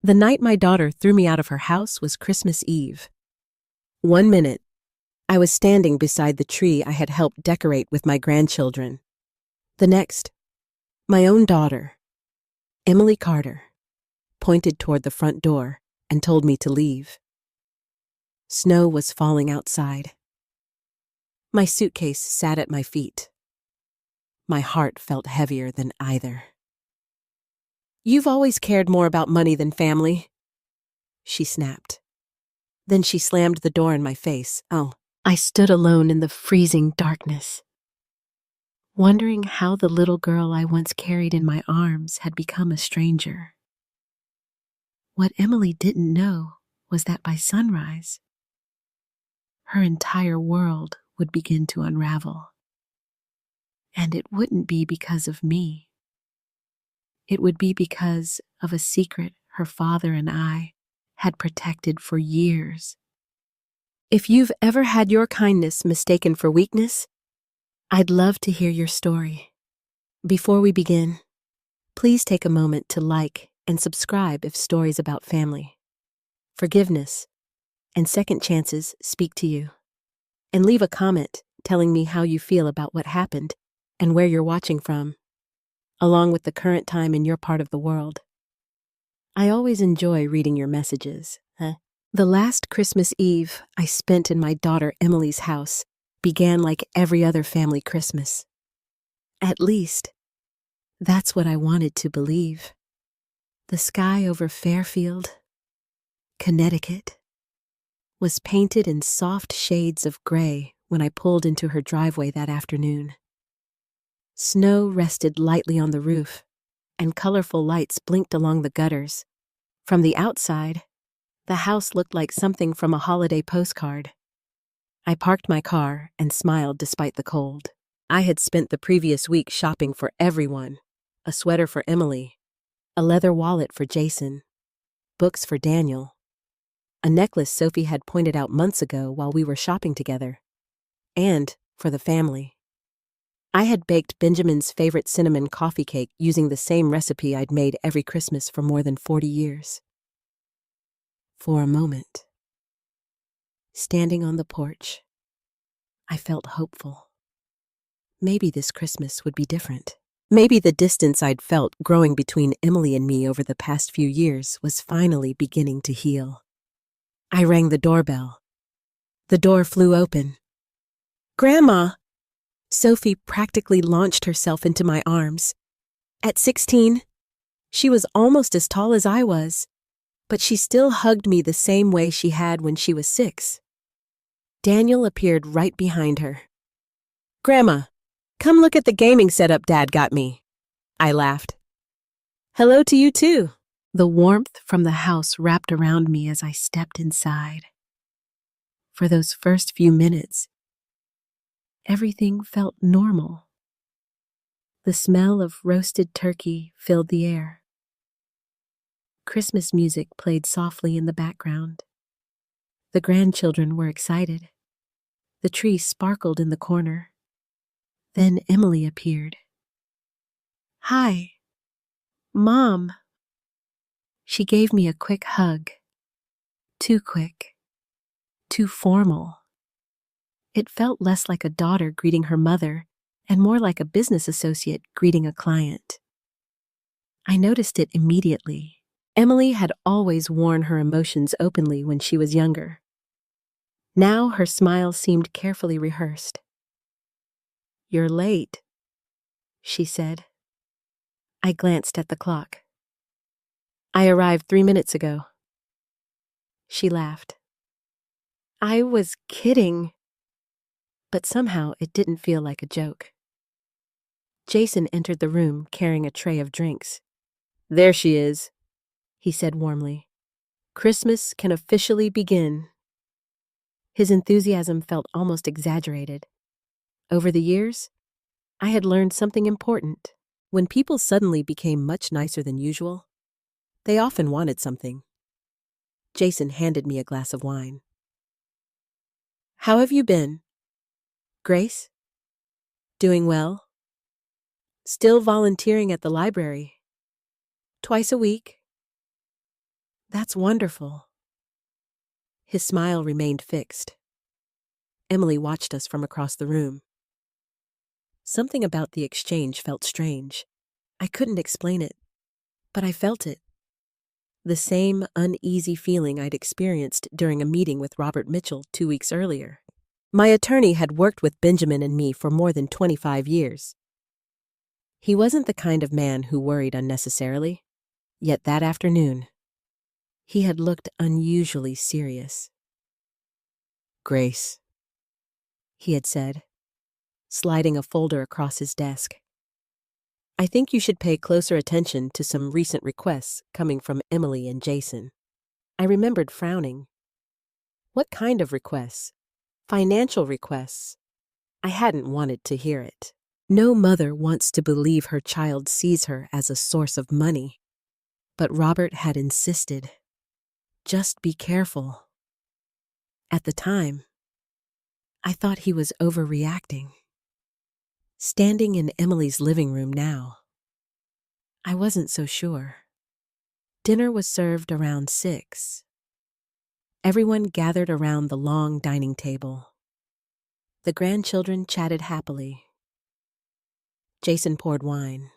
The night my daughter threw me out of her house was Christmas Eve. 1 minute, I was standing beside the tree I had helped decorate with my grandchildren. The next, my own daughter, Emily Carter, pointed toward the front door and told me to leave. Snow was falling outside. My suitcase sat at my feet. My heart felt heavier than either. "You've always cared more about money than family," she snapped. Then she slammed the door in my face. I stood alone in the freezing darkness, wondering how the little girl I once carried in my arms had become a stranger. What Emily didn't know was that by sunrise, her entire world would begin to unravel. And it wouldn't be because of me. It would be because of a secret her father and I had protected for years. If you've ever had your kindness mistaken for weakness, I'd love to hear your story. Before we begin, please take a moment to like and subscribe if stories about family, forgiveness, and second chances speak to you. And leave a comment telling me how you feel about what happened and where you're watching from, along with the current time in your part of the world. I always enjoy reading your messages. The last Christmas Eve I spent in my daughter Emily's house began like every other family Christmas. At least, that's what I wanted to believe. The sky over Fairfield, Connecticut, was painted in soft shades of gray when I pulled into her driveway that afternoon. Snow rested lightly on the roof, and colorful lights blinked along the gutters. From the outside, the house looked like something from a holiday postcard. I parked my car and smiled despite the cold. I had spent the previous week shopping for everyone: a sweater for Emily, a leather wallet for Jason, books for Daniel, a necklace Sophie had pointed out months ago while we were shopping together, and for the family. I had baked Benjamin's favorite cinnamon coffee cake using the same recipe I'd made every Christmas for more than 40 years. For a moment, standing on the porch, I felt hopeful. Maybe this Christmas would be different. Maybe the distance I'd felt growing between Emily and me over the past few years was finally beginning to heal. I rang the doorbell. The door flew open. "Grandma!" Sophie practically launched herself into my arms. At 16, she was almost as tall as I was, but she still hugged me the same way she had when she was 6. Daniel appeared right behind her. "Grandma, come look at the gaming setup Dad got me," I laughed. "Hello to you too." The warmth from the house wrapped around me as I stepped inside. For those first few minutes, everything felt normal. The smell of roasted turkey filled the air. Christmas music played softly in the background. The grandchildren were excited. The tree sparkled in the corner. Then Emily appeared. "Hi, Mom." She gave me a quick hug. Too quick. Too formal. It felt less like a daughter greeting her mother and more like a business associate greeting a client. I noticed it immediately. Emily had always worn her emotions openly when she was younger. Now her smile seemed carefully rehearsed. "You're late," she said. I glanced at the clock. "I arrived 3 minutes ago." She laughed. I was kidding, but somehow it didn't feel like a joke. Jason entered the room carrying a tray of drinks. "There she is," he said warmly. "Christmas can officially begin." His enthusiasm felt almost exaggerated. Over the years, I had learned something important. When people suddenly became much nicer than usual, they often wanted something. Jason handed me a glass of wine. "How have you been, Grace?" "Doing well. Still volunteering at the library. Twice a week." That's wonderful. His smile remained fixed. Emily watched us from across the room. Something about the exchange felt strange. I couldn't explain it, but I felt it. The same uneasy feeling I'd experienced during a meeting with Robert Mitchell 2 weeks earlier. My attorney had worked with Benjamin and me for more than 25 years. He wasn't the kind of man who worried unnecessarily, yet that afternoon, he had looked unusually serious. "Grace," he had said, sliding a folder across his desk. "I think you should pay closer attention to some recent requests coming from Emily and Jason." I remembered frowning. What kind of requests? Financial requests. I hadn't wanted to hear it. No mother wants to believe her child sees her as a source of money. But Robert had insisted. Just be careful. At the time, I thought he was overreacting. Standing in Emily's living room now, I wasn't so sure. Dinner was served around 6. Everyone gathered around the long dining table. The grandchildren chatted happily. Jason poured wine.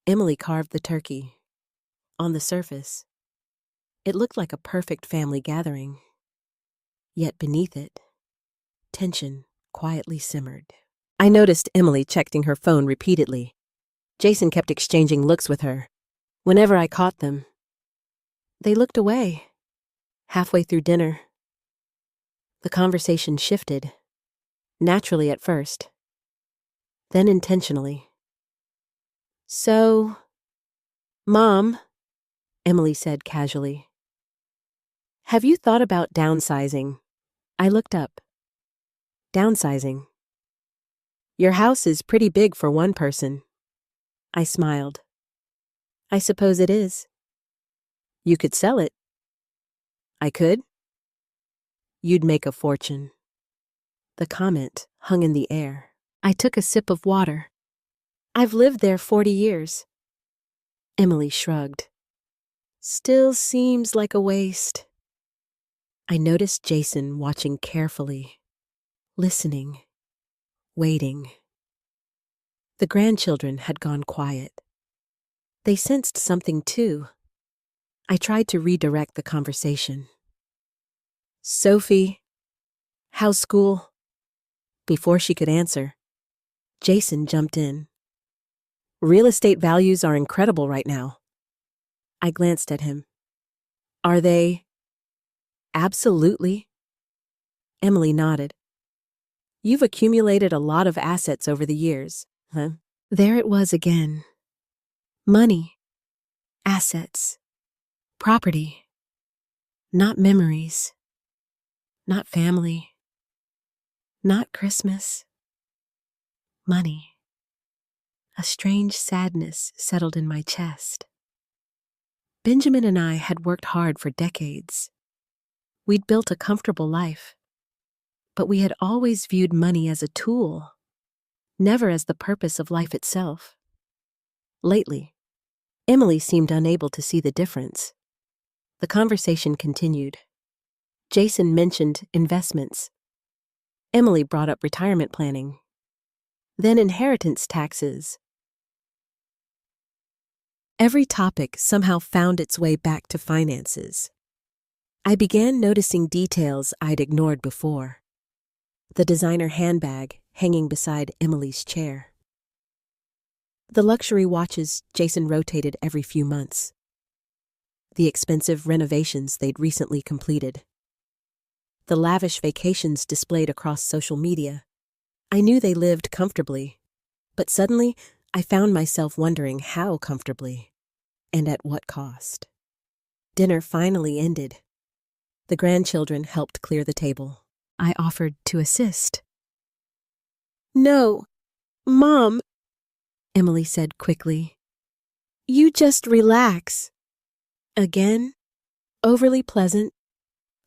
Emily carved the turkey. On the surface, it looked like a perfect family gathering. Yet beneath it, tension quietly simmered. I noticed Emily checking her phone repeatedly. Jason kept exchanging looks with her. Whenever I caught them, they looked away. Halfway through dinner, the conversation shifted, naturally at first, then intentionally. "So, Mom," Emily said casually, "have you thought about downsizing?" I looked up. "Downsizing? Your house is pretty big for one person." I smiled. "I suppose it is." "You could sell it." "I could?" "You'd make a fortune." The comment hung in the air. I took a sip of water. "I've lived there 40 years. Emily shrugged. "Still seems like a waste." I noticed Jason watching carefully, listening, waiting. The grandchildren had gone quiet. They sensed something too. I tried to redirect the conversation. "Sophie, how's school?" Before she could answer, Jason jumped in. "Real estate values are incredible right now." I glanced at him. "Are they?" "Absolutely." Emily nodded. "You've accumulated a lot of assets over the years, huh?" There it was again. Money, assets, property. Not memories. Not family. Not Christmas. Money. A strange sadness settled in my chest. Benjamin and I had worked hard for decades. We'd built a comfortable life. But we had always viewed money as a tool, never as the purpose of life itself. Lately, Emily seemed unable to see the difference. The conversation continued. Jason mentioned investments. Emily brought up retirement planning. Then inheritance taxes. Every topic somehow found its way back to finances. I began noticing details I'd ignored before. The designer handbag hanging beside Emily's chair. The luxury watches Jason rotated every few months. The expensive renovations they'd recently completed. The lavish vacations displayed across social media. I knew they lived comfortably, but suddenly I found myself wondering how comfortably, and at what cost. Dinner finally ended. The grandchildren helped clear the table. I offered to assist. "No, Mom," Emily said quickly. "You just relax." Again, overly pleasant,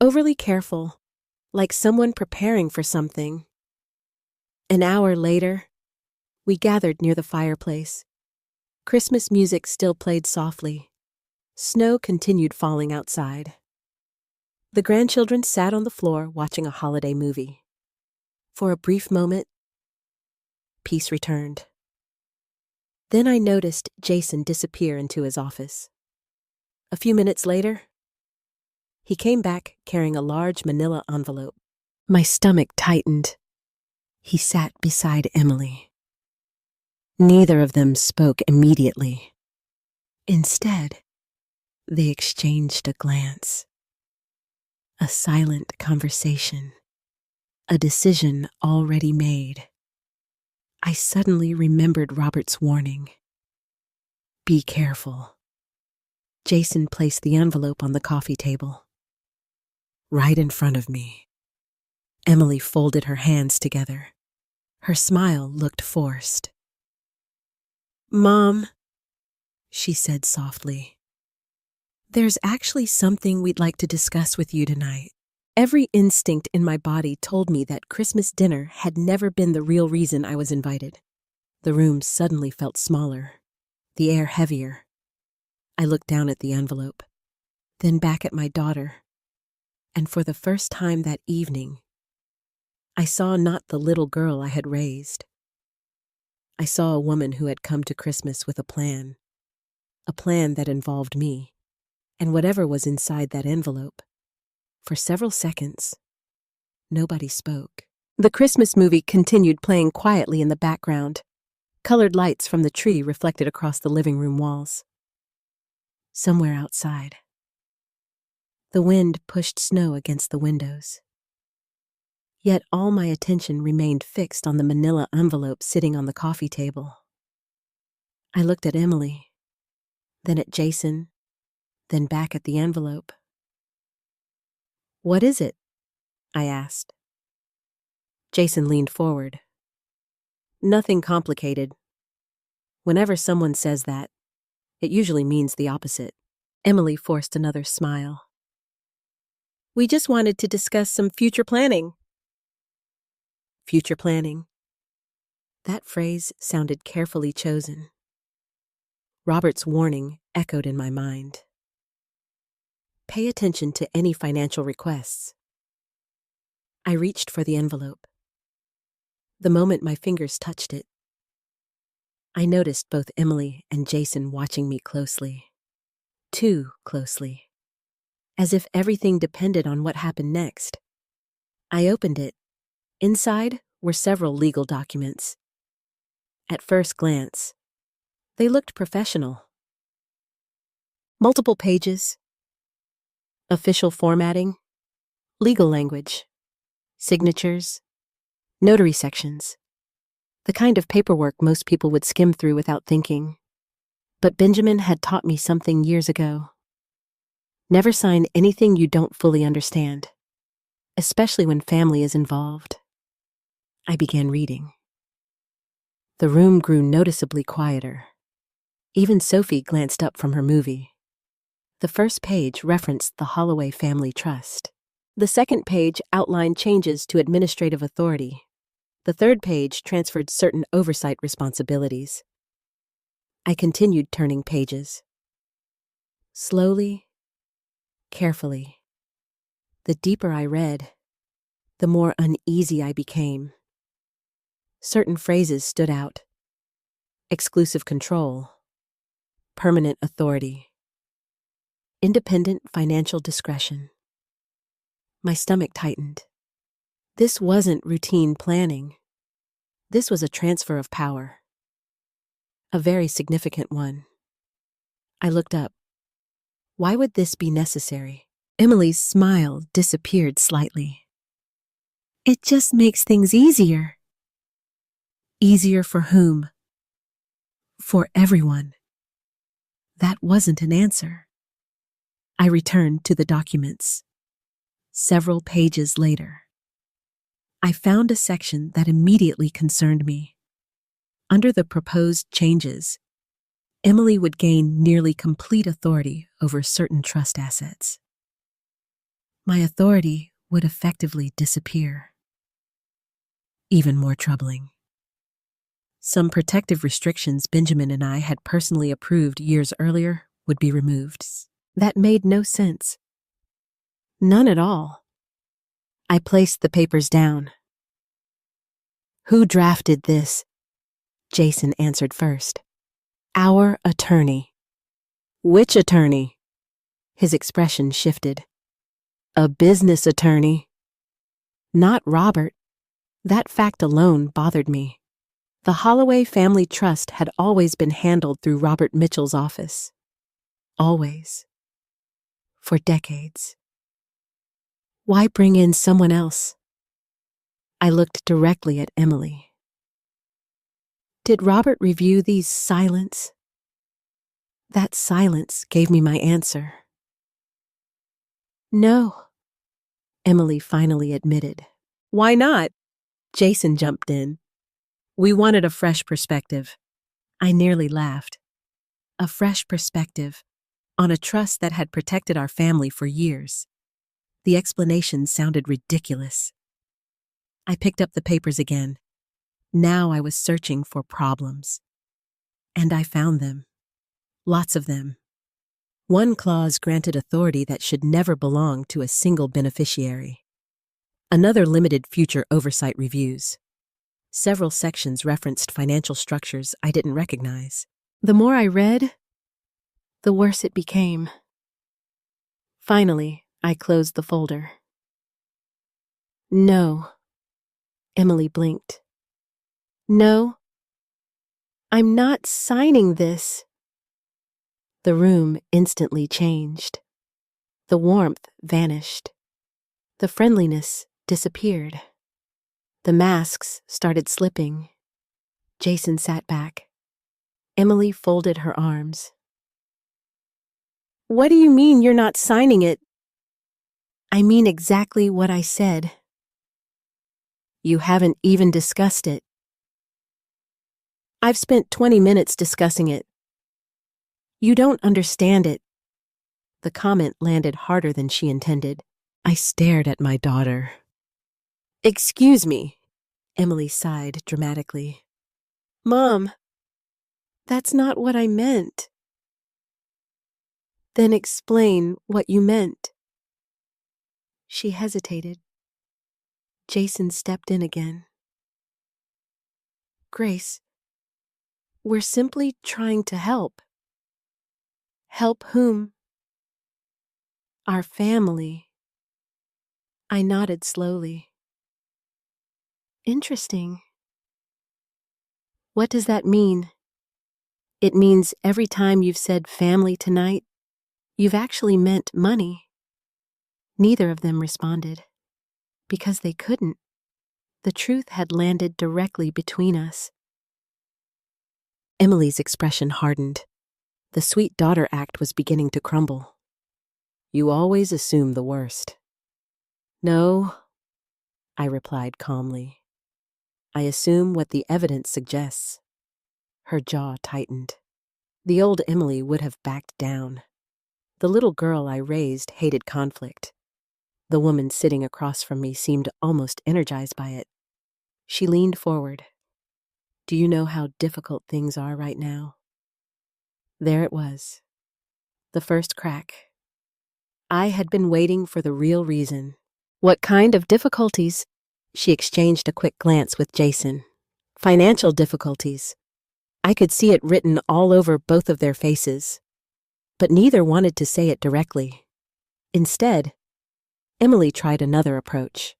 overly careful, like someone preparing for something. An hour later, we gathered near the fireplace. Christmas music still played softly. Snow continued falling outside. The grandchildren sat on the floor watching a holiday movie. For a brief moment, peace returned. Then I noticed Jason disappear into his office. A few minutes later, he came back carrying a large manila envelope. My stomach tightened. He sat beside Emily. Neither of them spoke immediately. Instead, they exchanged a glance. A silent conversation. A decision already made. I suddenly remembered Robert's warning. Be careful. Jason placed the envelope on the coffee table. Right in front of me. Emily folded her hands together. Her smile looked forced. Mom, she said softly, there's actually something we'd like to discuss with you tonight. Every instinct in my body told me that Christmas dinner had never been the real reason I was invited. The room suddenly felt smaller, the air heavier. I looked down at the envelope, then back at my daughter, and for the first time that evening, I saw not the little girl I had raised. I saw a woman who had come to Christmas with a plan that involved me, and whatever was inside that envelope. For several seconds, nobody spoke. The Christmas movie continued playing quietly in the background. Colored lights from the tree reflected across the living room walls. Somewhere outside, the wind pushed snow against the windows. Yet all my attention remained fixed on the manila envelope sitting on the coffee table. I looked at Emily, then at Jason, then back at the envelope. What is it? I asked. Jason leaned forward. Nothing complicated. Whenever someone says that, it usually means the opposite. Emily forced another smile. We just wanted to discuss some future planning. Future planning. That phrase sounded carefully chosen. Robert's warning echoed in my mind. Pay attention to any financial requests. I reached for the envelope. The moment my fingers touched it, I noticed both Emily and Jason watching me closely. Too closely. As if everything depended on what happened next. I opened it. Inside were several legal documents. At first glance, they looked professional. Multiple pages, official formatting, legal language, signatures, notary sections, the kind of paperwork most people would skim through without thinking. But Benjamin had taught me something years ago. Never sign anything you don't fully understand, especially when family is involved. I began reading. The room grew noticeably quieter. Even Sophie glanced up from her movie. The first page referenced the Holloway Family Trust. The second page outlined changes to administrative authority. The third page transferred certain oversight responsibilities. I continued turning pages. Slowly, carefully. The deeper I read, the more uneasy I became. Certain phrases stood out. Exclusive control. Permanent authority. Independent financial discretion. My stomach tightened. This wasn't routine planning. This was a transfer of power. A very significant one. I looked up. Why would this be necessary? Emily's smile disappeared slightly. It just makes things easier. Easier for whom? For everyone. That wasn't an answer. I returned to the documents. Several pages later, I found a section that immediately concerned me. Under the proposed changes, Emily would gain nearly complete authority over certain trust assets. My authority would effectively disappear. Even more troubling. Some protective restrictions Benjamin and I had personally approved years earlier would be removed. That made no sense. None at all. I placed the papers down. Who drafted this? Jason answered first. Our attorney. Which attorney? His expression shifted. A business attorney. Not Robert. That fact alone bothered me. The Holloway Family Trust had always been handled through Robert Mitchell's office. Always. For decades. Why bring in someone else? I looked directly at Emily. Did Robert review these silence? That silence gave me my answer. No, Emily finally admitted. Why not? Jason jumped in. We wanted a fresh perspective. I nearly laughed. A fresh perspective on a trust that had protected our family for years. The explanation sounded ridiculous. I picked up the papers again. Now I was searching for problems. And I found them. Lots of them. One clause granted authority that should never belong to a single beneficiary. Another limited future oversight reviews. Several sections referenced financial structures I didn't recognize. The more I read, the worse it became. Finally, I closed the folder. No. Emily blinked. No. I'm not signing this. The room instantly changed. The warmth vanished. The friendliness disappeared. The masks started slipping. Jason sat back. Emily folded her arms. What do you mean you're not signing it? I mean exactly what I said. You haven't even discussed it. I've spent 20 minutes discussing it. You don't understand it. The comment landed harder than she intended. I stared at my daughter. Excuse me, Emily sighed dramatically. Mom, that's not what I meant. Then explain what you meant. She hesitated. Jason stepped in again. Grace, we're simply trying to help. Help whom? Our family. I nodded slowly. Interesting. What does that mean? It means every time you've said family tonight, you've actually meant money. Neither of them responded. Because they couldn't. The truth had landed directly between us. Emily's expression hardened. The sweet daughter act was beginning to crumble. You always assume the worst. No, I replied calmly. I assume what the evidence suggests. Her jaw tightened. The old Emily would have backed down. The little girl I raised hated conflict. The woman sitting across from me seemed almost energized by it. She leaned forward. Do you know how difficult things are right now? There it was. The first crack. I had been waiting for the real reason. What kind of difficulties? She exchanged a quick glance with Jason. Financial difficulties. I could see it written all over both of their faces. But neither wanted to say it directly. Instead, Emily tried another approach.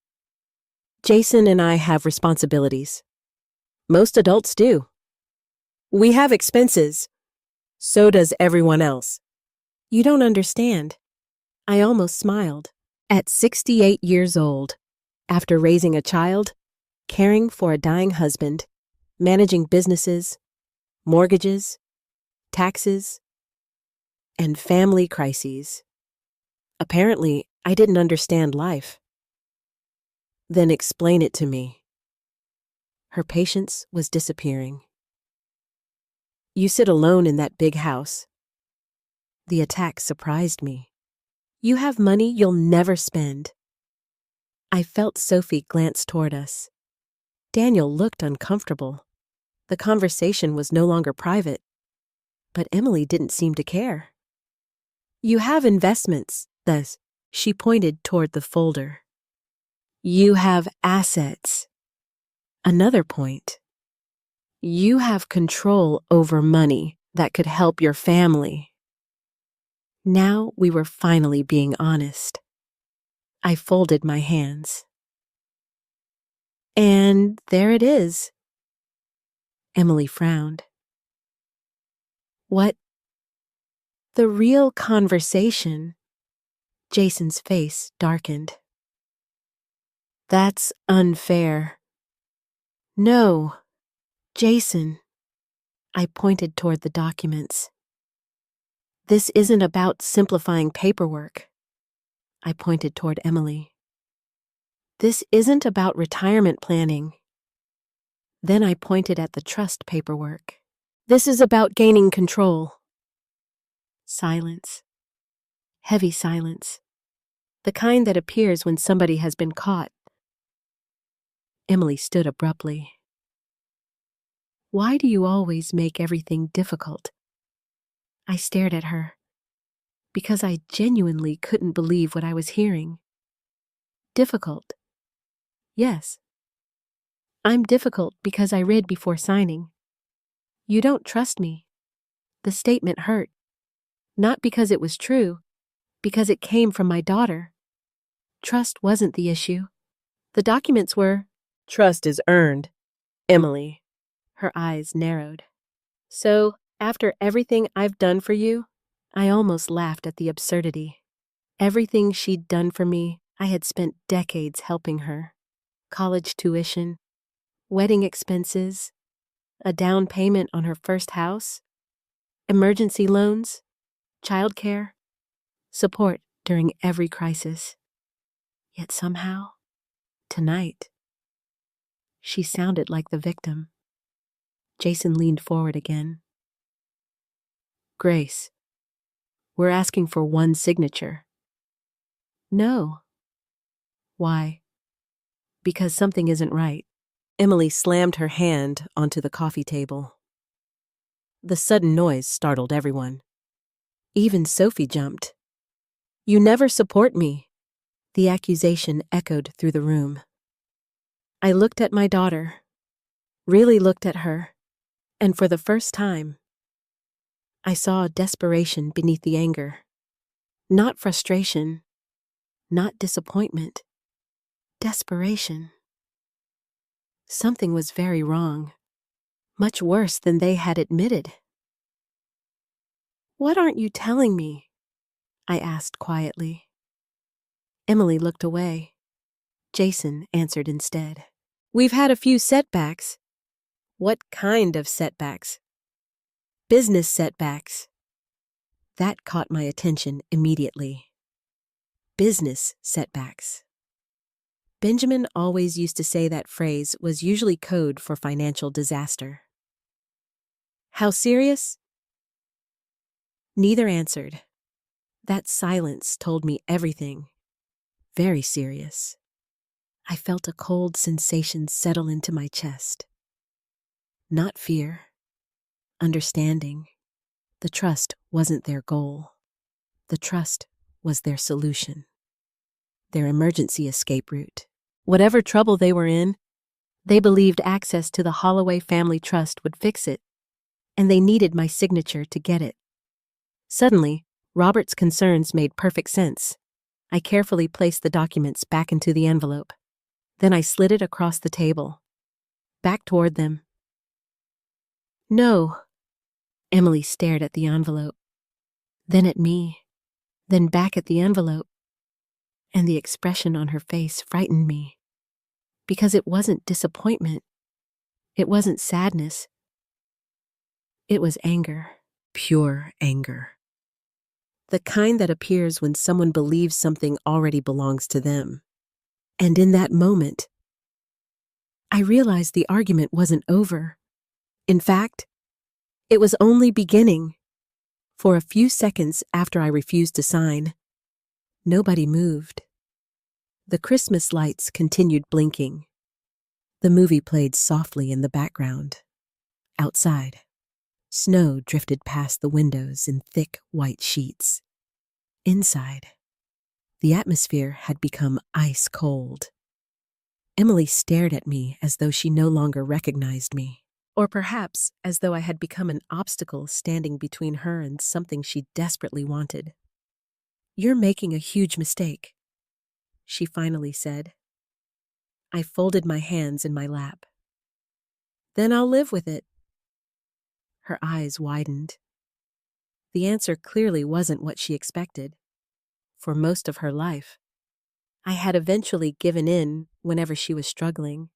Jason and I have responsibilities. Most adults do. We have expenses. So does everyone else. You don't understand. I almost smiled. At 68 years old, after raising a child, caring for a dying husband, managing businesses, mortgages, taxes, and family crises. Apparently, I didn't understand life. Then explain it to me. Her patience was disappearing. You sit alone in that big house. The attack surprised me. You have money you'll never spend. I felt Sophie glance toward us. Daniel looked uncomfortable. The conversation was no longer private. But Emily didn't seem to care. You have investments, thus. She pointed toward the folder. You have assets. Another point. You have control over money that could help your family. Now we were finally being honest. I folded my hands. And there it is. Emily frowned. What? The real conversation. Jason's face darkened. That's unfair. No, Jason. I pointed toward the documents. This isn't about simplifying paperwork. I pointed toward Emily. This isn't about retirement planning. Then I pointed at the trust paperwork. This is about gaining control. Silence. Heavy silence. The kind that appears when somebody has been caught. Emily stood abruptly. Why do you always make everything difficult? I stared at her, because I genuinely couldn't believe what I was hearing. Difficult. Yes. I'm difficult because I read before signing. You don't trust me. The statement hurt. Not because it was true, because it came from my daughter. Trust wasn't the issue. The documents were. Trust is earned, Emily. Her eyes narrowed. So, after everything I've done for you, I almost laughed at the absurdity. Everything she'd done for me, I had spent decades helping her. College tuition, wedding expenses, a down payment on her first house, emergency loans, childcare, support during every crisis. Yet somehow, tonight, she sounded like the victim. Jason leaned forward again. Grace, we're asking for one signature. No. Why? Because something isn't right. Emily slammed her hand onto the coffee table. The sudden noise startled everyone. Even Sophie jumped. You never support me. The accusation echoed through the room. I looked at my daughter, really looked at her, and for the first time, I saw desperation beneath the anger. Not frustration, not disappointment, desperation. Something was very wrong, much worse than they had admitted. What aren't you telling me? I asked quietly. Emily looked away. Jason answered instead. We've had a few setbacks. What kind of setbacks? Business setbacks. That caught my attention immediately. Business setbacks. Benjamin always used to say that phrase was usually code for financial disaster. How serious? Neither answered. That silence told me everything. Very serious. I felt a cold sensation settle into my chest. Not fear. Understanding. The trust wasn't their goal. The trust was their solution. Their emergency escape route. Whatever trouble they were in, they believed access to the Holloway family trust would fix it, and they needed my signature to get it. Suddenly, Robert's concerns made perfect sense. I carefully placed the documents back into the envelope. Then I slid it across the table, back toward them. No. Emily stared at the envelope, then at me, then back at the envelope, and the expression on her face frightened me, because it wasn't disappointment, it wasn't sadness, it was anger, pure anger. The kind that appears when someone believes something already belongs to them. And in that moment, I realized the argument wasn't over. In fact, it was only beginning. For a few seconds after I refused to sign, nobody moved. The Christmas lights continued blinking. The movie played softly in the background. Outside, snow drifted past the windows in thick white sheets. Inside, the atmosphere had become ice cold. Emily stared at me as though she no longer recognized me, or perhaps as though I had become an obstacle standing between her and something she desperately wanted. "You're making a huge mistake," she finally said. I folded my hands in my lap. "Then I'll live with it." Her eyes widened. The answer clearly wasn't what she expected. For most of her life, I had eventually given in whenever she was struggling.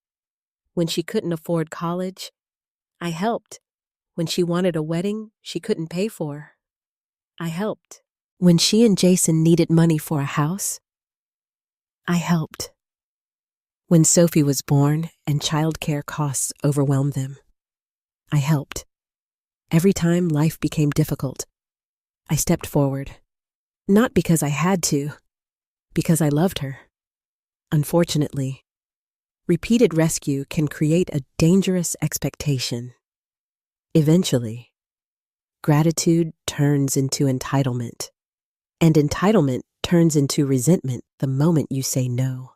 When she couldn't afford college, I helped. When she wanted a wedding she couldn't pay for, I helped. When she and Jason needed money for a house, I helped. When Sophie was born and childcare costs overwhelmed them, I helped. Every time life became difficult, I stepped forward. Not because I had to, because I loved her. Unfortunately, repeated rescue can create a dangerous expectation. Eventually, gratitude turns into entitlement, and entitlement turns into resentment the moment you say no.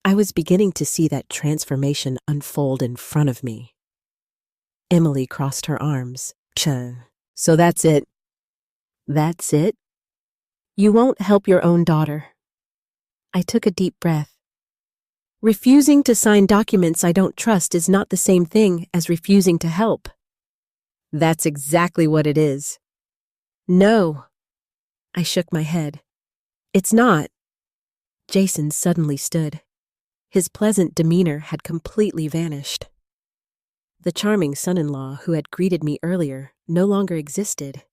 I was beginning to see that transformation unfold in front of me. Emily crossed her arms. "So that's it." "That's it? You won't help your own daughter." I took a deep breath. Refusing to sign documents I don't trust is not the same thing as refusing to help. That's exactly what it is. No. I shook my head. It's not. Jason suddenly stood. His pleasant demeanor had completely vanished. The charming son-in-law who had greeted me earlier no longer existed.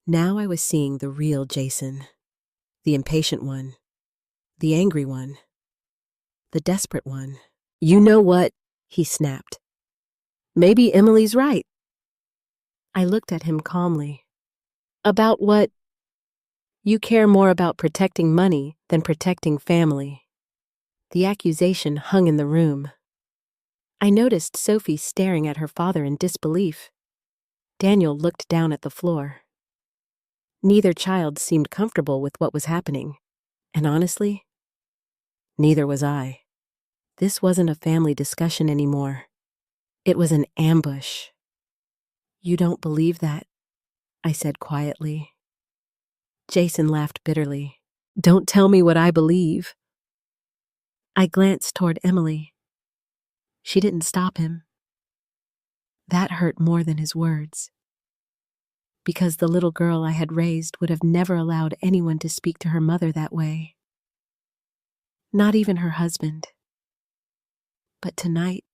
Now I was seeing the real Jason, the impatient one, the angry one, the desperate one. "You know what?" he snapped. "Maybe Emily's right." I looked at him calmly. "About what?" "You care more about protecting money than protecting family." The accusation hung in the room. I noticed Sophie staring at her father in disbelief. Daniel looked down at the floor. Neither child seemed comfortable with what was happening, and honestly, neither was I. This wasn't a family discussion anymore. It was an ambush. "You don't believe that?" I said quietly. Jason laughed bitterly. "Don't tell me what I believe." I glanced toward Emily. She didn't stop him. That hurt more than his words, because the little girl I had raised would have never allowed anyone to speak to her mother that way. Not even her husband. But tonight,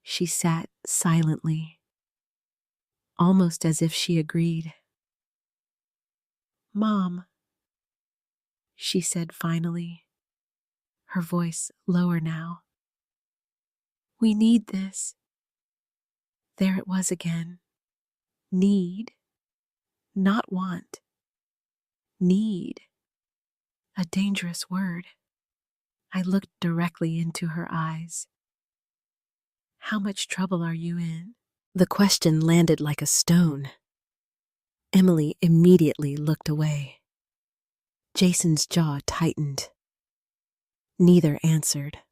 she sat silently, almost as if she agreed. "Mom," she said finally, her voice lower now. "We need this." There it was again. Need, not want. Need. A dangerous word. I looked directly into her eyes. "How much trouble are you in?" The question landed like a stone. Emily immediately looked away. Jason's jaw tightened. Neither answered.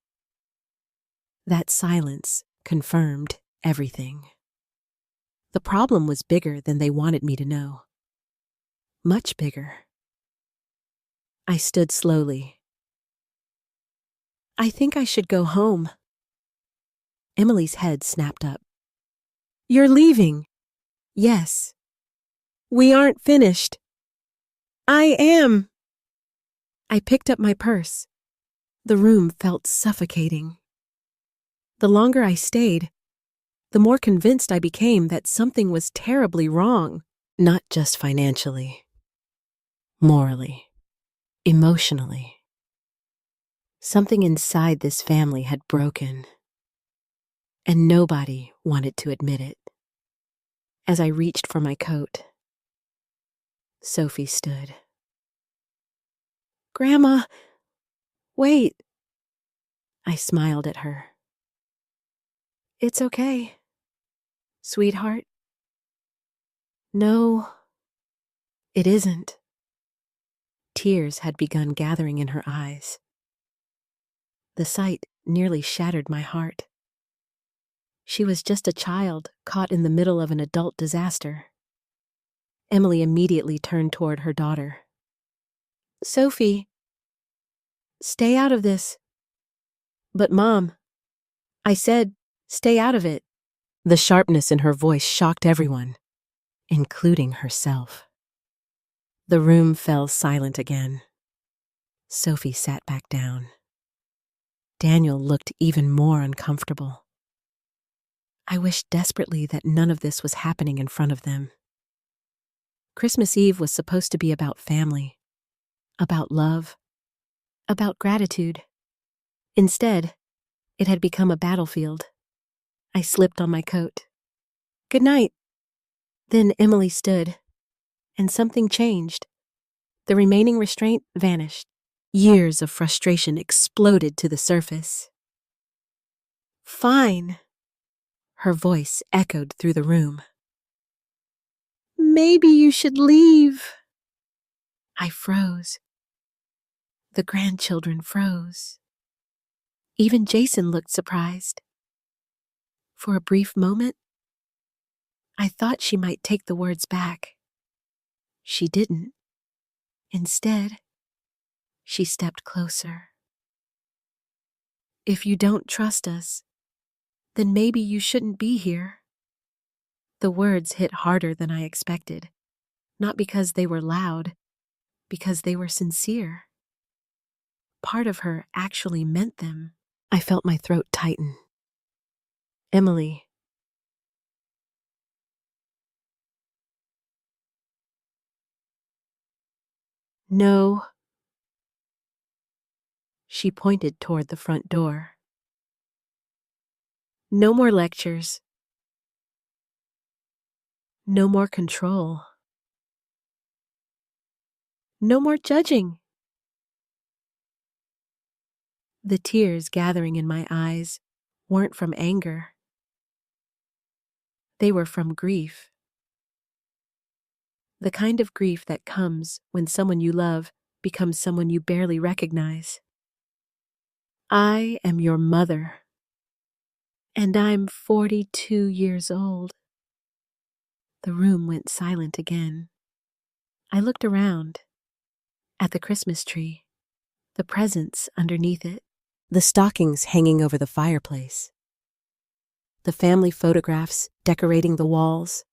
That silence confirmed everything. The problem was bigger than they wanted me to know. Much bigger. I stood slowly. "I think I should go home." Emily's head snapped up. "You're leaving?" "Yes." "We aren't finished." "I am." I picked up my purse. The room felt suffocating. The longer I stayed, the more convinced I became that something was terribly wrong, not just financially, morally, emotionally. Something inside this family had broken, and nobody wanted to admit it. As I reached for my coat, Sophie stood. "Grandma, wait." I smiled at her. "It's okay, sweetheart." "No, it isn't." Tears had begun gathering in her eyes. The sight nearly shattered my heart. She was just a child caught in the middle of an adult disaster. Emily immediately turned toward her daughter. "Sophie, stay out of this." "But Mom, I said, stay out of it." The sharpness in her voice shocked everyone, including herself. The room fell silent again. Sophie sat back down. Daniel looked even more uncomfortable. I wished desperately that none of this was happening in front of them. Christmas Eve was supposed to be about family, about love, about gratitude. Instead, it had become a battlefield. I slipped on my coat. "Good night." Then Emily stood, and something changed. The remaining restraint vanished. Years of frustration exploded to the surface. "Fine." Her voice echoed through the room. "Maybe you should leave." I froze. The grandchildren froze. Even Jason looked surprised. For a brief moment, I thought she might take the words back. She didn't. Instead, she stepped closer. "If you don't trust us, then maybe you shouldn't be here." The words hit harder than I expected, not because they were loud, because they were sincere. Part of her actually meant them. I felt my throat tighten. "Emily." "No." She pointed toward the front door. "No more lectures. No more control. No more judging." The tears gathering in my eyes weren't from anger. They were from grief. The kind of grief that comes when someone you love becomes someone you barely recognize. "I am your mother, and I'm 42 years old." The room went silent again. I looked around at the Christmas tree, the presents underneath it, the stockings hanging over the fireplace, the family photographs decorating the walls.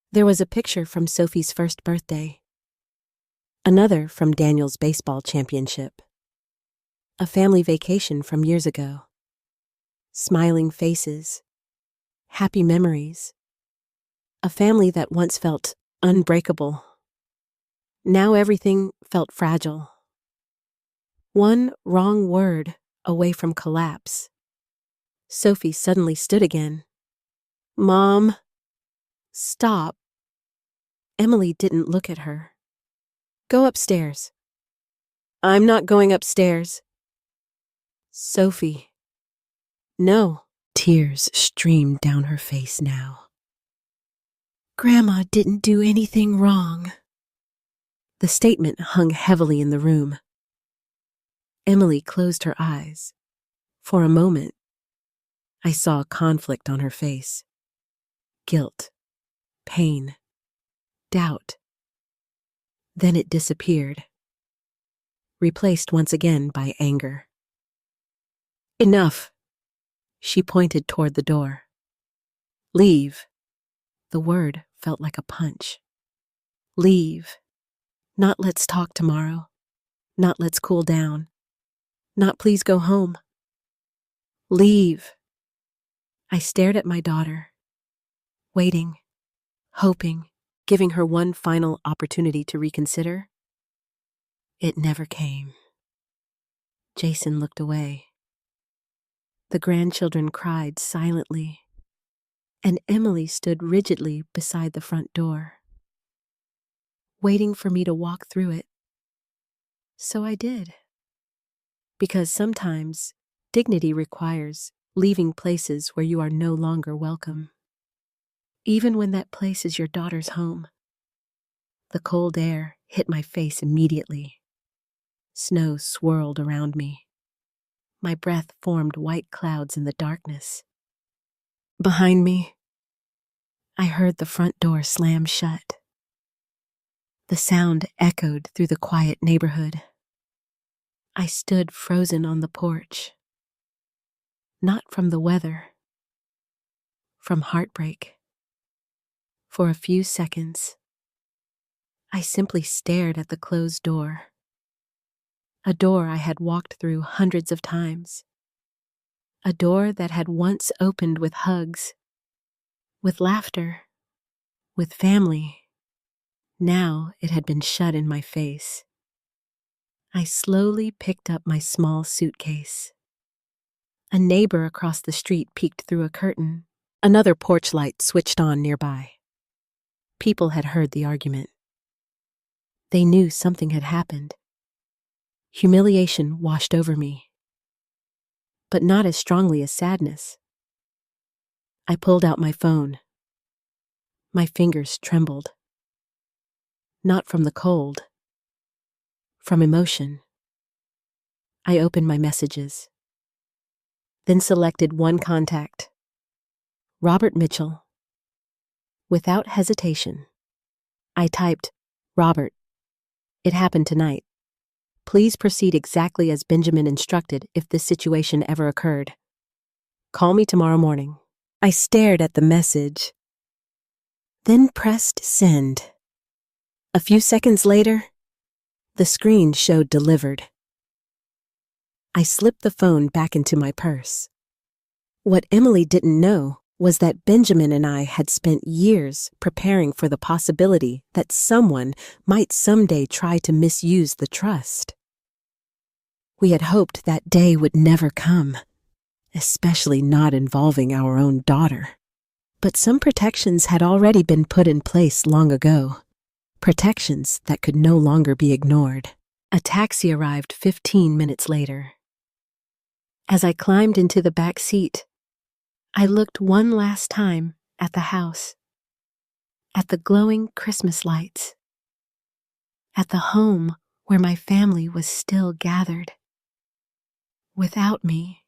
There was a picture from Sophie's first birthday, another from Daniel's baseball championship, a family vacation from years ago. Smiling faces, happy memories, a family that once felt unbreakable. Now everything felt fragile. One wrong word away from collapse. Sophie suddenly stood again. "Mom, stop." Emily didn't look at her. "Go upstairs." "I'm not going upstairs." "Sophie." "No." Tears streamed down her face now. "Grandma didn't do anything wrong." The statement hung heavily in the room. Emily closed her eyes. For a moment, I saw conflict on her face. Guilt, pain, doubt. Then it disappeared, replaced once again by anger. "Enough." She pointed toward the door. "Leave." The word felt like a punch. Leave. Not "let's talk tomorrow." Not "let's cool down." Not "please go home." Leave. I stared at my daughter, waiting, hoping, giving her one final opportunity to reconsider. It never came. Jason looked away. The grandchildren cried silently, and Emily stood rigidly beside the front door, waiting for me to walk through it. So I did. Because sometimes dignity requires leaving places where you are no longer welcome, even when that place is your daughter's home. The cold air hit my face immediately. Snow swirled around me. My breath formed white clouds in the darkness. Behind me, I heard the front door slam shut. The sound echoed through the quiet neighborhood. I stood frozen on the porch. Not from the weather, from heartbreak. For a few seconds, I simply stared at the closed door. A door I had walked through hundreds of times. A door that had once opened with hugs, with laughter, with family. Now it had been shut in my face. I slowly picked up my small suitcase. A neighbor across the street peeked through a curtain. Another porch light switched on nearby. People had heard the argument. They knew something had happened. Humiliation washed over me, but not as strongly as sadness. I pulled out my phone. My fingers trembled. Not from the cold, from emotion. I opened my messages, then selected one contact, Robert Mitchell. Without hesitation, I typed, "Robert, it happened tonight. Please proceed exactly as Benjamin instructed if this situation ever occurred. Call me tomorrow morning." I stared at the message, then pressed send. A few seconds later, the screen showed delivered. I slipped the phone back into my purse. What Emily didn't know was that Benjamin and I had spent years preparing for the possibility that someone might someday try to misuse the trust. We had hoped that day would never come, especially not involving our own daughter. But some protections had already been put in place long ago, protections that could no longer be ignored. A taxi arrived 15 minutes later. As I climbed into the back seat, I looked one last time at the house, at the glowing Christmas lights, at the home where my family was still gathered. Without me,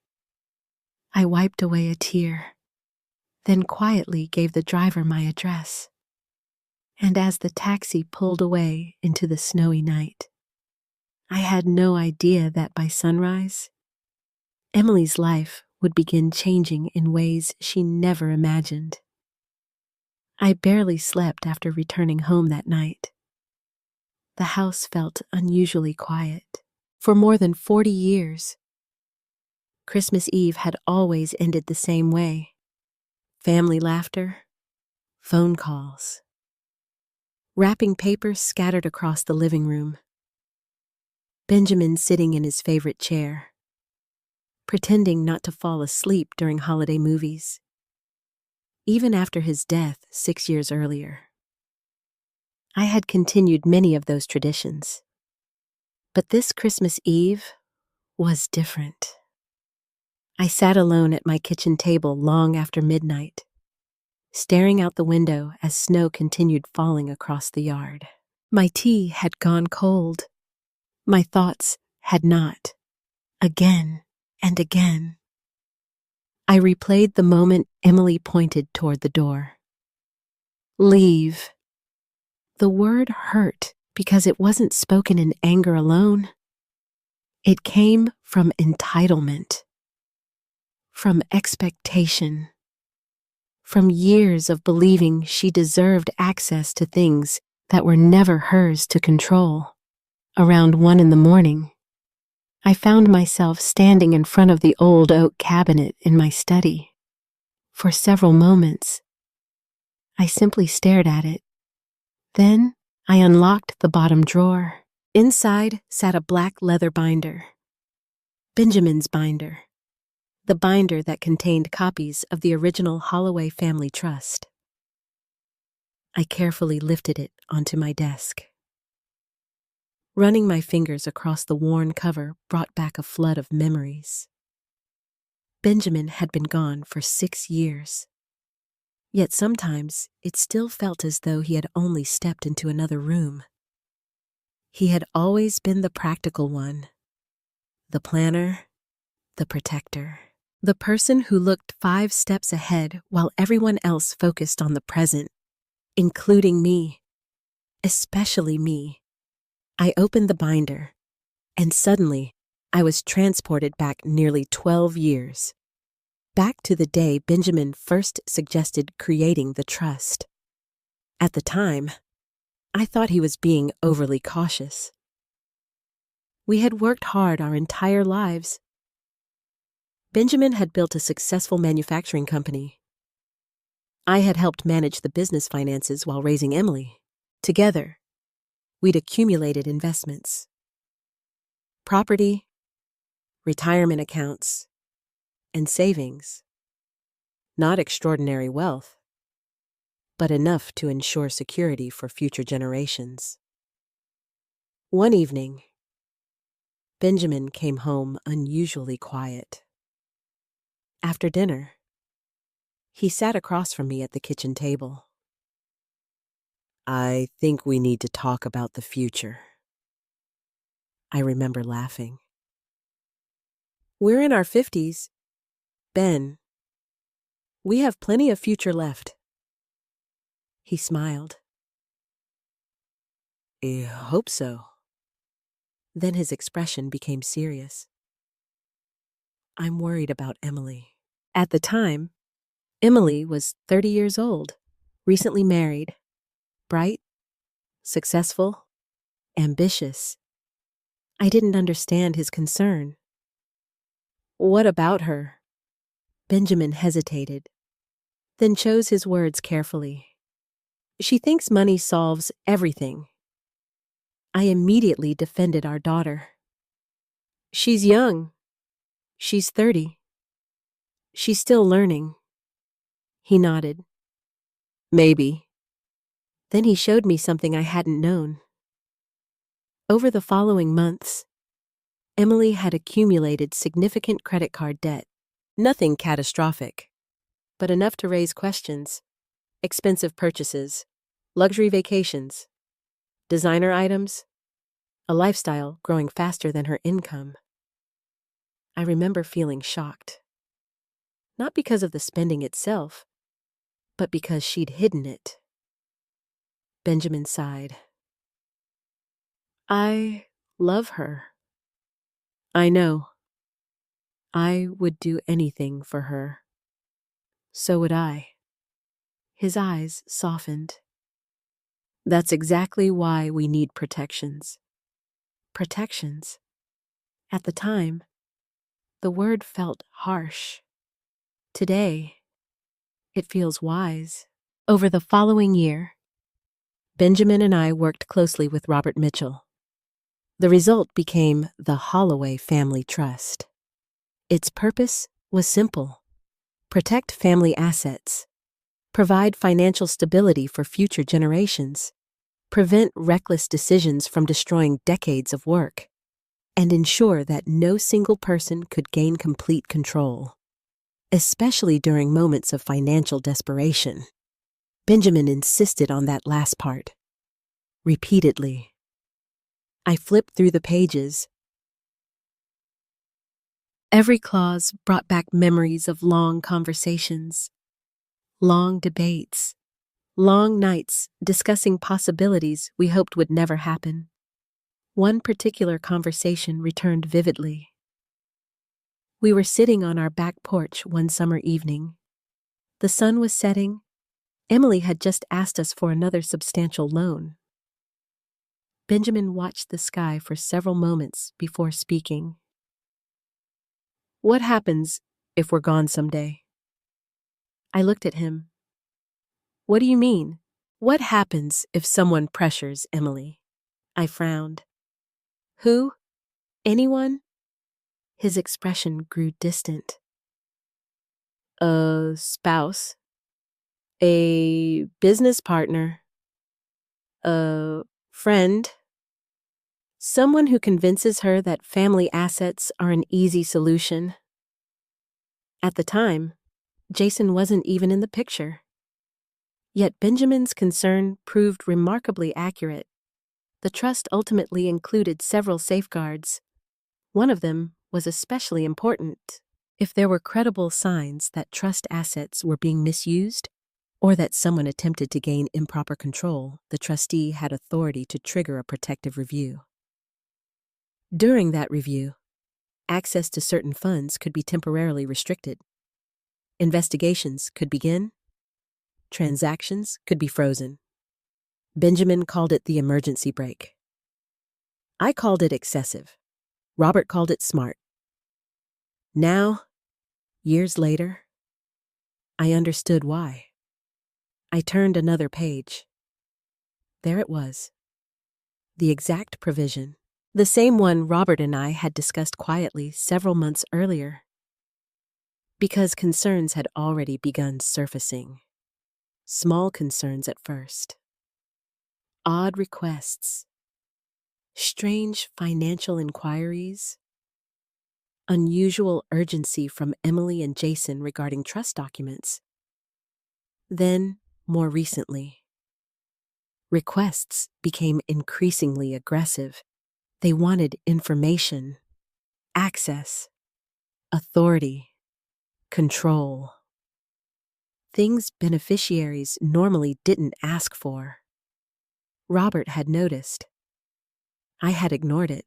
I wiped away a tear, then quietly gave the driver my address. And as the taxi pulled away into the snowy night, I had no idea that by sunrise, Emily's life would begin changing in ways she never imagined. I barely slept after returning home that night. The house felt unusually quiet. For more than 40 years, Christmas Eve had always ended the same way. Family laughter, phone calls, wrapping paper scattered across the living room. Benjamin sitting in his favorite chair, pretending not to fall asleep during holiday movies, even after his death 6 years earlier. I had continued many of those traditions, but this Christmas Eve was different. I sat alone at my kitchen table long after midnight, staring out the window as snow continued falling across the yard. My tea had gone cold. My thoughts had not. Again and again, I replayed the moment Emily pointed toward the door. Leave. The word hurt because it wasn't spoken in anger alone. It came from entitlement, from expectation, from years of believing she deserved access to things that were never hers to control. Around 1 a.m, I found myself standing in front of the old oak cabinet in my study. For several moments, I simply stared at it. Then I unlocked the bottom drawer. Inside sat a black leather binder. Benjamin's binder. The binder that contained copies of the original Holloway Family Trust. I carefully lifted it onto my desk. Running my fingers across the worn cover brought back a flood of memories. Benjamin had been gone for 6 years. Yet sometimes it still felt as though he had only stepped into another room. He had always been the practical one, the planner, the protector, the person who looked 5 steps ahead while everyone else focused on the present, including me, especially me. I opened the binder, and suddenly I was transported back nearly 12 years. Back to the day Benjamin first suggested creating the trust. At the time, I thought he was being overly cautious. We had worked hard our entire lives. Benjamin had built a successful manufacturing company. I had helped manage the business finances while raising Emily. Together, we'd accumulated investments, property, retirement accounts, and savings. Not extraordinary wealth, but enough to ensure security for future generations. One evening, Benjamin came home unusually quiet. After dinner, he sat across from me at the kitchen table. "I think we need to talk about the future." I remember laughing. "We're in our 50s, Ben. We have plenty of future left." He smiled. "I hope so." Then his expression became serious. "I'm worried about Emily." At the time, Emily was 30 years old, recently married, bright, successful, ambitious. I didn't understand his concern. "What about her?" Benjamin hesitated, then chose his words carefully. "She thinks money solves everything." I immediately defended our daughter. "She's young. She's 30. She's still learning." He nodded. "Maybe." Then he showed me something I hadn't known. Over the following months, Emily had accumulated significant credit card debt. Nothing catastrophic, but enough to raise questions. Expensive purchases, luxury vacations, designer items, a lifestyle growing faster than her income. I remember feeling shocked. Not because of the spending itself, but because she'd hidden it. Benjamin sighed. "I love her. I know. I would do anything for her." "So would I." His eyes softened. "That's exactly why we need protections." Protections. At the time, the word felt harsh. Today, it feels wise. Over the following year, Benjamin and I worked closely with Robert Mitchell. The result became the Holloway Family Trust. Its purpose was simple: protect family assets, provide financial stability for future generations, prevent reckless decisions from destroying decades of work, and ensure that no single person could gain complete control, especially during moments of financial desperation. Benjamin insisted on that last part, repeatedly. I flipped through the pages. Every clause brought back memories of long conversations, long debates, long nights discussing possibilities we hoped would never happen. One particular conversation returned vividly. We were sitting on our back porch one summer evening. The sun was setting. Emily had just asked us for another substantial loan. Benjamin watched the sky for several moments before speaking. "What happens if we're gone someday?" I looked at him. "What do you mean? What happens if someone pressures Emily?" I frowned. "Who? Anyone?" His expression grew distant. "A spouse, a business partner, a friend, someone who convinces her that family assets are an easy solution." At the time, Jason wasn't even in the picture. Yet Benjamin's concern proved remarkably accurate. The trust ultimately included several safeguards. One of them was especially important. If there were credible signs that trust assets were being misused, or that someone attempted to gain improper control, the trustee had authority to trigger a protective review. During that review, access to certain funds could be temporarily restricted. Investigations could begin. Transactions could be frozen. Benjamin called it the emergency brake. I called it excessive. Robert called it smart. Now, years later, I understood why. I turned another page. There it was. The exact provision. The same one Robert and I had discussed quietly several months earlier. Because concerns had already begun surfacing. Small concerns at first. Odd requests. Strange financial inquiries. Unusual urgency from Emily and Jason regarding trust documents. Then, more recently, requests became increasingly aggressive. They wanted information, access, authority, control. Things beneficiaries normally didn't ask for. Robert had noticed. I had ignored it.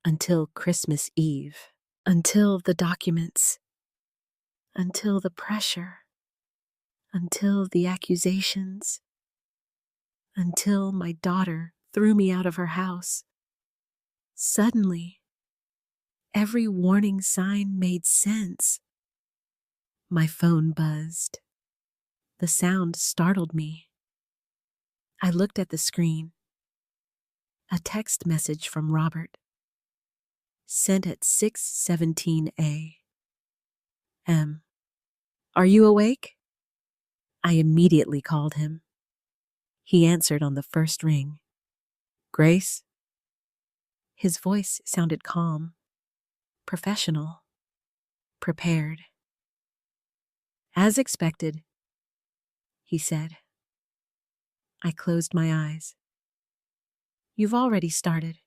Until Christmas Eve. Until the documents. Until the pressure. Until the accusations. Until my daughter threw me out of her house. Suddenly, every warning sign made sense. My phone buzzed. The sound startled me. I looked at the screen. A text message from Robert, sent at 6:17 a.m. Are you awake? I immediately called him. He answered on the first ring. Grace? His voice sounded calm, professional, prepared. As expected, he said. I closed my eyes. You've already started.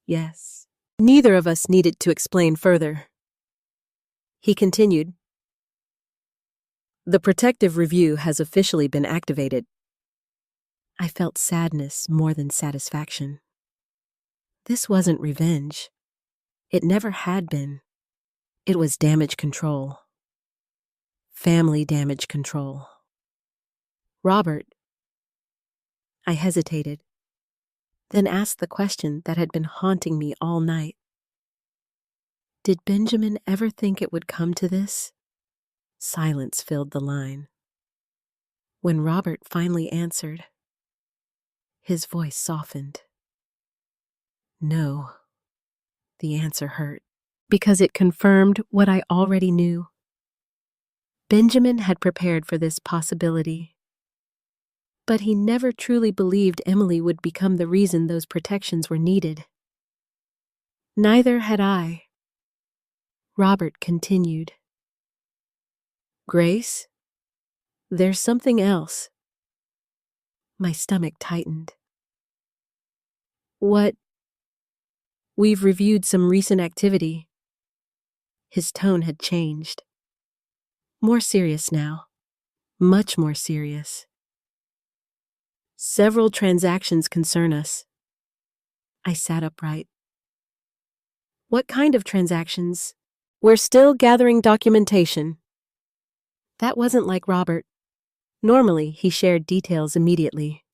Yes. Neither of us needed to explain further. He continued. The protective review has officially been activated. I felt sadness more than satisfaction. This wasn't revenge. It never had been. It was damage control. Family damage control. Robert. I hesitated, then asked the question that had been haunting me all night. Did Benjamin ever think it would come to this? Silence filled the line. When Robert finally answered, his voice softened. No. The answer hurt, because it confirmed what I already knew. Benjamin had prepared for this possibility, but he never truly believed Emily would become the reason those protections were needed. Neither had I. Robert continued. Grace, there's something else. My stomach tightened. What? We've reviewed some recent activity. His tone had changed. More serious now. Much more serious. Several transactions concern us. I sat upright. What kind of transactions? We're still gathering documentation. That wasn't like Robert. Normally, he shared details immediately.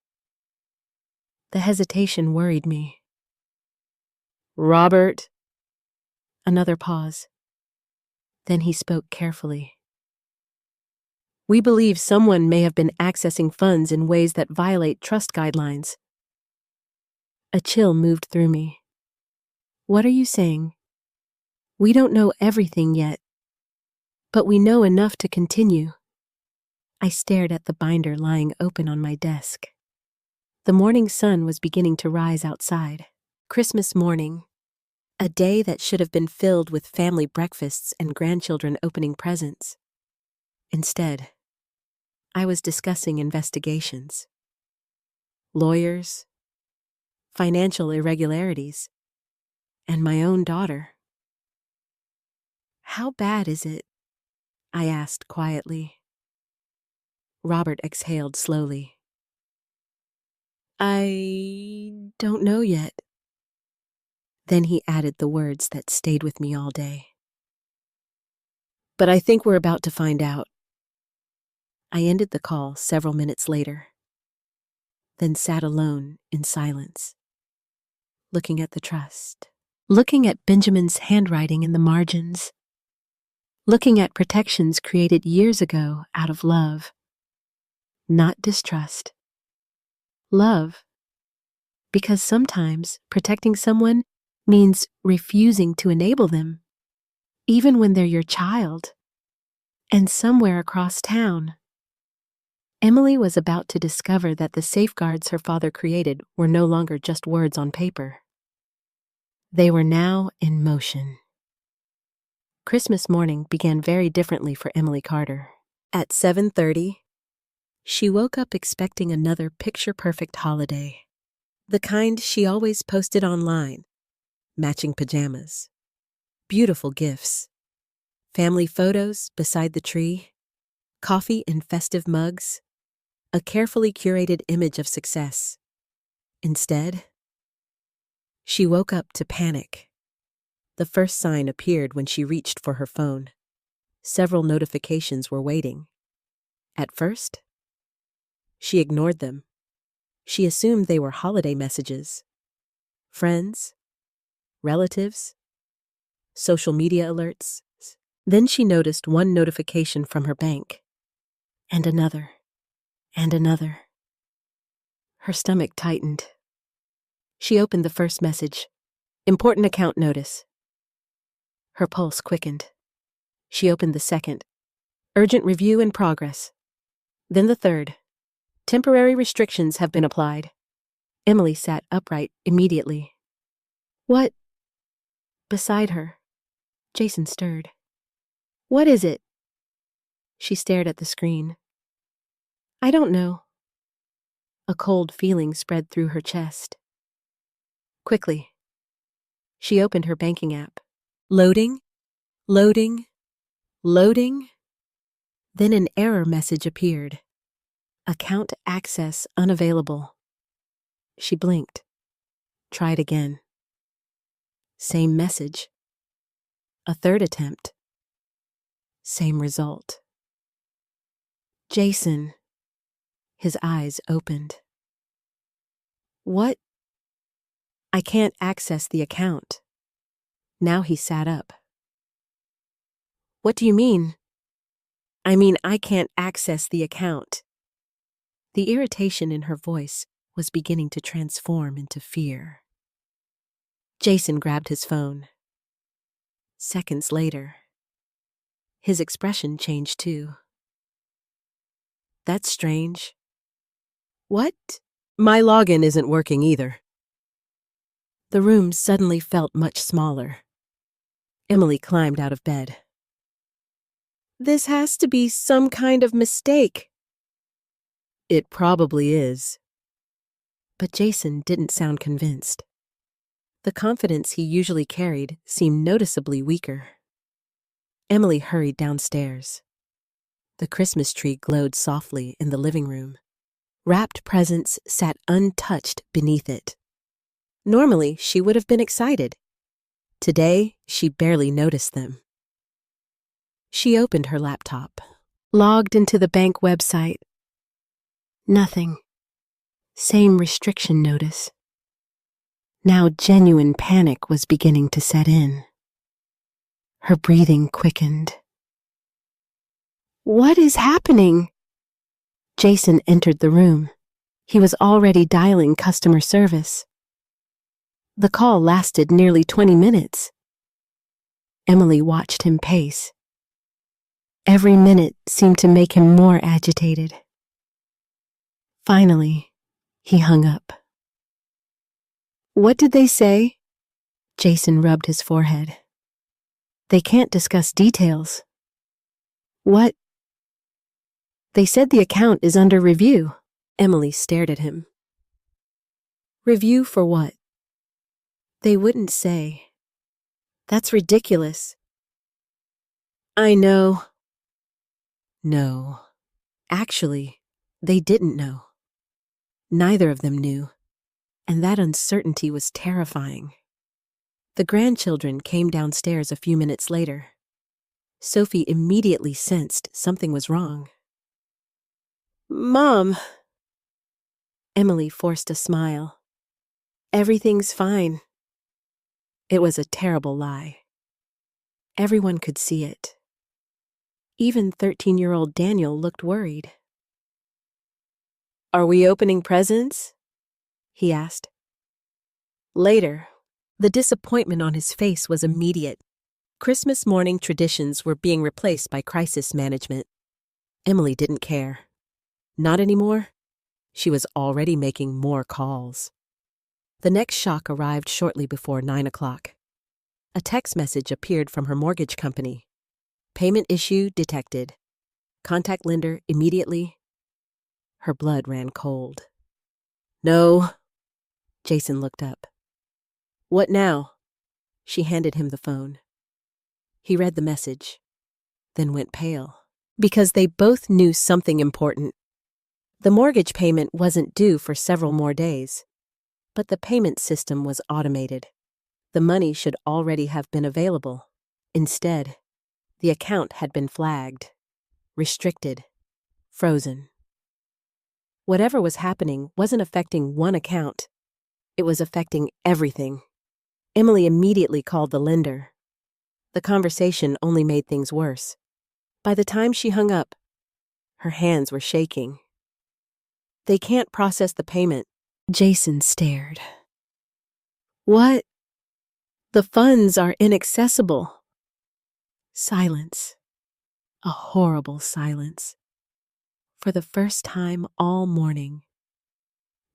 The hesitation worried me. Robert. Another pause. Then he spoke carefully. We believe someone may have been accessing funds in ways that violate trust guidelines. A chill moved through me. What are you saying? We don't know everything yet, but we know enough to continue. I stared at the binder lying open on my desk. The morning sun was beginning to rise outside. Christmas morning, a day that should have been filled with family breakfasts and grandchildren opening presents. Instead, I was discussing investigations. Lawyers, financial irregularities, and my own daughter. "How bad is it?" I asked quietly. Robert exhaled slowly. "I don't know yet." Then he added the words that stayed with me all day. "But I think we're about to find out." I ended the call several minutes later, then sat alone in silence, looking at the trust, looking at Benjamin's handwriting in the margins, looking at protections created years ago out of love, not distrust. Love, because sometimes protecting someone means refusing to enable them, even when they're your child. And somewhere across town, Emily was about to discover that the safeguards her father created were no longer just words on paper. They were now in motion. Christmas morning began very differently for Emily Carter. At 7:30, she woke up expecting another picture-perfect holiday, the kind she always posted online: matching pajamas, beautiful gifts, family photos beside the tree, coffee in festive mugs, a carefully curated image of success. Instead, she woke up to panic. The first sign appeared when she reached for her phone. Several notifications were waiting. At first, she ignored them. She assumed they were holiday messages. Friends, relatives, social media alerts. Then she noticed one notification from her bank, and another, and another. Her stomach tightened. She opened the first message: important account notice. Her pulse quickened. She opened the second: urgent review in progress. Then the third: temporary restrictions have been applied. Emily sat upright immediately. "What?" Beside her, Jason stirred. "What is it?" She stared at the screen. "I don't know." A cold feeling spread through her chest. Quickly, she opened her banking app. Loading, loading, loading. Then an error message appeared. Account access unavailable. She blinked. Tried again. Same message. A third attempt. Same result. Jason. His eyes opened. "What?" "I can't access the account." Now he sat up. "What do you mean?" "I mean, I can't access the account." The irritation in her voice was beginning to transform into fear. Jason grabbed his phone. Seconds later, his expression changed too. "That's strange." "What?" "My login isn't working either." The room suddenly felt much smaller. Emily climbed out of bed. "This has to be some kind of mistake." "It probably is." But Jason didn't sound convinced. The confidence he usually carried seemed noticeably weaker. Emily hurried downstairs. The Christmas tree glowed softly in the living room. Wrapped presents sat untouched beneath it. Normally, she would have been excited. Today, she barely noticed them. She opened her laptop, logged into the bank website. Nothing. Same restriction notice. Now genuine panic was beginning to set in. Her breathing quickened. "What is happening?" Jason entered the room. He was already dialing customer service. The call lasted nearly 20 minutes. Emily watched him pace. Every minute seemed to make him more agitated. Finally, he hung up. "What did they say?" Jason rubbed his forehead. "They can't discuss details." "What?" "They said the account is under review." Emily stared at him. Review for what? They wouldn't say. That's ridiculous. I know. No. Actually, they didn't know. Neither of them knew, and that uncertainty was terrifying. The grandchildren came downstairs a few minutes later. Sophie immediately sensed something was wrong. Mom! Emily forced a smile. Everything's fine. It was a terrible lie. Everyone could see it. Even 13-year-old Daniel looked worried. Are we opening presents? He asked. Later, the disappointment on his face was immediate. Christmas morning traditions were being replaced by crisis management. Emily didn't care. Not anymore. She was already making more calls. The next shock arrived shortly before 9 o'clock. A text message appeared from her mortgage company. Payment issue detected. Contact lender immediately. Her blood ran cold. No. Jason looked up. What now? She handed him the phone. He read the message, then went pale, because they both knew something important. The mortgage payment wasn't due for several more days, but the payment system was automated. The money should already have been available. Instead, the account had been flagged, restricted, frozen. Whatever was happening wasn't affecting one account. It was affecting everything. Emily immediately called the lender. The conversation only made things worse. By the time she hung up, her hands were shaking. They can't process the payment. Jason stared. What? The funds are inaccessible. Silence. A horrible silence. For the first time all morning,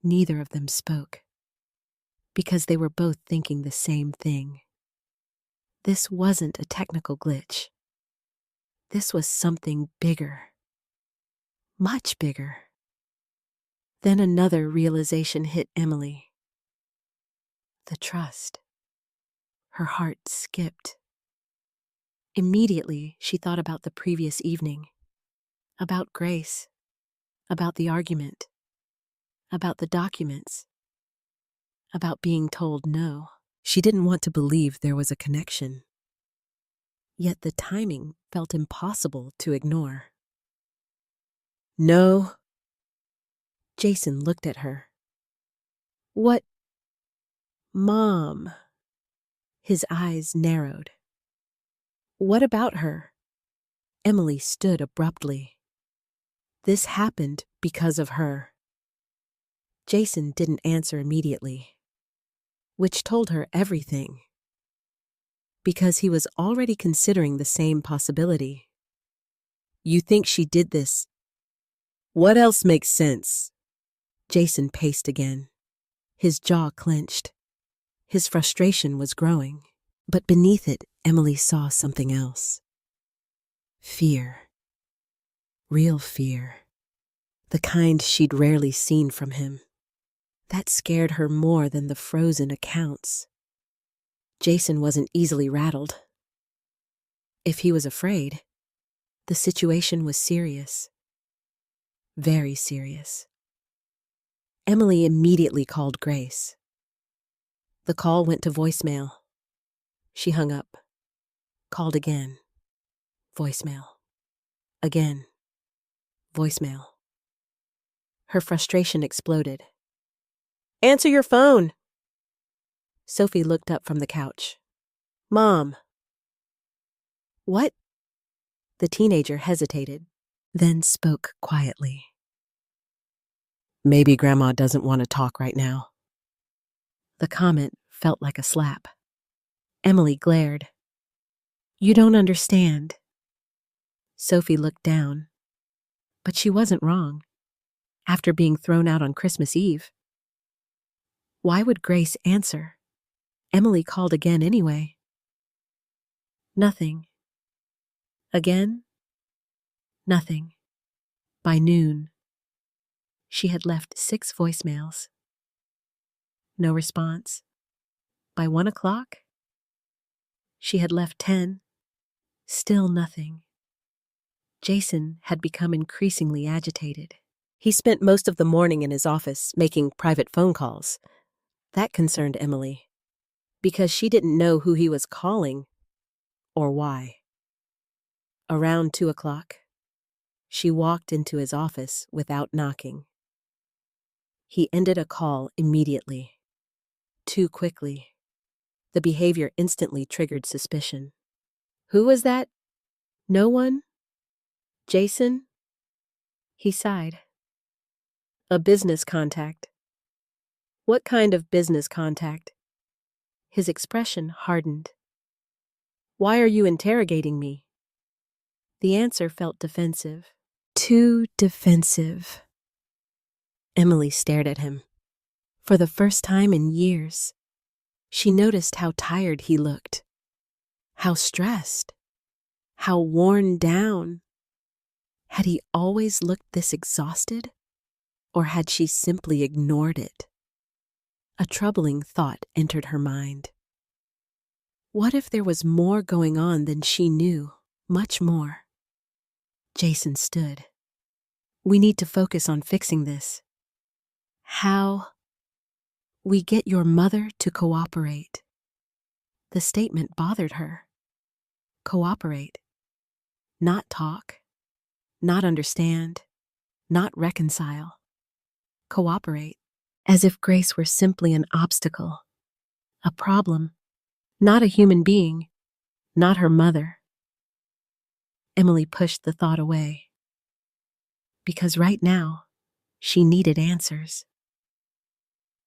neither of them spoke, because they were both thinking the same thing. This wasn't a technical glitch. This was something bigger. Much bigger. Then another realization hit Emily. The trust. Her heart skipped. Immediately, she thought about the previous evening, about Grace, about the argument, about the documents, about being told no. She didn't want to believe there was a connection. Yet the timing felt impossible to ignore. No. Jason looked at her. What? Mom. His eyes narrowed. What about her? Emily stood abruptly. This happened because of her. Jason didn't answer immediately, which told her everything. Because he was already considering the same possibility. You think she did this? What else makes sense? Jason paced again. His jaw clenched. His frustration was growing. But beneath it, Emily saw something else. Fear. Real fear. The kind she'd rarely seen from him. That scared her more than the frozen accounts. Jason wasn't easily rattled. If he was afraid, the situation was serious. Very serious. Emily immediately called Grace. The call went to voicemail. She hung up. Called again. Voicemail. Again. Voicemail. Her frustration exploded. Answer your phone! Sophie looked up from the couch. Mom. What? The teenager hesitated, then spoke quietly. Maybe Grandma doesn't want to talk right now. The comment felt like a slap. Emily glared. You don't understand. Sophie looked down. But she wasn't wrong. After being thrown out on Christmas Eve. Why would Grace answer? Emily called again anyway. Nothing. Again? Nothing. By noon, she had left 6 voicemails. No response. By 1 o'clock, she had left 10. Still nothing. Jason had become increasingly agitated. He spent most of the morning in his office making private phone calls. That concerned Emily, because she didn't know who he was calling or why. Around 2 o'clock, she walked into his office without knocking. He ended a call immediately. Too quickly. The behavior instantly triggered suspicion. Who was that? No one? Jason? He sighed. A business contact. What kind of business contact? His expression hardened. Why are you interrogating me? The answer felt defensive. Too defensive. Emily stared at him. For the first time in years, she noticed how tired he looked, how stressed, how worn down. Had he always looked this exhausted, or had she simply ignored it? A troubling thought entered her mind. What if there was more going on than she knew, much more? Jason stood. We need to focus on fixing this. How? We get your mother to cooperate. The statement bothered her. Cooperate. Not talk. Not understand. Not reconcile. Cooperate. As if Grace were simply an obstacle. A problem. Not a human being. Not her mother. Emily pushed the thought away. Because right now, she needed answers.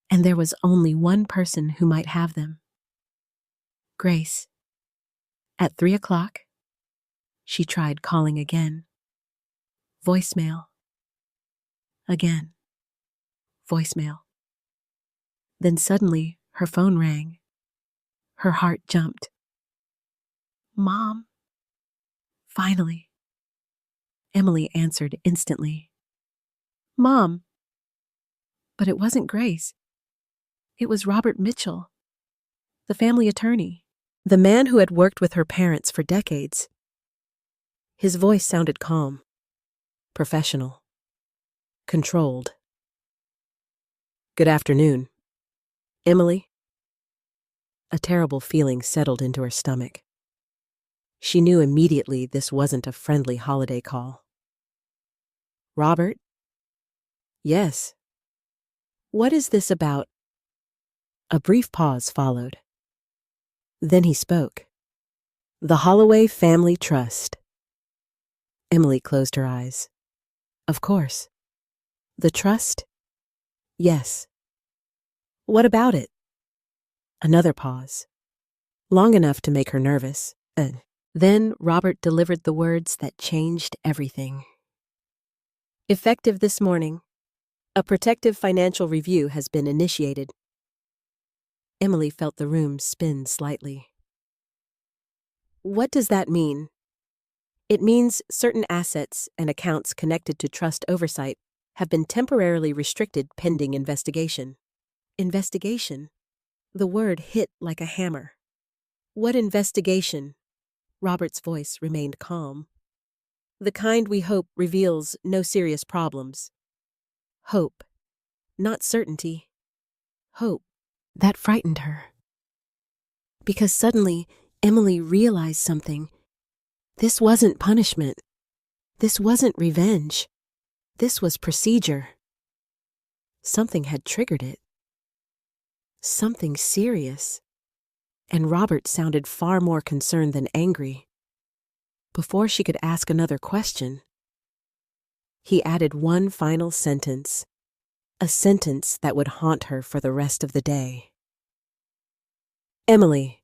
And there was only one person who might have them. Grace. At 3 o'clock, she tried calling again. Voicemail. Again. Voicemail. Then suddenly, her phone rang. Her heart jumped. Mom. Finally. Emily answered instantly. Mom. But it wasn't Grace. It was Robert Mitchell, the family attorney, the man who had worked with her parents for decades. His voice sounded calm, professional, controlled. Good afternoon, Emily. A terrible feeling settled into her stomach. She knew immediately this wasn't a friendly holiday call. Robert? Yes. What is this about? A brief pause followed. Then he spoke. The Holloway Family Trust. Emily closed her eyes. Of course. The trust? Yes. What about it? Another pause. Long enough to make her nervous. Then Robert delivered the words that changed everything. Effective this morning, a protective financial review has been initiated. Emily felt the room spin slightly. What does that mean? It means certain assets and accounts connected to trust oversight have been temporarily restricted pending investigation. Investigation? The word hit like a hammer. What investigation? Robert's voice remained calm. The kind we hope reveals no serious problems. Hope, not certainty. Hope. That frightened her. Because suddenly, Emily realized something. This wasn't punishment. This wasn't revenge. This was procedure. Something had triggered it. Something serious. And Robert sounded far more concerned than angry. Before she could ask another question, he added one final sentence. A sentence that would haunt her for the rest of the day. Emily,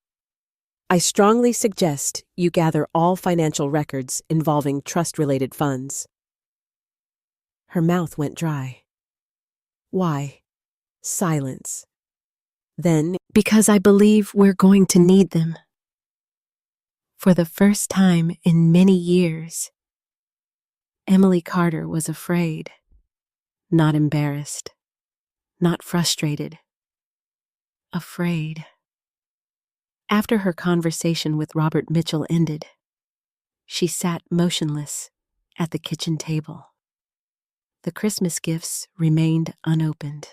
I strongly suggest you gather all financial records involving trust-related funds. Her mouth went dry. Why? Silence. Then, because I believe we're going to need them. For the first time in many years, Emily Carter was afraid. Not embarrassed, not frustrated, afraid. After her conversation with Robert Mitchell ended, she sat motionless at the kitchen table. The Christmas gifts remained unopened.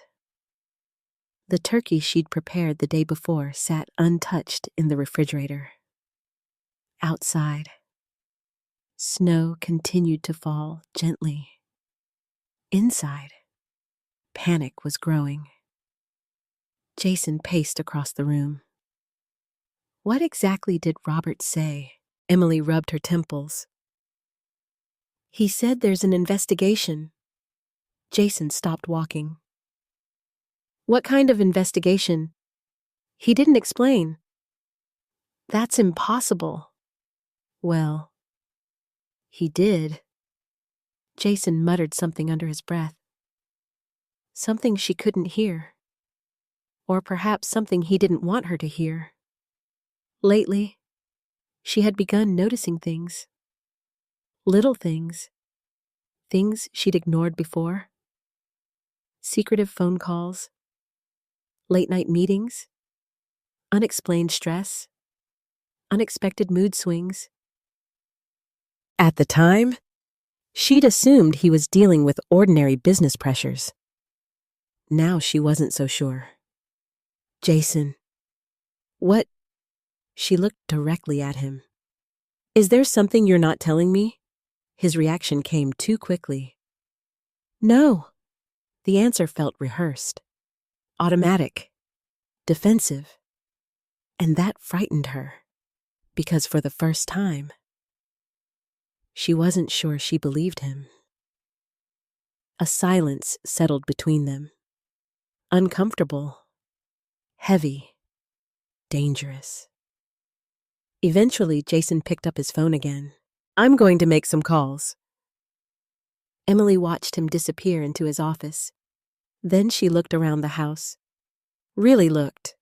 The turkey she'd prepared the day before sat untouched in the refrigerator. Outside, snow continued to fall gently. Inside, panic was growing. Jason paced across the room. What exactly did Robert say? Emily rubbed her temples. He said there's an investigation. Jason stopped walking. What kind of investigation? He didn't explain. That's impossible. Well, he did. Jason muttered something under his breath. Something she couldn't hear. Or perhaps something he didn't want her to hear. Lately, she had begun noticing things. Little things. Things she'd ignored before. Secretive phone calls. Late-night meetings. Unexplained stress. Unexpected mood swings. At the time, she'd assumed he was dealing with ordinary business pressures. Now she wasn't so sure. Jason. What? She looked directly at him. Is there something you're not telling me? His reaction came too quickly. No. The answer felt rehearsed. Automatic. Defensive. And that frightened her. Because for the first time, she wasn't sure she believed him. A silence settled between them. Uncomfortable. Heavy. Dangerous. Eventually, Jason picked up his phone again. I'm going to make some calls. Emily watched him disappear into his office. Then she looked around the house. Really looked.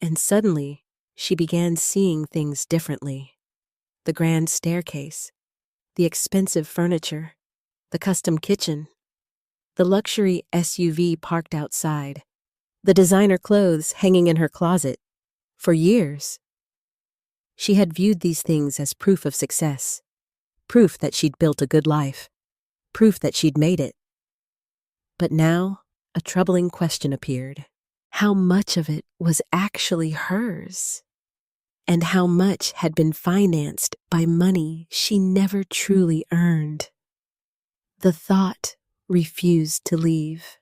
And suddenly, she began seeing things differently. The grand staircase, the expensive furniture, the custom kitchen, the luxury SUV parked outside, the designer clothes hanging in her closet. For years, she had viewed these things as proof of success, proof that she'd built a good life, proof that she'd made it. But now, a troubling question appeared. How much of it was actually hers? And how much had been financed by money she never truly earned? The thought refused to leave.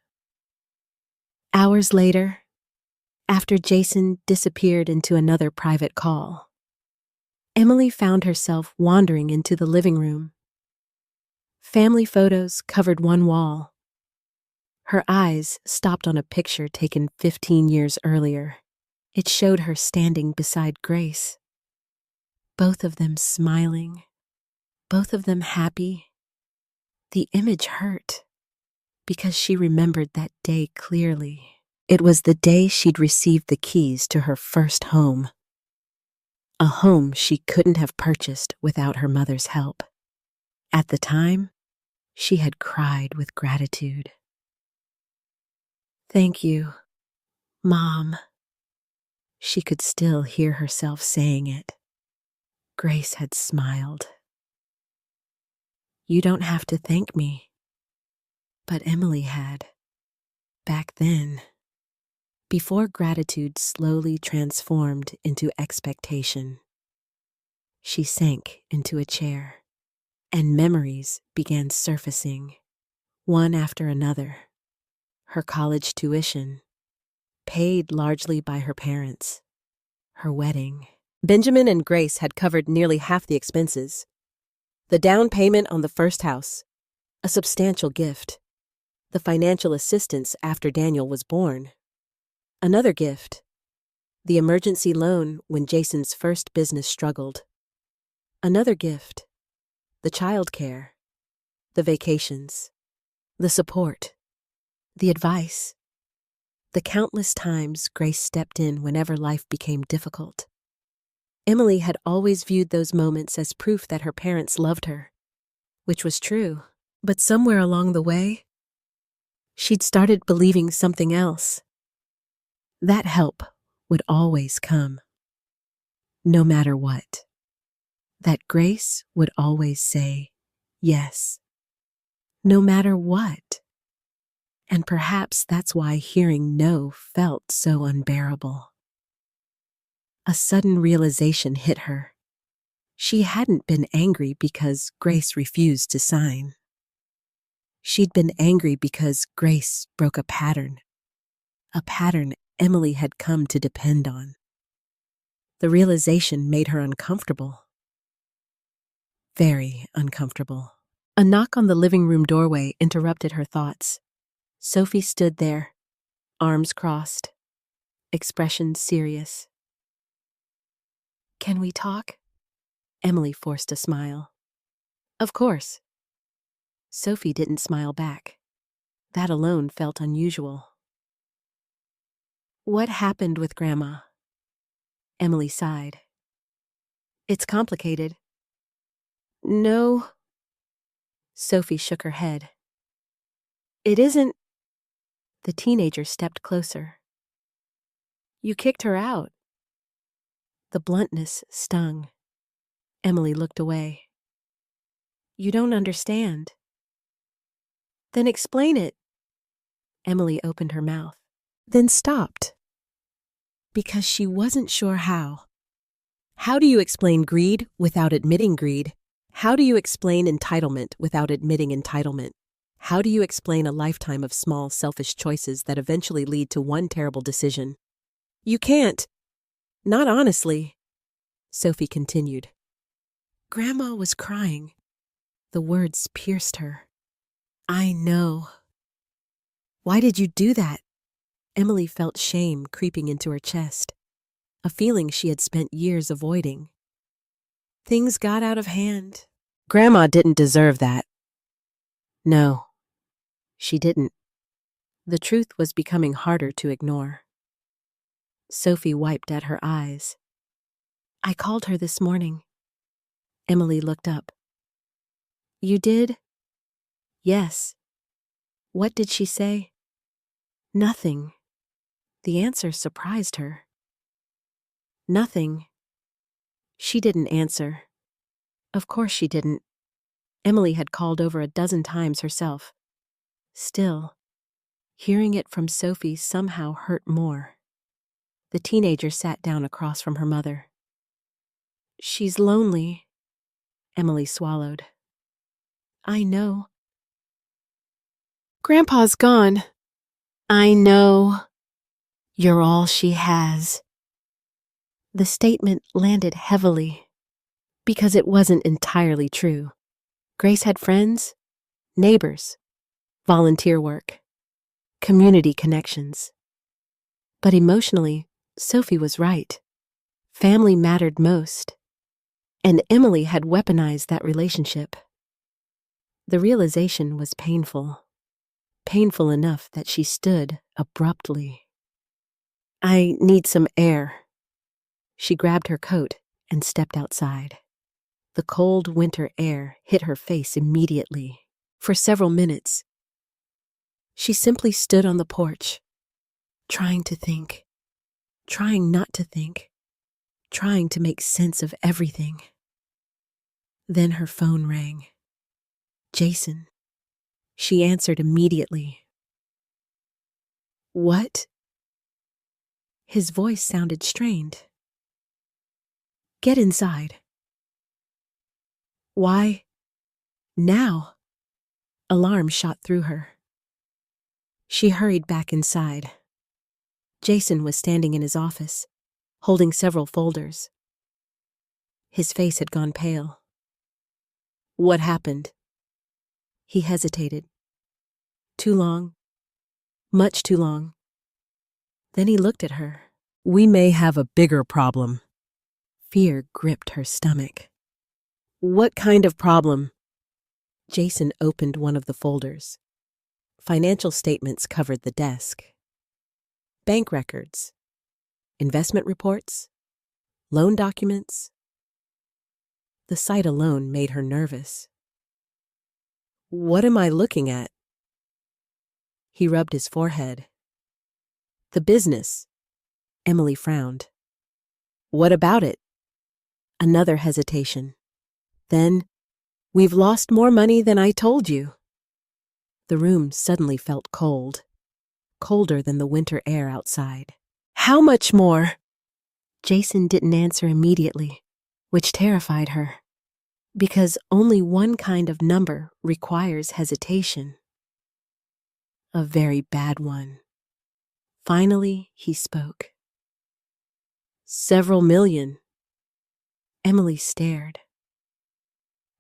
Hours later, after Jason disappeared into another private call, Emily found herself wandering into the living room. Family photos covered one wall. Her eyes stopped on a picture taken 15 years earlier. It showed her standing beside Grace. Both of them smiling. Both of them happy. The image hurt because she remembered that day clearly. It was the day she'd received the keys to her first home. A home she couldn't have purchased without her mother's help. At the time, she had cried with gratitude. Thank you, Mom. She could still hear herself saying it. Grace had smiled. You don't have to thank me. But Emily had. Back then. Before gratitude slowly transformed into expectation. She sank into a chair, and memories began surfacing, one after another. Her college tuition, paid largely by her parents. Her wedding. Benjamin and Grace had covered nearly half the expenses. The down payment on the first house, a substantial gift. The financial assistance after Daniel was born. Another gift, the emergency loan when Jason's first business struggled. Another gift, the childcare, the vacations, the support, the advice, the countless times Grace stepped in whenever life became difficult. Emily had always viewed those moments as proof that her parents loved her, which was true. But somewhere along the way, she'd started believing something else. That help would always come, no matter what. That grace would always say yes, no matter what. And perhaps that's why hearing no felt so unbearable. A sudden realization hit her. She hadn't been angry because Grace refused to sign. She'd been angry because Grace broke a pattern Emily had come to depend on. The realization made her uncomfortable. Very uncomfortable. A knock on the living room doorway interrupted her thoughts. Sophie stood there, arms crossed, expression serious. "Can we talk?" Emily forced a smile. "Of course." Sophie didn't smile back. That alone felt unusual. "What happened with Grandma?" Emily sighed. "It's complicated." "No." Sophie shook her head. "It isn't." The teenager stepped closer. "You kicked her out." The bluntness stung. Emily looked away. "You don't understand." "Then explain it." Emily opened her mouth, then stopped, because she wasn't sure how. How do you explain greed without admitting greed? How do you explain entitlement without admitting entitlement? How do you explain a lifetime of small, selfish choices that eventually lead to one terrible decision? You can't. Not honestly, Sophie continued. Grandma was crying. The words pierced her. I know. Why did you do that? Emily felt shame creeping into her chest, a feeling she had spent years avoiding. Things got out of hand. Grandma didn't deserve that. No, she didn't. The truth was becoming harder to ignore. Sophie wiped at her eyes. I called her this morning. Emily looked up. You did? Yes. What did she say? Nothing. The answer surprised her. Nothing. She didn't answer. Of course she didn't. Emily had called over a dozen times herself. Still, hearing it from Sophie somehow hurt more. The teenager sat down across from her mother. She's lonely. Emily swallowed. I know. Grandpa's gone. I know. You're all she has. The statement landed heavily because it wasn't entirely true. Grace had friends, neighbors, volunteer work, community connections. But emotionally, Sophie was right. Family mattered most, and Emily had weaponized that relationship. The realization was painful. Painful enough that she stood abruptly. I need some air. She grabbed her coat and stepped outside. The cold winter air hit her face immediately. For several minutes, she simply stood on the porch, trying to think, trying not to think, trying to make sense of everything. Then her phone rang. Jason. She answered immediately. What? His voice sounded strained. Get inside. Why? Now? Alarm shot through her. She hurried back inside. Jason was standing in his office, holding several folders. His face had gone pale. What happened? He hesitated. Too long. Much too long. Then he looked at her. We may have a bigger problem. Fear gripped her stomach. What kind of problem? Jason opened one of the folders. Financial statements covered the desk. Bank records. Investment reports. Loan documents. The sight alone made her nervous. What am I looking at? He rubbed his forehead. The business. Emily frowned. What about it? Another hesitation. Then, we've lost more money than I told you. The room suddenly felt cold, colder than the winter air outside. How much more? Jason didn't answer immediately, which terrified her, because only one kind of number requires hesitation. A very bad one. Finally, he spoke. Several million. Emily stared,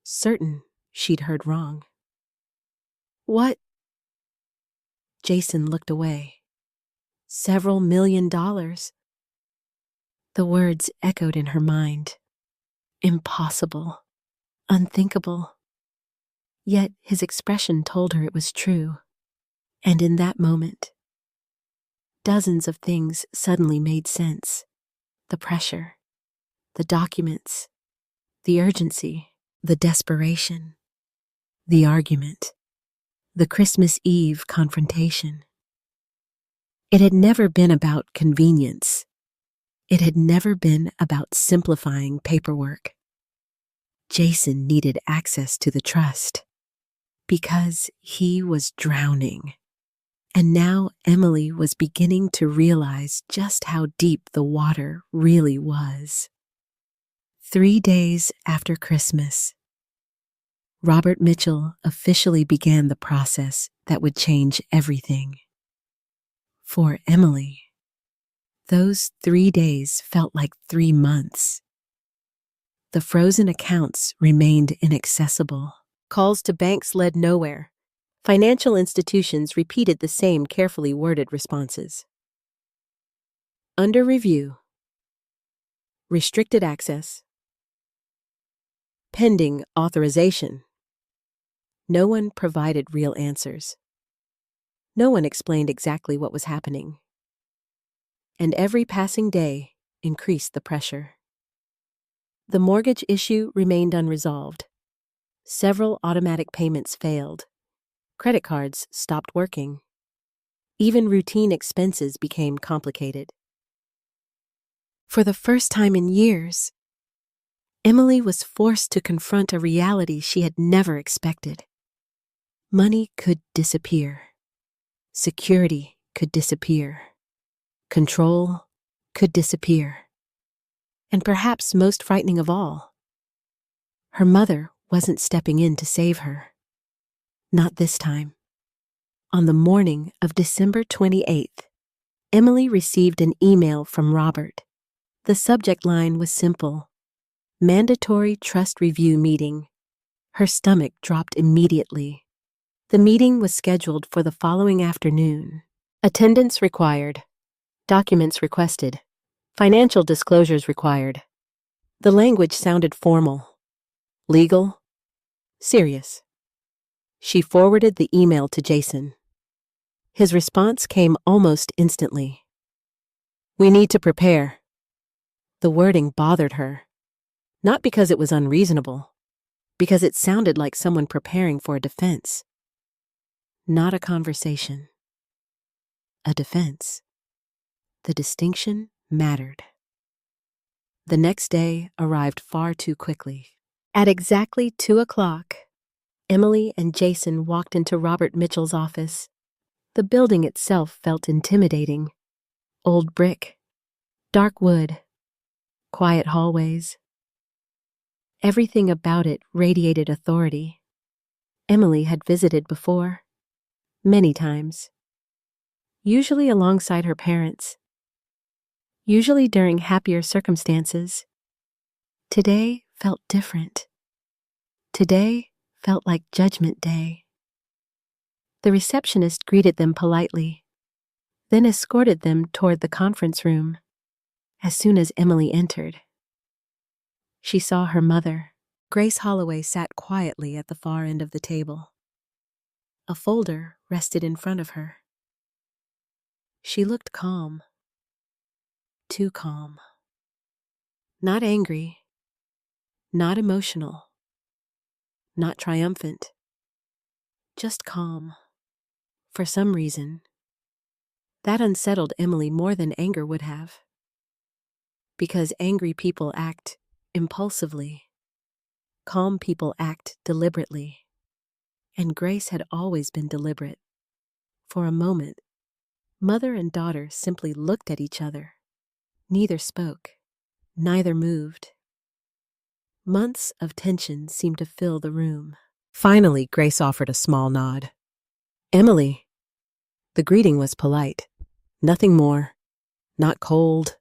certain she'd heard wrong. What? Jason looked away. Several $1,000,000. The words echoed in her mind. Impossible. Unthinkable. Yet his expression told her it was true. And in that moment, dozens of things suddenly made sense. The pressure, the documents, the urgency, the desperation, the argument, the Christmas Eve confrontation. It had never been about convenience. It had never been about simplifying paperwork. Jason needed access to the trust because he was drowning. And now Emily was beginning to realize just how deep the water really was. 3 days after Christmas, Robert Mitchell officially began the process that would change everything. For Emily, those 3 days felt like 3 months. The frozen accounts remained inaccessible. Calls to banks led nowhere. Financial institutions repeated the same carefully worded responses. Under review. Restricted access. Pending authorization. No one provided real answers. No one explained exactly what was happening. And every passing day increased the pressure. The mortgage issue remained unresolved. Several automatic payments failed. Credit cards stopped working. Even routine expenses became complicated. For the first time in years, Emily was forced to confront a reality she had never expected. Money could disappear. Security could disappear. Control could disappear. And perhaps most frightening of all, her mother wasn't stepping in to save her. Not this time. On the morning of December 28th, Emily received an email from Robert. The subject line was simple: Mandatory Trust Review Meeting. Her stomach dropped immediately. The meeting was scheduled for the following afternoon. Attendance required. Documents requested. Financial disclosures required. The language sounded formal. Legal. Serious. She forwarded the email to Jason. His response came almost instantly. We need to prepare. The wording bothered her. Not because it was unreasonable, because it sounded like someone preparing for a defense. Not a conversation. A defense. The distinction mattered. The next day arrived far too quickly. At exactly 2 o'clock, Emily and Jason walked into Robert Mitchell's office. The building itself felt intimidating. Old brick, dark wood, quiet hallways. Everything about it radiated authority. Emily had visited before, many times. Usually alongside her parents. Usually during happier circumstances. Today felt different. Today felt like Judgment Day. The receptionist greeted them politely, then escorted them toward the conference room. As soon as Emily entered, she saw her mother. Grace Holloway sat quietly at the far end of the table. A folder rested in front of her. She looked calm. Too calm. Not angry. Not emotional. Not triumphant. Just calm. For some reason, that unsettled Emily more than anger would have. Because angry people act impulsively. Calm people act deliberately. And Grace had always been deliberate. For a moment, mother and daughter simply looked at each other. Neither spoke. Neither moved. Months of tension seemed to fill the room. Finally, Grace offered a small nod. "Emily." The greeting was polite. Nothing more. Not cold.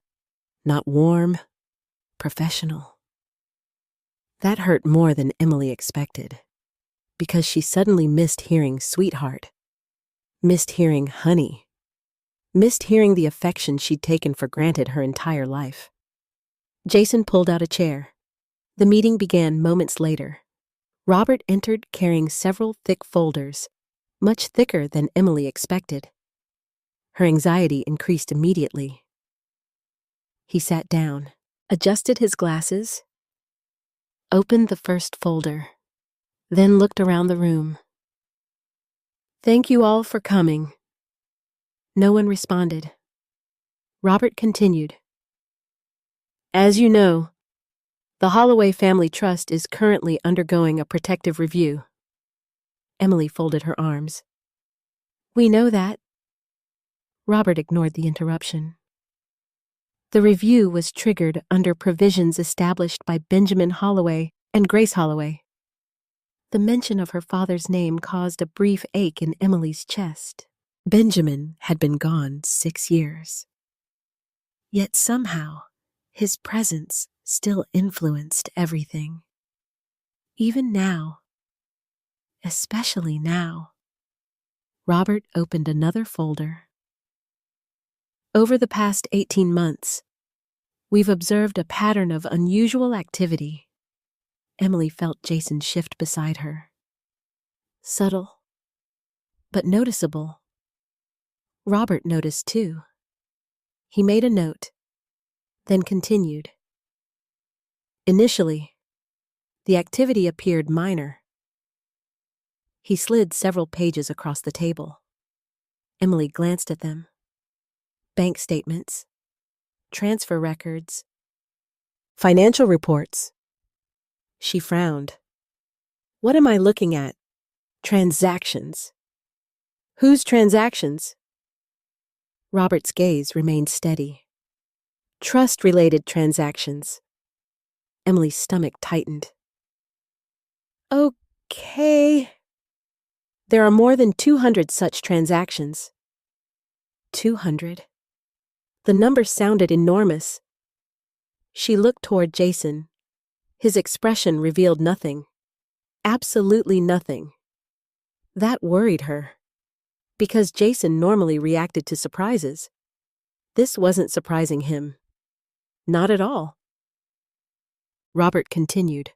Not warm. Professional. That hurt more than Emily expected, because she suddenly missed hearing sweetheart, missed hearing honey, missed hearing the affection she'd taken for granted her entire life. Jason pulled out a chair. The meeting began moments later. Robert entered carrying several thick folders, much thicker than Emily expected. Her anxiety increased immediately. He sat down, adjusted his glasses, opened the first folder, then looked around the room. "Thank you all for coming." No one responded. Robert continued. "As you know, the Holloway Family Trust is currently undergoing a protective review." Emily folded her arms. "We know that." Robert ignored the interruption. The review was triggered under provisions established by Benjamin Holloway and Grace Holloway. The mention of her father's name caused a brief ache in Emily's chest. Benjamin had been gone 6 years. Yet somehow, his presence still influenced everything. Even now, especially now. Robert opened another folder. "Over the past 18 months, we've observed a pattern of unusual activity." Emily felt Jason shift beside her. Subtle, but noticeable. Robert noticed too. He made a note, then continued. "Initially, the activity appeared minor." He slid several pages across the table. Emily glanced at them. Bank statements, transfer records, financial reports. She frowned. "What am I looking at? Transactions. Whose transactions?" Robert's gaze remained steady. "Trust-related transactions." Emily's stomach tightened. "Okay." "There are more than 200 such transactions." 200. The number sounded enormous. She looked toward Jason. His expression revealed nothing. Absolutely nothing. That worried her. Because Jason normally reacted to surprises. This wasn't surprising him. Not at all. Robert continued.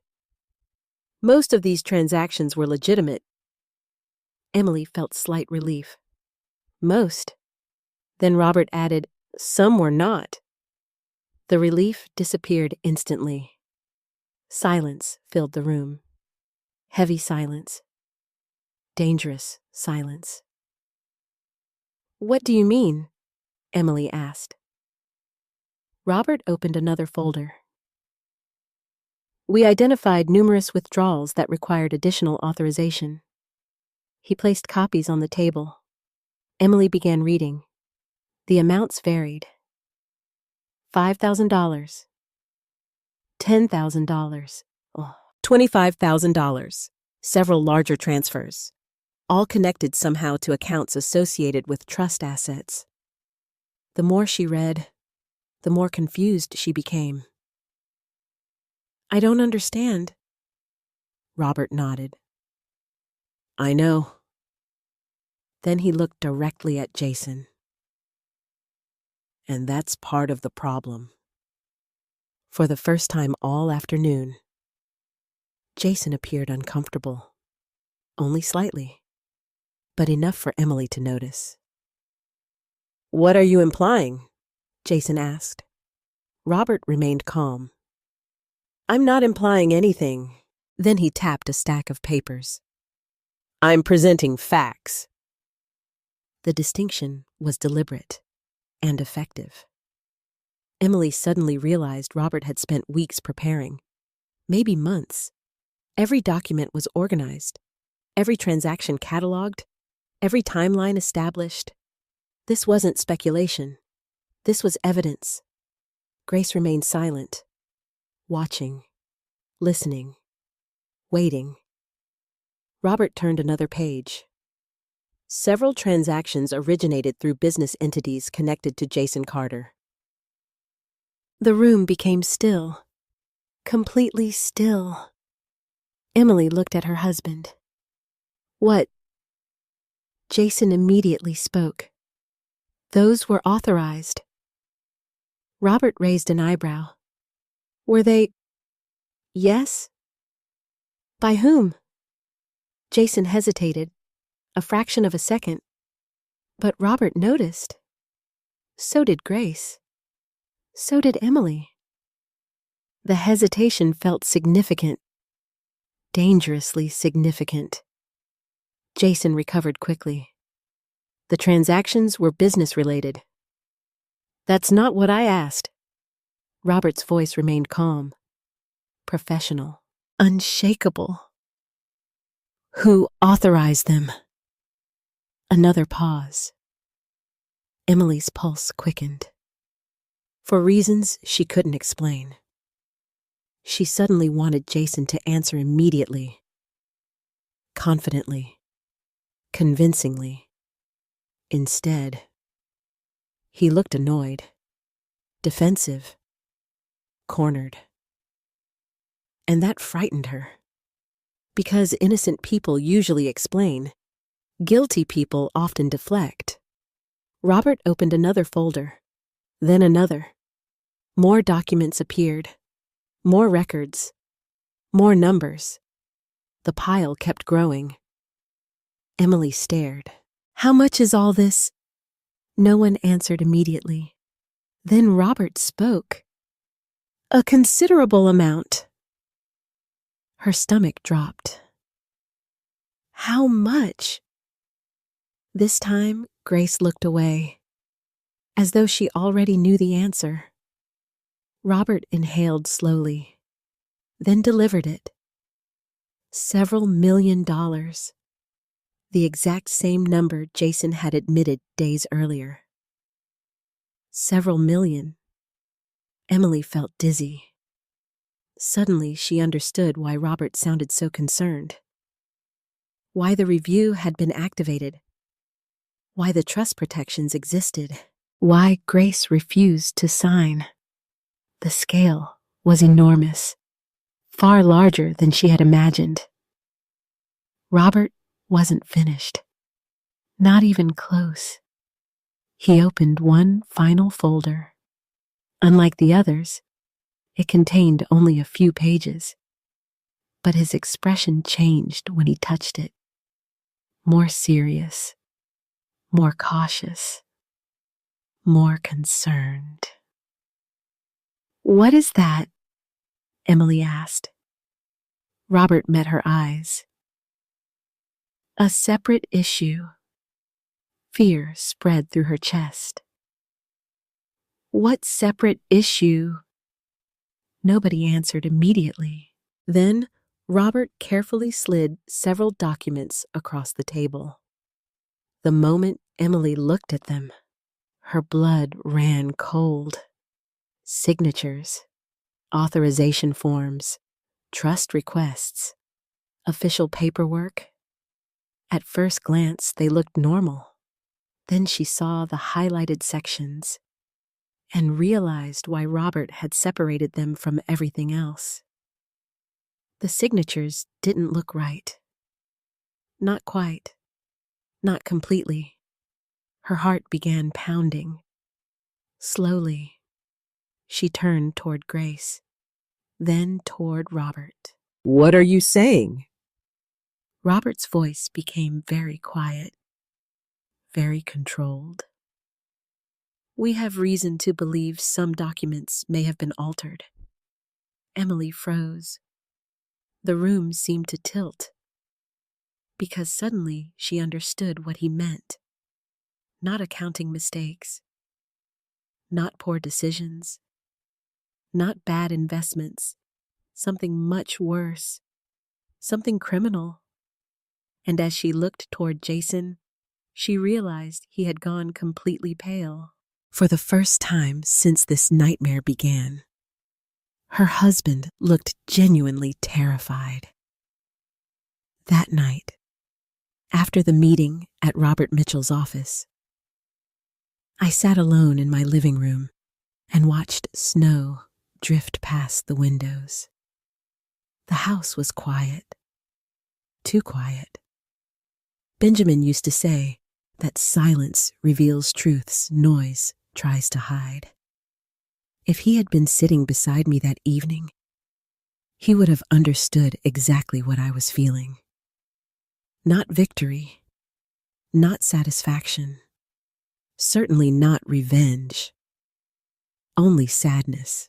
"Most of these transactions were legitimate." Emily felt slight relief. "Most?" Then Robert added, "Some were not." The relief disappeared instantly. Silence filled the room. Heavy silence. Dangerous silence. "What do you mean?" Emily asked. Robert opened another folder. "We identified numerous withdrawals that required additional authorization." He placed copies on the table. Emily began reading. The amounts varied. $5,000. $10,000. $25,000. Several larger transfers. All connected somehow to accounts associated with trust assets. The more she read, the more confused she became. "I don't understand." Robert nodded. "I know." Then he looked directly at Jason. "And that's part of the problem." For the first time all afternoon, Jason appeared uncomfortable. Only slightly, but enough for Emily to notice. "What are you implying?" Jason asked. Robert remained calm. "I'm not implying anything." Then he tapped a stack of papers. "I'm presenting facts." The distinction was deliberate and effective. Emily suddenly realized Robert had spent weeks preparing, maybe months. Every document was organized, every transaction cataloged, every timeline established. This wasn't speculation. This was evidence. Grace remained silent, watching, listening, waiting. Robert turned another page. Several transactions originated through business entities connected to Jason Carter. The room became still, completely still. Emily looked at her husband. What? Jason immediately spoke. Those were authorized. Robert raised an eyebrow. Were they? Yes? By whom? Jason hesitated, a fraction of a second. But Robert noticed. So did Grace. So did Emily. The hesitation felt significant, dangerously significant. Jason recovered quickly. The transactions were business-related. That's not what I asked. Robert's voice remained calm, professional, unshakable. Who authorized them? Another pause. Emily's pulse quickened. For reasons she couldn't explain. She suddenly wanted Jason to answer immediately, confidently, convincingly. Instead, he looked annoyed, defensive, cornered. And that frightened her. Because innocent people usually explain, guilty people often deflect. Robert opened another folder, then another. More documents appeared, more records, more numbers. The pile kept growing. Emily stared. How much is all this? No one answered immediately. Then Robert spoke. A considerable amount. Her stomach dropped. How much? This time, Grace looked away, as though she already knew the answer. Robert inhaled slowly, then delivered it. Several $1,000,000. The exact same number Jason had admitted days earlier. Several million. Emily felt dizzy. Suddenly, she understood why Robert sounded so concerned. Why the review had been activated. Why the trust protections existed. Why Grace refused to sign. The scale was enormous, far larger than she had imagined. Robert wasn't finished. Not even close. He opened one final folder. Unlike the others, it contained only a few pages. But his expression changed when he touched it. More serious, more cautious, more concerned. What is that? Emily asked. Robert met her eyes. A separate issue. Fear spread through her chest. What separate issue? Nobody answered immediately. Then Robert carefully slid several documents across the table. The moment Emily looked at them, her blood ran cold. Signatures, authorization forms, trust requests, official paperwork. At first glance, they looked normal. Then she saw the highlighted sections and realized why Robert had separated them from everything else. The signatures didn't look right. Not quite. Not completely. Her heart began pounding. Slowly, she turned toward Grace, then toward Robert. What are you saying? Robert's voice became very quiet, very controlled. We have reason to believe some documents may have been altered. Emily froze. The room seemed to tilt, because suddenly she understood what he meant. Not accounting mistakes, not poor decisions, not bad investments, something much worse, something criminal. And as she looked toward Jason, she realized he had gone completely pale. For the first time since this nightmare began, her husband looked genuinely terrified. That night, after the meeting at Robert Mitchell's office, I sat alone in my living room and watched snow drift past the windows. The house was quiet, too quiet. Benjamin used to say that silence reveals truths noise tries to hide. If he had been sitting beside me that evening, he would have understood exactly what I was feeling. Not victory, not satisfaction, certainly not revenge, only sadness.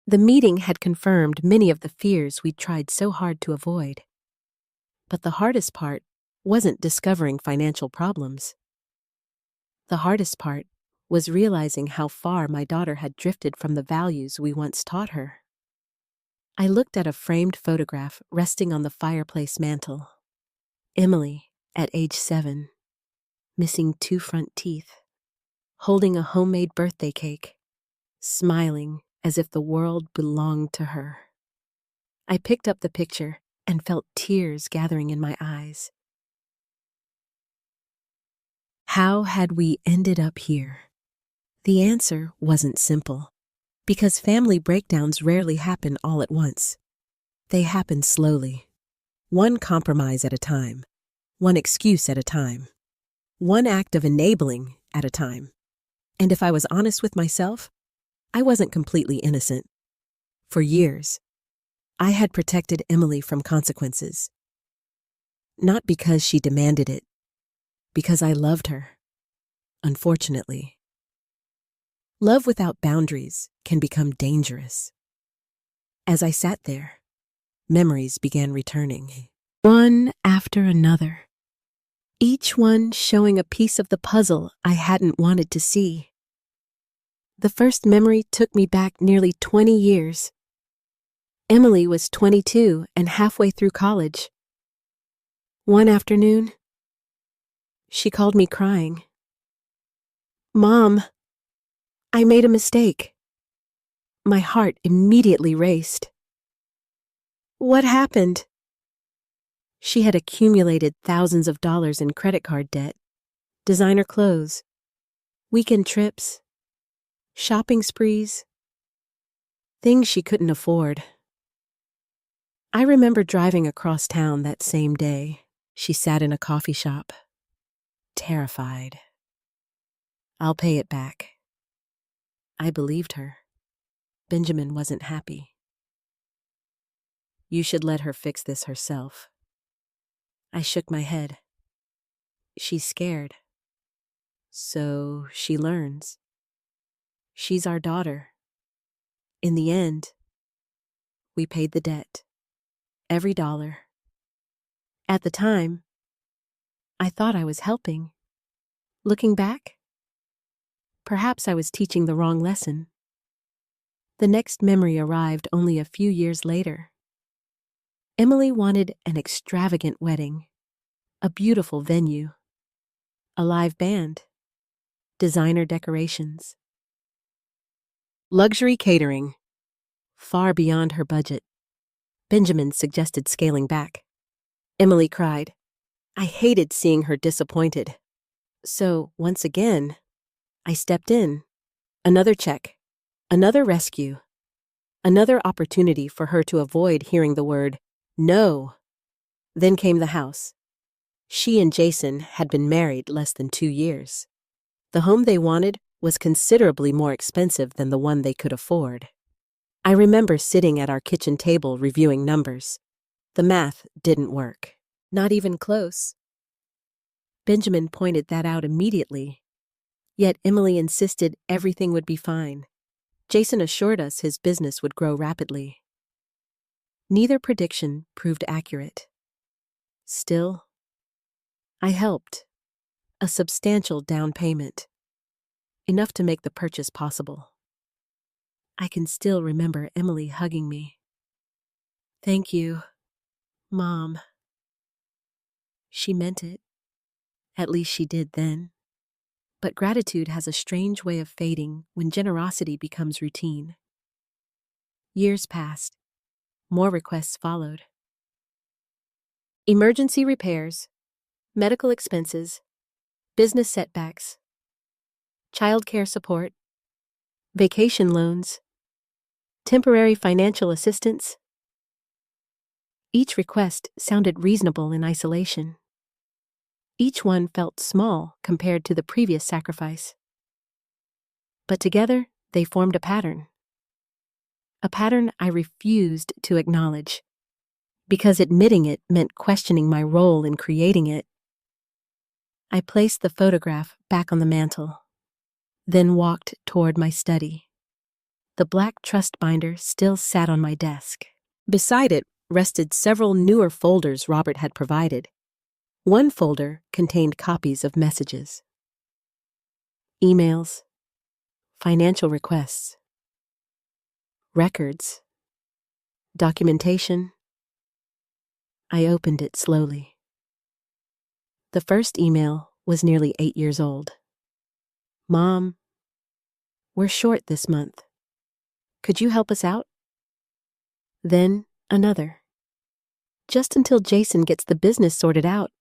The meeting had confirmed many of the fears we'd tried so hard to avoid. But the hardest part wasn't discovering financial problems. The hardest part was realizing how far my daughter had drifted from the values we once taught her. I looked at a framed photograph resting on the fireplace mantel. Emily, at age 7, missing 2 front teeth, holding a homemade birthday cake, smiling as if the world belonged to her. I picked up the picture and felt tears gathering in my eyes. How had we ended up here? The answer wasn't simple, because family breakdowns rarely happen all at once. They happen slowly, one compromise at a time, one excuse at a time, one act of enabling at a time. And if I was honest with myself, I wasn't completely innocent. For years, I had protected Emily from consequences. Not because she demanded it, because I loved her, unfortunately. Love without boundaries can become dangerous. As I sat there, memories began returning, one after another, each one showing a piece of the puzzle I hadn't wanted to see. The first memory took me back nearly 20 years. Emily was 22 and halfway through college. One afternoon, she called me crying. "Mom, I made a mistake." My heart immediately raced. What happened? She had accumulated thousands of dollars in credit card debt, designer clothes, weekend trips, shopping sprees, things she couldn't afford. I remember driving across town that same day. She sat in a coffee shop, terrified. "I'll pay it back." I believed her. Benjamin wasn't happy. "You should let her fix this herself." I shook my head. "She's scared. So she learns. She's our daughter." In the end, we paid the debt. Every dollar. At the time, I thought I was helping. Looking back, perhaps I was teaching the wrong lesson. The next memory arrived only a few years later. Emily wanted an extravagant wedding, a beautiful venue, a live band, designer decorations, luxury catering, far beyond her budget. Benjamin suggested scaling back. Emily cried. I hated seeing her disappointed. So, once again, I stepped in. Another check, another rescue, another opportunity for her to avoid hearing the word no. Then came the house. She and Jason had been married less than 2 years. The home they wanted was considerably more expensive than the one they could afford. I remember sitting at our kitchen table reviewing numbers. The math didn't work. Not even close. Benjamin pointed that out immediately. Yet Emily insisted everything would be fine. Jason assured us his business would grow rapidly. Neither prediction proved accurate. Still, I helped. A substantial down payment. Enough to make the purchase possible. I can still remember Emily hugging me. "Thank you, Mom." She meant it. At least she did then. But gratitude has a strange way of fading when generosity becomes routine. Years passed. More requests followed. Emergency repairs, medical expenses, business setbacks, childcare support, vacation loans, temporary financial assistance. Each request sounded reasonable in isolation. Each one felt small compared to the previous sacrifice. But together, they formed a pattern. A pattern I refused to acknowledge, because admitting it meant questioning my role in creating it. I placed the photograph back on the mantel, then walked toward my study. The black trust binder still sat on my desk. Beside it rested several newer folders Robert had provided. One folder contained copies of messages, emails, financial requests, records, documentation. I opened it slowly. The first email was nearly 8 years old. "Mom, we're short this month. Could you help us out?" Then another. "Just until Jason gets the business sorted out."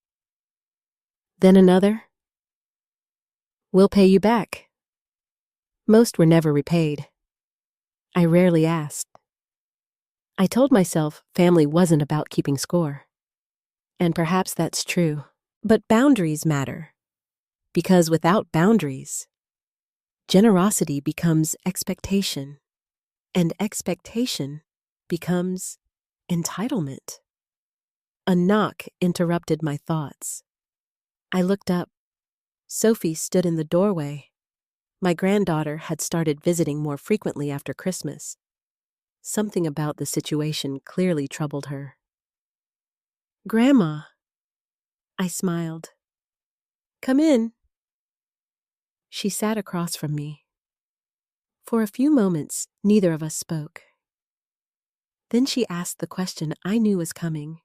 Then another. "We'll pay you back." Most were never repaid. I rarely asked. I told myself family wasn't about keeping score. And perhaps that's true. But boundaries matter. Because without boundaries, generosity becomes expectation. And expectation becomes entitlement. A knock interrupted my thoughts. I looked up. Sophie stood in the doorway. My granddaughter had started visiting more frequently after Christmas. Something about the situation clearly troubled her. "Grandma," I smiled. "Come in." She sat across from me. For a few moments, neither of us spoke. Then she asked the question I knew was coming.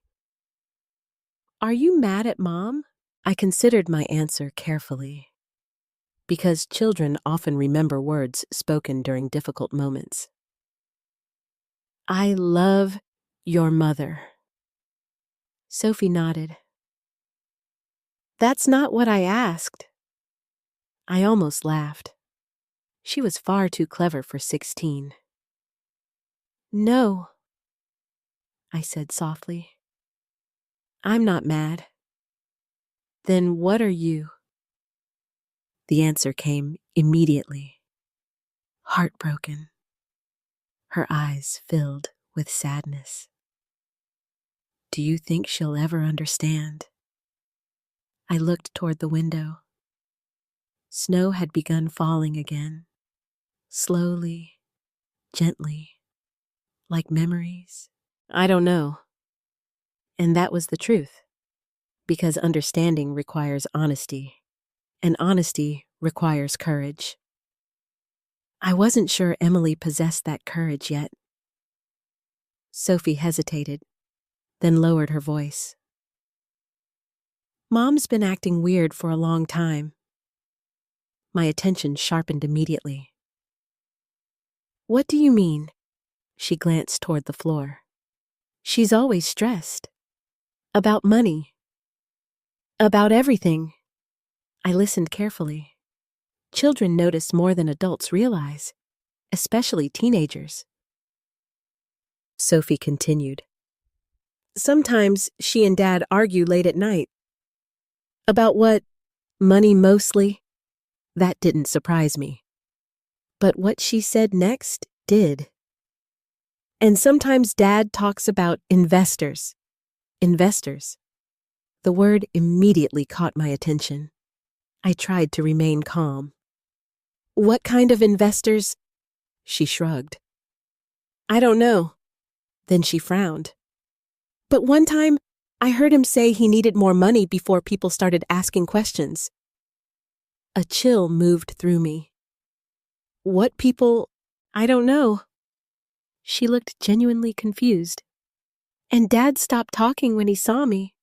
"Are you mad at Mom?" I considered my answer carefully, because children often remember words spoken during difficult moments. "I love your mother." Sophie nodded. "That's not what I asked." I almost laughed. She was far too clever for 16. "No," I said softly. "I'm not mad." "Then what are you?" The answer came immediately. Heartbroken. Her eyes filled with sadness. "Do you think she'll ever understand?" I looked toward the window. Snow had begun falling again, slowly, gently, like memories. I don't know. And that was the truth, because understanding requires honesty, and honesty requires courage. I wasn't sure Emily possessed that courage yet. Sophie hesitated, then lowered her voice. "Mom's been acting weird for a long time." My attention sharpened immediately. "What do you mean?" She glanced toward the floor. "She's always stressed. About money. About everything." I listened carefully. Children notice more than adults realize, especially teenagers. Sophie continued. "Sometimes she and Dad argue late at night. About what? Money mostly." That didn't surprise me. But what she said next did. "And sometimes Dad talks about investors." Investors. The word immediately caught my attention. I tried to remain calm. "What kind of investors?" She shrugged. "I don't know." Then she frowned. "But one time, I heard him say he needed more money before people started asking questions." A chill moved through me. "What people?" I don't know. She looked genuinely confused. And Dad stopped talking when he saw me.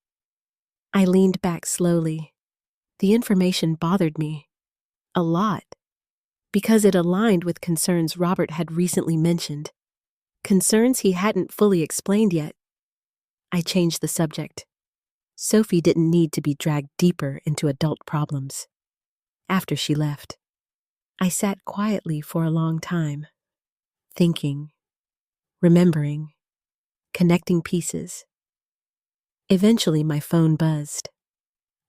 I leaned back slowly. The information bothered me. A lot. Because it aligned with concerns Robert had recently mentioned. Concerns he hadn't fully explained yet. I changed the subject. Sophie didn't need to be dragged deeper into adult problems. After she left, I sat quietly for a long time, thinking, remembering, connecting pieces. Eventually, my phone buzzed.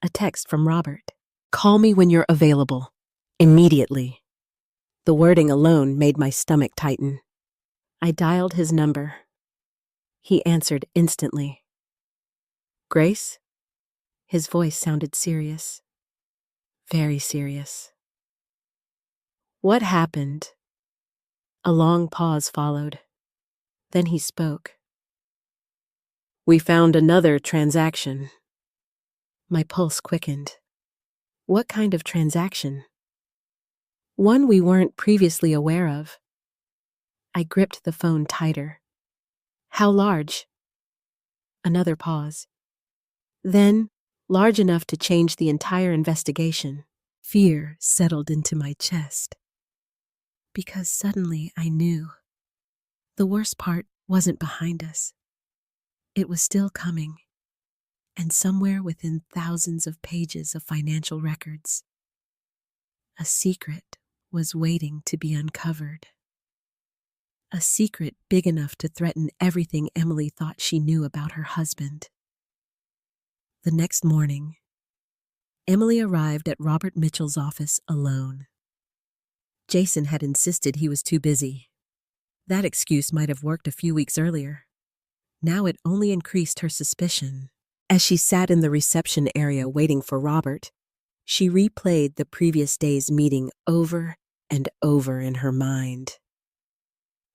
A text from Robert. Call me when you're available. Immediately. The wording alone made my stomach tighten. I dialed his number. He answered instantly. Grace? His voice sounded serious. Very serious. What happened? A long pause followed. Then he spoke. We found another transaction. My pulse quickened. What kind of transaction? One we weren't previously aware of. I gripped the phone tighter. How large? Another pause. Then, large enough to change the entire investigation. Fear settled into my chest. Because suddenly I knew. The worst part wasn't behind us. It was still coming. And somewhere within thousands of pages of financial records, a secret was waiting to be uncovered. A secret big enough to threaten everything Emily thought she knew about her husband. The next morning, Emily arrived at Robert Mitchell's office alone. Jason had insisted he was too busy. That excuse might have worked a few weeks earlier. Now it only increased her suspicion. As she sat in the reception area waiting for Robert, she replayed the previous day's meeting over and over in her mind.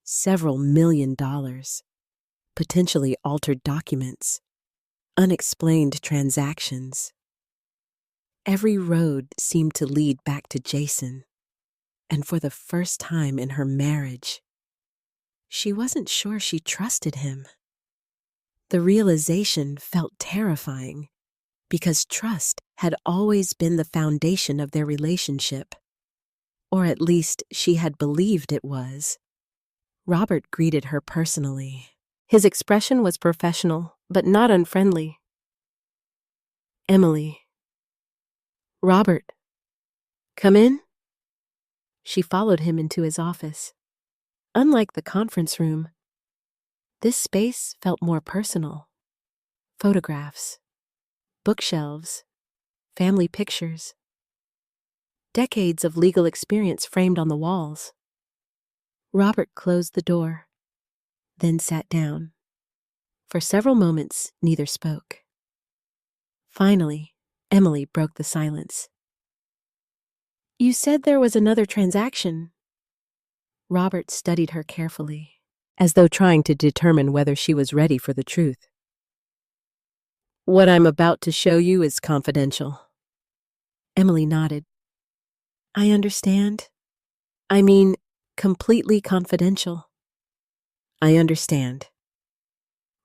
Several $1 million, potentially altered documents, unexplained transactions. Every road seemed to lead back to Jason, and for the first time in her marriage, she wasn't sure she trusted him. The realization felt terrifying because trust had always been the foundation of their relationship, or at least she had believed it was. Robert greeted her personally. His expression was professional, but not unfriendly. Emily. Robert. Come in? She followed him into his office. Unlike the conference room, this space felt more personal. Photographs, bookshelves, family pictures, decades of legal experience framed on the walls. Robert closed the door, then sat down. For several moments, neither spoke. Finally, Emily broke the silence. You said there was another transaction. Robert studied her carefully, as though trying to determine whether she was ready for the truth. What I'm about to show you is confidential. Emily nodded. I understand. I mean, completely confidential. I understand.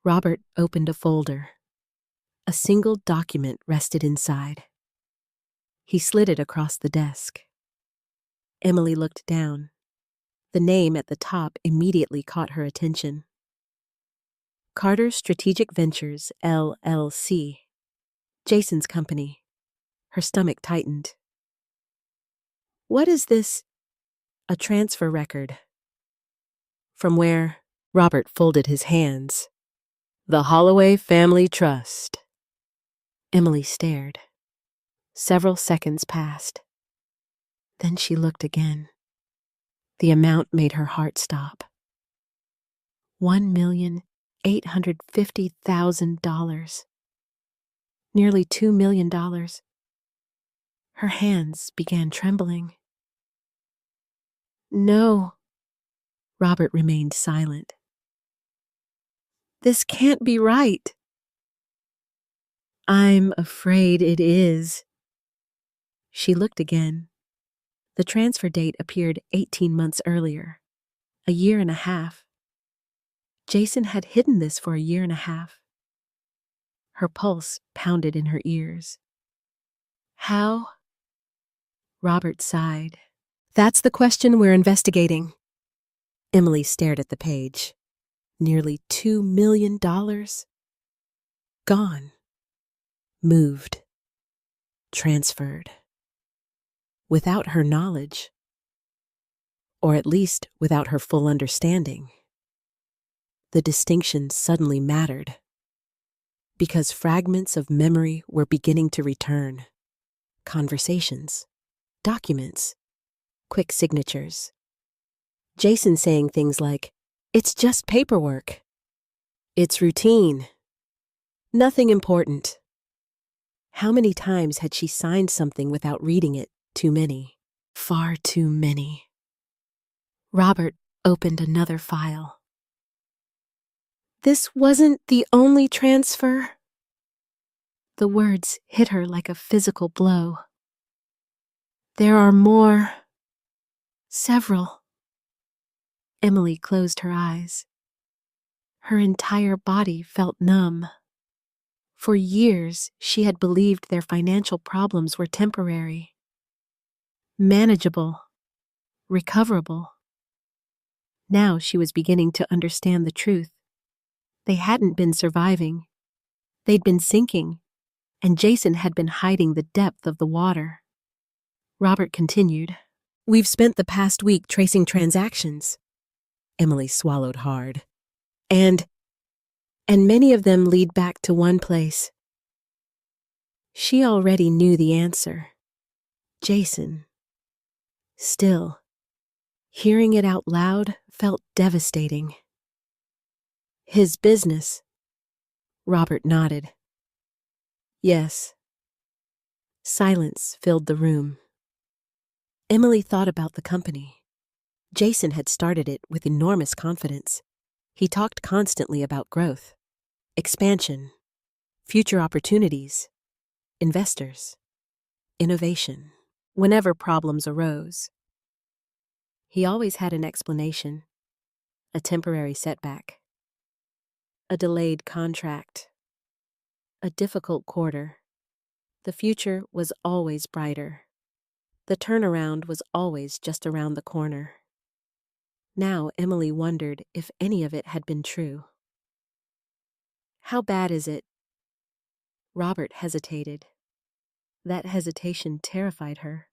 Robert opened a folder. A single document rested inside. He slid it across the desk. Emily looked down. The name at the top immediately caught her attention. Carter Strategic Ventures, LLC. Jason's company. Her stomach tightened. What is this? A transfer record. From where? Robert folded his hands. The Holloway Family Trust. Emily stared. Several seconds passed. Then she looked again. The amount made her heart stop. $1,850,000. Nearly $2 million. Her hands began trembling. No. Robert remained silent. This can't be right. I'm afraid it is. She looked again. The transfer date appeared 18 months earlier. A year and a half. Jason had hidden this for a year and a half. Her pulse pounded in her ears. How? Robert sighed. That's the question we're investigating. Emily stared at the page. Nearly $2 million. Gone. Moved. Transferred. Without her knowledge. Or at least without her full understanding. The distinction suddenly mattered. Because fragments of memory were beginning to return. Conversations. Documents. Quick signatures. Jason saying things like, "It's just paperwork. It's routine. Nothing important." How many times had she signed something without reading it? Too many. Far too many. Robert opened another file. This wasn't the only transfer. The words hit her like a physical blow. There are more. Several. Emily closed her eyes. Her entire body felt numb. For years, she had believed their financial problems were temporary. Manageable. Recoverable. Now she was beginning to understand the truth. They hadn't been surviving. They'd been sinking, and Jason had been hiding the depth of the water. Robert continued. We've spent the past week tracing transactions. Emily swallowed hard. And many of them lead back to one place. She already knew the answer. Jason. Still, hearing it out loud felt devastating. His business. Robert nodded. Yes. Silence filled the room. Emily thought about the company. Jason had started it with enormous confidence. He talked constantly about growth, expansion, future opportunities, investors, innovation. Whenever problems arose, he always had an explanation, a temporary setback, a delayed contract, a difficult quarter. The future was always brighter. The turnaround was always just around the corner. Now Emily wondered if any of it had been true. How bad is it? Robert hesitated. That hesitation terrified her,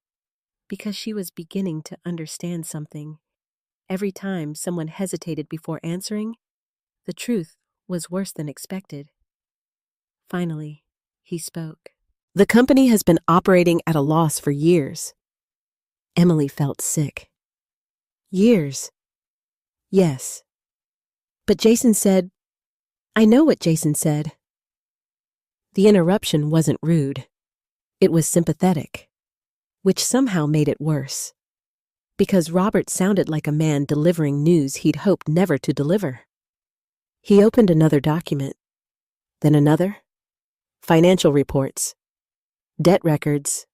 because she was beginning to understand something. Every time someone hesitated before answering, the truth was worse than expected. Finally, he spoke. The company has been operating at a loss for years. Emily felt sick. Years. Yes. But Jason said, I know what Jason said. The interruption wasn't rude. It was sympathetic, which somehow made it worse, because Robert sounded like a man delivering news he'd hoped never to deliver. He opened another document, then another. Financial reports, debt records,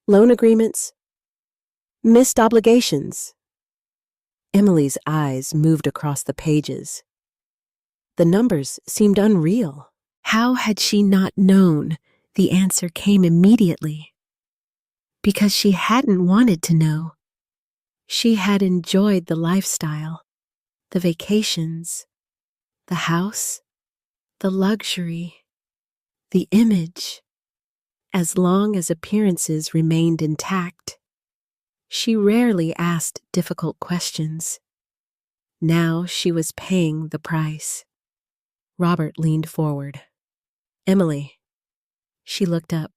loan agreements, missed obligations. Emily's eyes moved across the pages. The numbers seemed unreal. How had she not known? The answer came immediately. Because she hadn't wanted to know. She had enjoyed the lifestyle, the vacations, the house, the luxury, the image. As long as appearances remained intact, she rarely asked difficult questions. Now she was paying the price. Robert leaned forward. Emily. She looked up.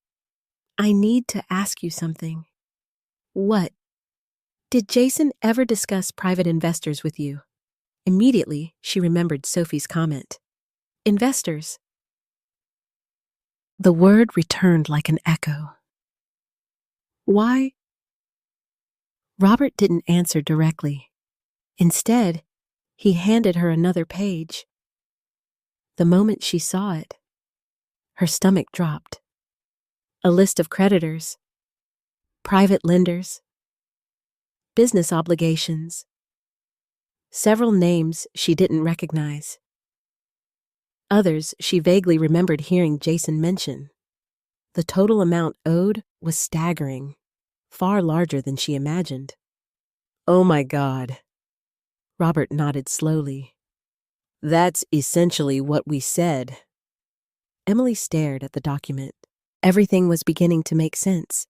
I need to ask you something. What? Did Jason ever discuss private investors with you? Immediately, she remembered Sophie's comment. Investors. The word returned like an echo. Why? Robert didn't answer directly. Instead, he handed her another page. The moment she saw it, her stomach dropped. A list of creditors, private lenders, business obligations. Several names she didn't recognize. Others she vaguely remembered hearing Jason mention. The total amount owed was staggering, far larger than she imagined. "Oh my God." Robert nodded slowly. "That's essentially what we said." Emily stared at the document. Everything was beginning to make sense.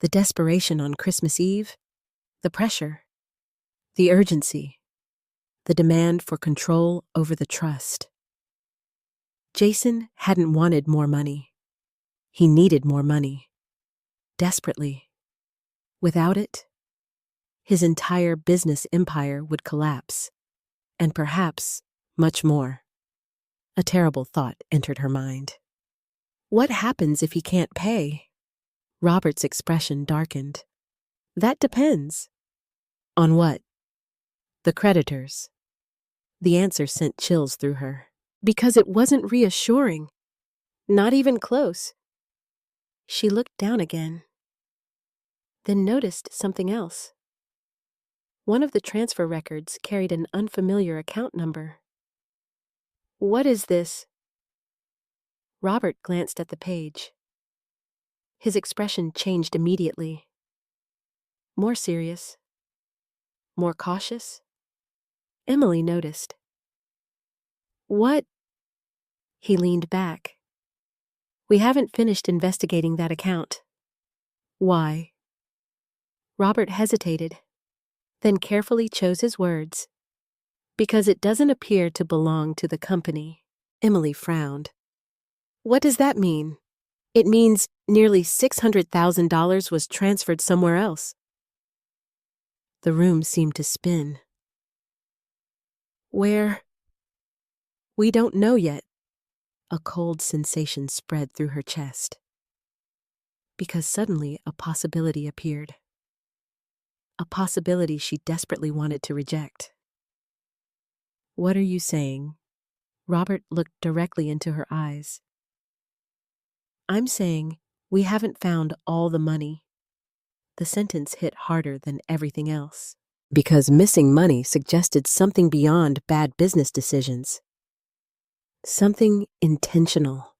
The desperation on Christmas Eve, the pressure, the urgency, the demand for control over the trust. Jason hadn't wanted more money. He needed more money. Desperately. Without it, his entire business empire would collapse. And perhaps much more. A terrible thought entered her mind. What happens if he can't pay? Robert's expression darkened. That depends. On what? The creditors. The answer sent chills through her. Because it wasn't reassuring. Not even close. She looked down again. Then noticed something else. One of the transfer records carried an unfamiliar account number. What is this? Robert glanced at the page. His expression changed immediately. More serious. More cautious. Emily noticed. What? He leaned back. We haven't finished investigating that account. Why? Robert hesitated, then carefully chose his words. Because it doesn't appear to belong to the company. Emily frowned. What does that mean? It means nearly $600,000 was transferred somewhere else. The room seemed to spin. Where? We don't know yet. A cold sensation spread through her chest. Because suddenly a possibility appeared. A possibility she desperately wanted to reject. What are you saying? Robert looked directly into her eyes. I'm saying we haven't found all the money. The sentence hit harder than everything else. Because missing money suggested something beyond bad business decisions. Something intentional.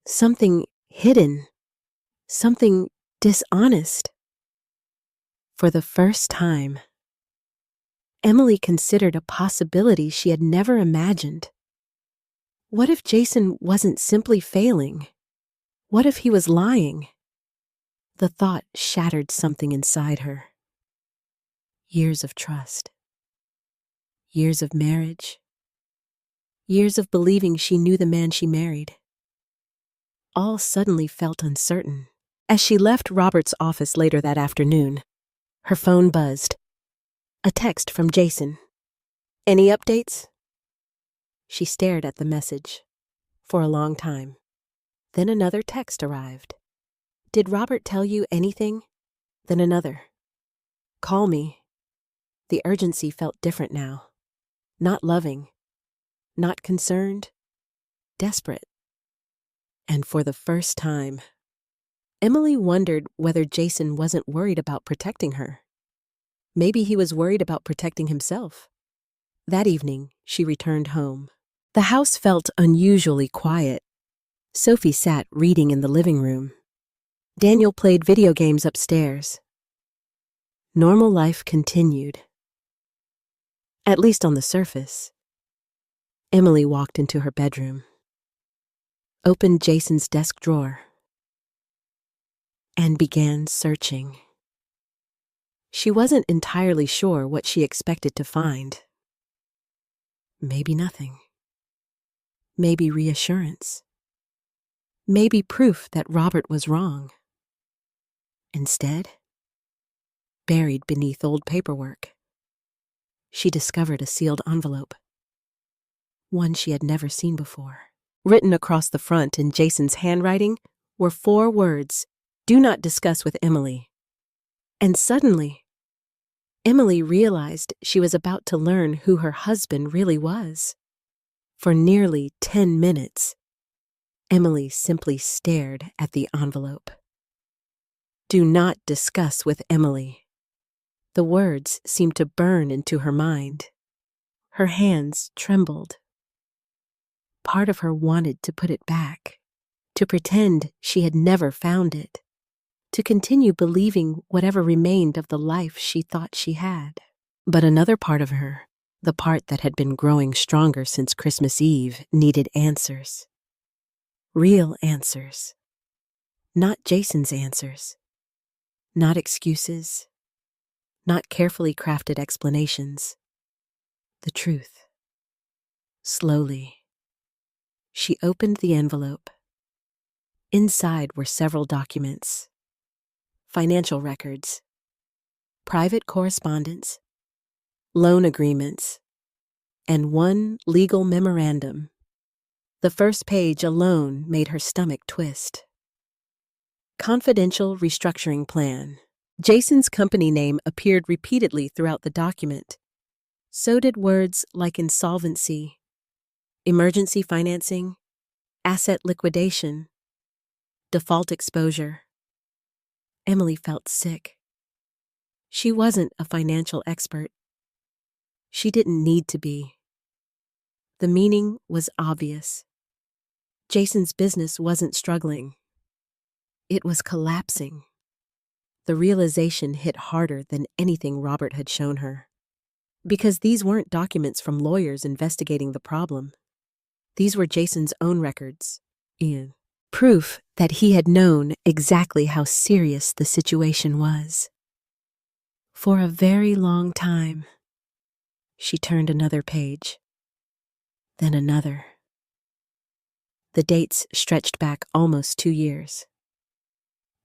Something hidden. Something dishonest. For the first time, Emily considered a possibility she had never imagined. What if Jason wasn't simply failing? What if he was lying? The thought shattered something inside her. Years of trust. Years of marriage. Years of believing she knew the man she married. All suddenly felt uncertain. As she left Robert's office later that afternoon, her phone buzzed. A text from Jason. Any updates? She stared at the message for a long time. Then another text arrived. Did Robert tell you anything? Then another. Call me. The urgency felt different now. Not loving. Not concerned. Desperate. And for the first time, Emily wondered whether Jason wasn't worried about protecting her. Maybe he was worried about protecting himself. That evening, she returned home. The house felt unusually quiet. Sophie sat reading in the living room. Daniel played video games upstairs. Normal life continued. At least on the surface. Emily walked into her bedroom, opened Jason's desk drawer, and began searching. She wasn't entirely sure what she expected to find. Maybe nothing. Maybe reassurance. Maybe proof that Robert was wrong. Instead, buried beneath old paperwork, she discovered a sealed envelope. One she had never seen before. Written across the front in Jason's handwriting were 4 words, "Do not discuss with Emily." And suddenly, Emily realized she was about to learn who her husband really was. For nearly 10 minutes, Emily simply stared at the envelope. Do not discuss with Emily. The words seemed to burn into her mind. Her hands trembled. Part of her wanted to put it back, to pretend she had never found it, to continue believing whatever remained of the life she thought she had. But another part of her, the part that had been growing stronger since Christmas Eve, needed answers. Real answers. Not Jason's answers. Not excuses. Not carefully crafted explanations. The truth. Slowly, she opened the envelope. Inside were several documents. Financial records. Private correspondence. Loan agreements. And one legal memorandum. The first page alone made her stomach twist. Confidential restructuring plan. Jason's company name appeared repeatedly throughout the document. So did words like insolvency, emergency financing, asset liquidation, default exposure. Emily felt sick. She wasn't a financial expert. She didn't need to be. The meaning was obvious. Jason's business wasn't struggling. It was collapsing. The realization hit harder than anything Robert had shown her. Because these weren't documents from lawyers investigating the problem. These were Jason's own records. And proof that he had known exactly how serious the situation was. For a very long time. She turned another page. Then another. The dates stretched back almost 2 years.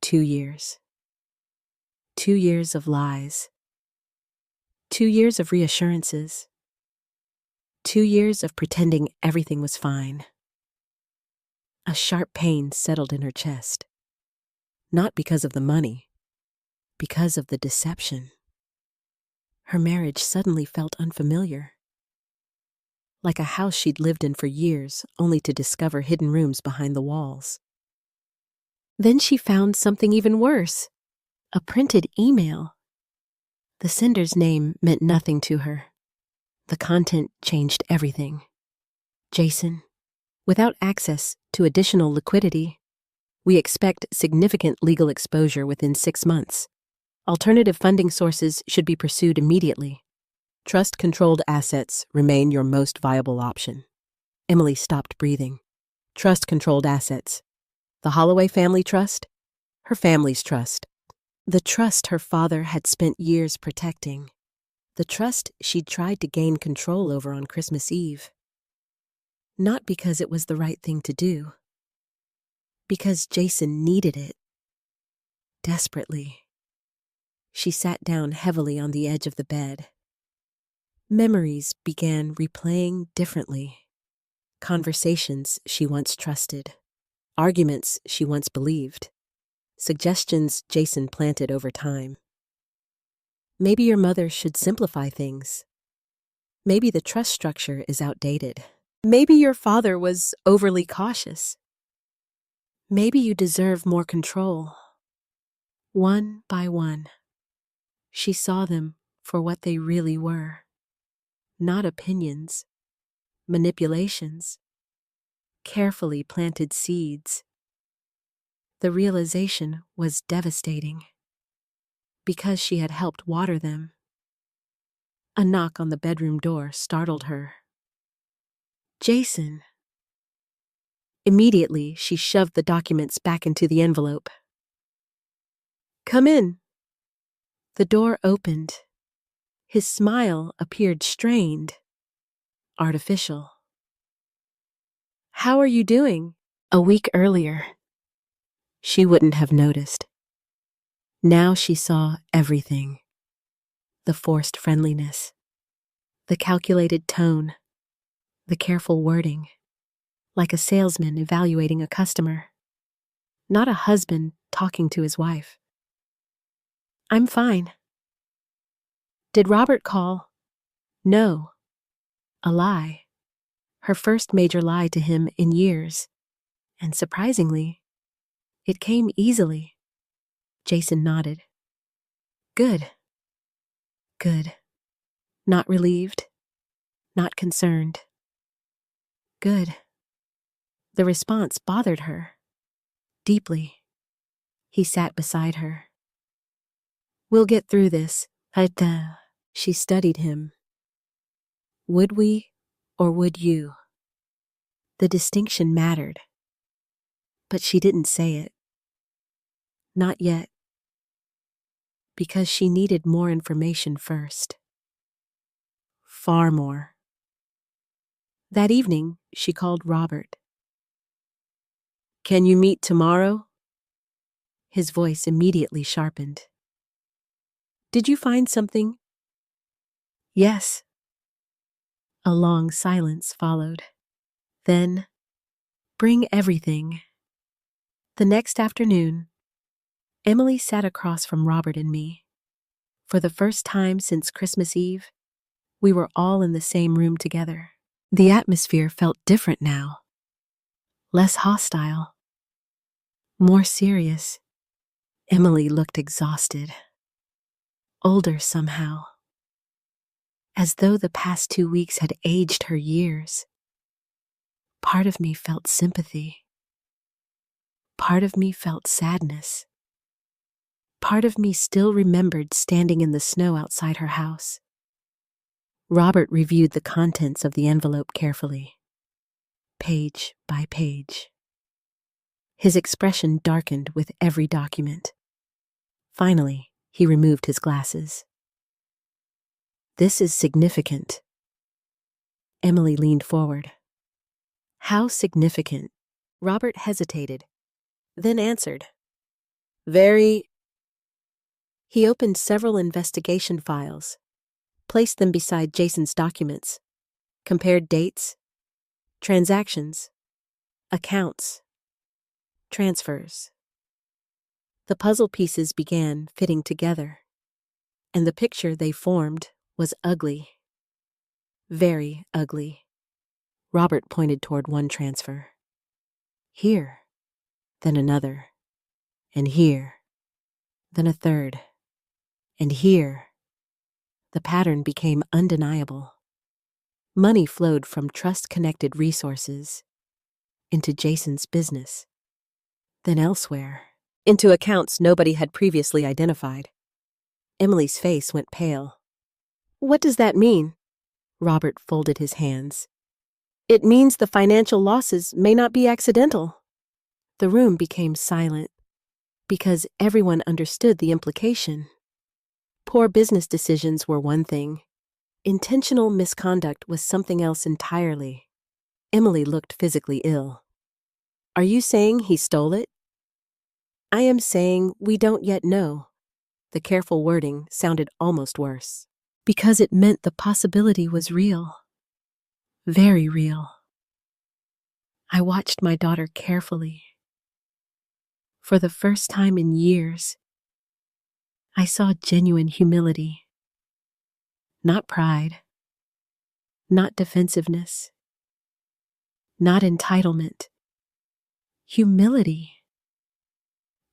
2 years. 2 years of lies. 2 years of reassurances. 2 years of pretending everything was fine. A sharp pain settled in her chest. Not because of the money, because of the deception. Her marriage suddenly felt unfamiliar. Like a house she'd lived in for years, only to discover hidden rooms behind the walls. Then she found something even worse. A printed email. The sender's name meant nothing to her. The content changed everything. Jason, without access to additional liquidity, we expect significant legal exposure within 6 months. Alternative funding sources should be pursued immediately. Trust-controlled assets remain your most viable option. Emily stopped breathing. Trust-controlled assets. The Holloway family trust? Her family's trust. The trust her father had spent years protecting. The trust she'd tried to gain control over on Christmas Eve. Not because it was the right thing to do. Because Jason needed it. Desperately. She sat down heavily on the edge of the bed. Memories began replaying differently. Conversations she once trusted. Arguments she once believed. Suggestions Jason planted over time. Maybe your mother should simplify things. Maybe the trust structure is outdated. Maybe your father was overly cautious. Maybe you deserve more control. One by one, she saw them for what they really were. Not opinions, manipulations, carefully planted seeds. The realization was devastating. Because she had helped water them. A knock on the bedroom door startled her. Jason. Immediately, she shoved the documents back into the envelope. Come in. The door opened. His smile appeared strained, artificial. How are you doing? A week earlier, she wouldn't have noticed. Now she saw everything. The forced friendliness, the calculated tone, the careful wording, like a salesman evaluating a customer, not a husband talking to his wife. I'm fine. Did Robert call? No. A lie. Her first major lie to him in years. And surprisingly, it came easily. Jason nodded. Good. Good. Not relieved. not concerned. Good. The response bothered her deeply. He sat beside her. We'll get through this. She studied him. Would we, or would you? The distinction mattered. But she didn't say it. Not yet. Because she needed more information first. Far more. That evening, she called Robert. Can you meet tomorrow? His voice immediately sharpened. Did you find something? Yes. A long silence followed. Then, bring everything. The next afternoon, Emily sat across from Robert and me. For the first time since Christmas Eve, we were all in the same room together. The atmosphere felt different now. Less hostile. More serious. Emily looked exhausted. Older somehow. As though the past 2 weeks had aged her years. Part of me felt sympathy. Part of me felt sadness. Part of me still remembered standing in the snow outside her house. Robert reviewed the contents of the envelope carefully, page by page. His expression darkened with every document. Finally, he removed his glasses. This is significant. Emily leaned forward. How significant? Robert hesitated, then answered. Very. He opened several investigation files, placed them beside Jason's documents, compared dates, transactions, accounts, transfers. The puzzle pieces began fitting together, and the picture they formed was ugly. Very ugly. Robert pointed toward one transfer. Here, then another, and here, then a third, and here. The pattern became undeniable. Money flowed from trust-connected resources into Jason's business, then elsewhere, into accounts nobody had previously identified. Emily's face went pale. What does that mean? Robert folded his hands. It means the financial losses may not be accidental. The room became silent because everyone understood the implication. Poor business decisions were one thing. Intentional misconduct was something else entirely. Emily looked physically ill. Are you saying he stole it? I am saying we don't yet know. The careful wording sounded almost worse. Because it meant the possibility was real. Very real. I watched my daughter carefully. For the first time in years, I saw genuine humility. Not pride. Not defensiveness. Not entitlement. Humility.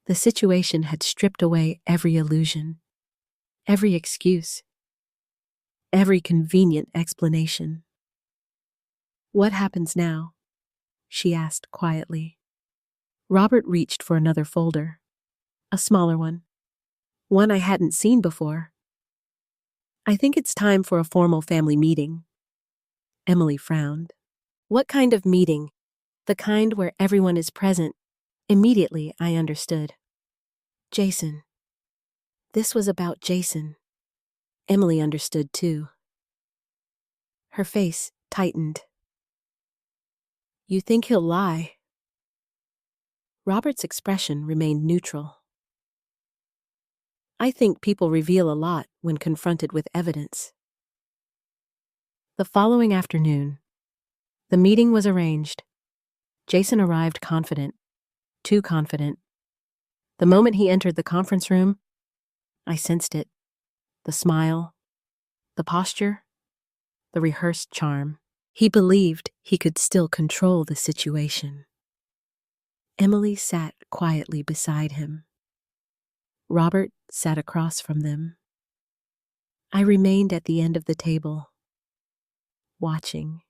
The situation had stripped away every illusion, every excuse, every convenient explanation. What happens now? She asked quietly. Robert reached for another folder, a smaller one I hadn't seen before. I think it's time for a formal family meeting. Emily frowned. What kind of meeting? The kind where everyone is present. Immediately, I understood. Jason. This was about Jason. Emily understood too. Her face tightened. You think he'll lie? Robert's expression remained neutral. I think people reveal a lot when confronted with evidence. The following afternoon, the meeting was arranged. Jason arrived confident, too confident. The moment he entered the conference room, I sensed it. The smile, the posture, the rehearsed charm. He believed he could still control the situation. Emily sat quietly beside him. Robert sat across from them. I remained at the end of the table. watching,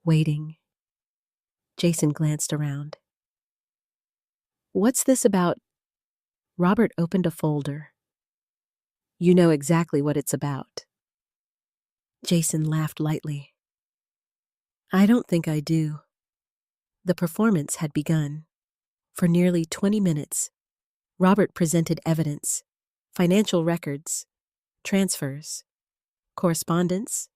waiting. Jason glanced around. "What's this about?" Robert opened a folder. "You know exactly what it's about." Jason laughed lightly. "I don't think I do." The performance had begun. For nearly 20 minutes, Robert presented evidence, financial records, transfers, correspondence,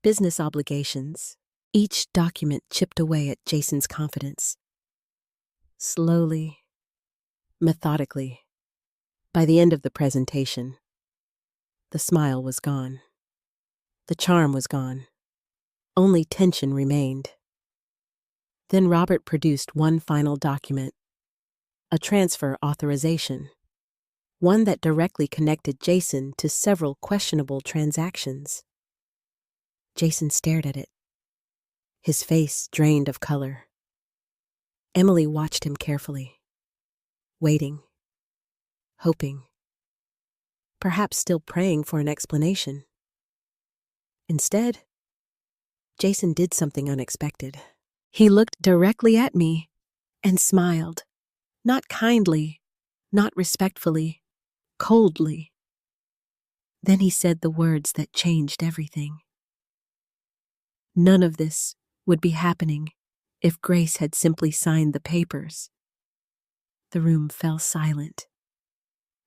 business obligations. Each document chipped away at Jason's confidence. Slowly, methodically, by the end of the presentation, the smile was gone. The charm was gone. Only tension remained. Then Robert produced one final document, a transfer authorization, one that directly connected Jason to several questionable transactions. Jason stared at it, his face drained of color. Emily watched him carefully, waiting, hoping, perhaps still praying for an explanation. Instead, Jason did something unexpected. He looked directly at me and smiled, not kindly, not respectfully, coldly. Then he said the words that changed everything. None of this would be happening if Grace had simply signed the papers. The room fell silent,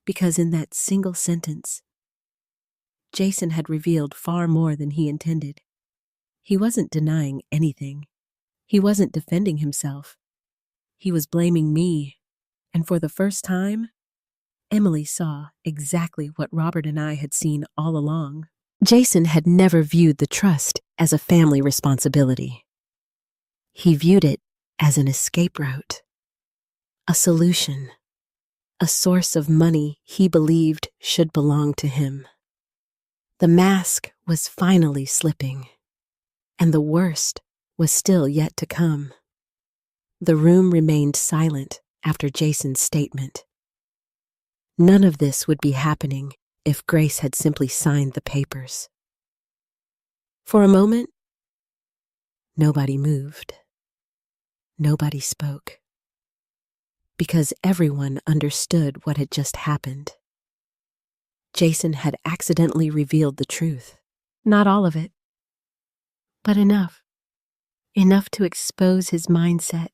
because in that single sentence, Jason had revealed far more than he intended. He wasn't denying anything. He wasn't defending himself. He was blaming me, and for the first time, Emily saw exactly what Robert and I had seen all along. Jason had never viewed the trust as a family responsibility. He viewed it as an escape route, a solution, a source of money he believed should belong to him. The mask was finally slipping, and the worst was still yet to come. The room remained silent after Jason's statement. None of this would be happening if Grace had simply signed the papers. For a moment, nobody moved. Nobody spoke. Because everyone understood what had just happened. Jason had accidentally revealed the truth. Not all of it, but enough. Enough to expose his mindset.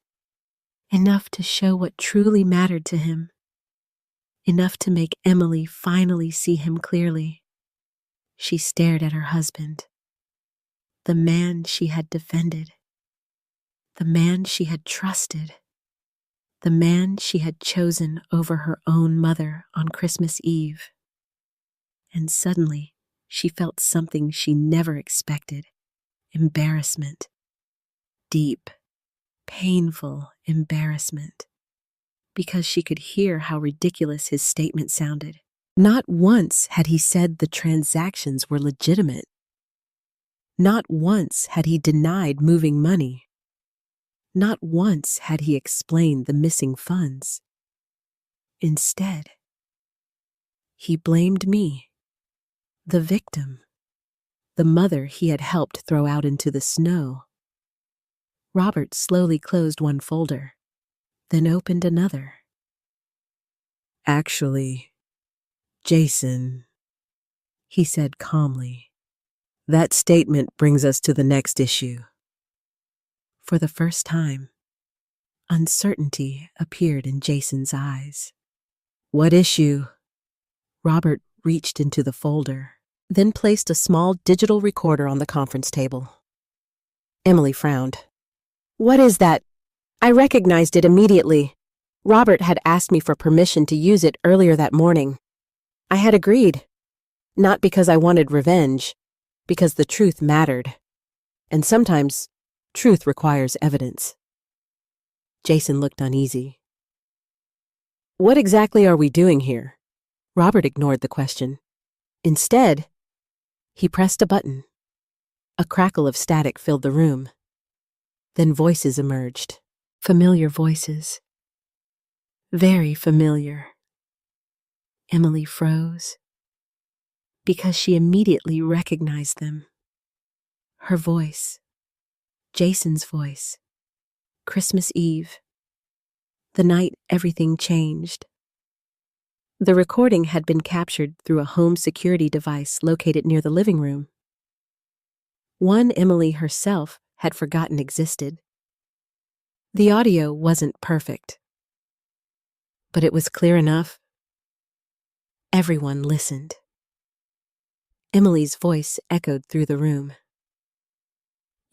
Enough to show what truly mattered to him. Enough to make Emily finally see him clearly. She stared at her husband, the man she had defended, the man she had trusted, the man she had chosen over her own mother on Christmas Eve. And suddenly, she felt something she never expected: embarrassment. Deep, painful embarrassment. Because she could hear how ridiculous his statement sounded. Not once had he said the transactions were legitimate. Not once had he denied moving money. Not once had he explained the missing funds. Instead, he blamed me, the victim, the mother he had helped throw out into the snow. Robert slowly closed one folder, then opened another. "Actually, Jason," he said calmly, "that statement brings us to the next issue." For the first time, uncertainty appeared in Jason's eyes. "What issue?" Robert reached into the folder, then placed a small digital recorder on the conference table. Emily frowned. "What is that?" I recognized it immediately. Robert had asked me for permission to use it earlier that morning. I had agreed, not because I wanted revenge, because the truth mattered. And sometimes, truth requires evidence. Jason looked uneasy. "What exactly are we doing here?" Robert ignored the question. Instead, he pressed a button. A crackle of static filled the room. Then voices emerged. Familiar voices. Very familiar. Emily froze because she immediately recognized them. Her voice. Jason's voice. Christmas Eve. The night everything changed. The recording had been captured through a home security device located near the living room. One Emily herself had forgotten existed. The audio wasn't perfect, but it was clear enough. Everyone listened. Emily's voice echoed through the room.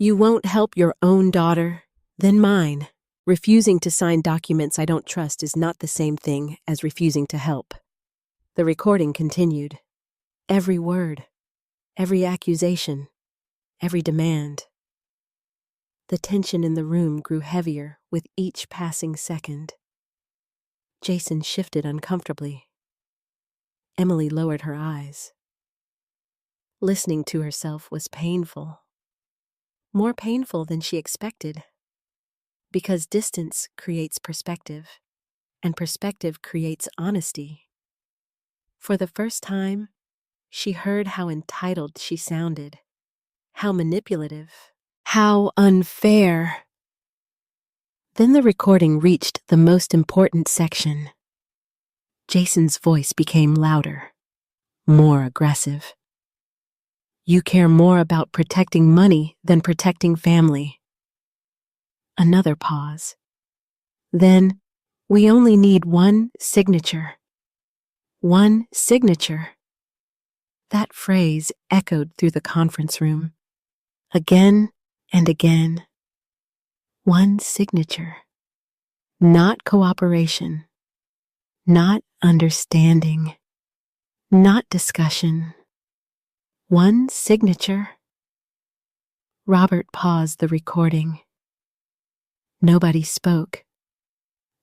You won't help your own daughter, then mine. Refusing to sign documents I don't trust is not the same thing as refusing to help. The recording continued. Every word, every accusation, every demand. The tension in the room grew heavier with each passing second. Jason shifted uncomfortably. Emily lowered her eyes. Listening to herself was painful. More painful than she expected. Because distance creates perspective, and perspective creates honesty. For the first time, she heard how entitled she sounded, how manipulative, how unfair. Then the recording reached the most important section. Jason's voice became louder, more aggressive. You care more about protecting money than protecting family. Another pause. Then, we only need one signature. One signature. That phrase echoed through the conference room. Again and again. One signature. Not cooperation. Not understanding. Not discussion. One signature. Robert paused the recording. Nobody spoke.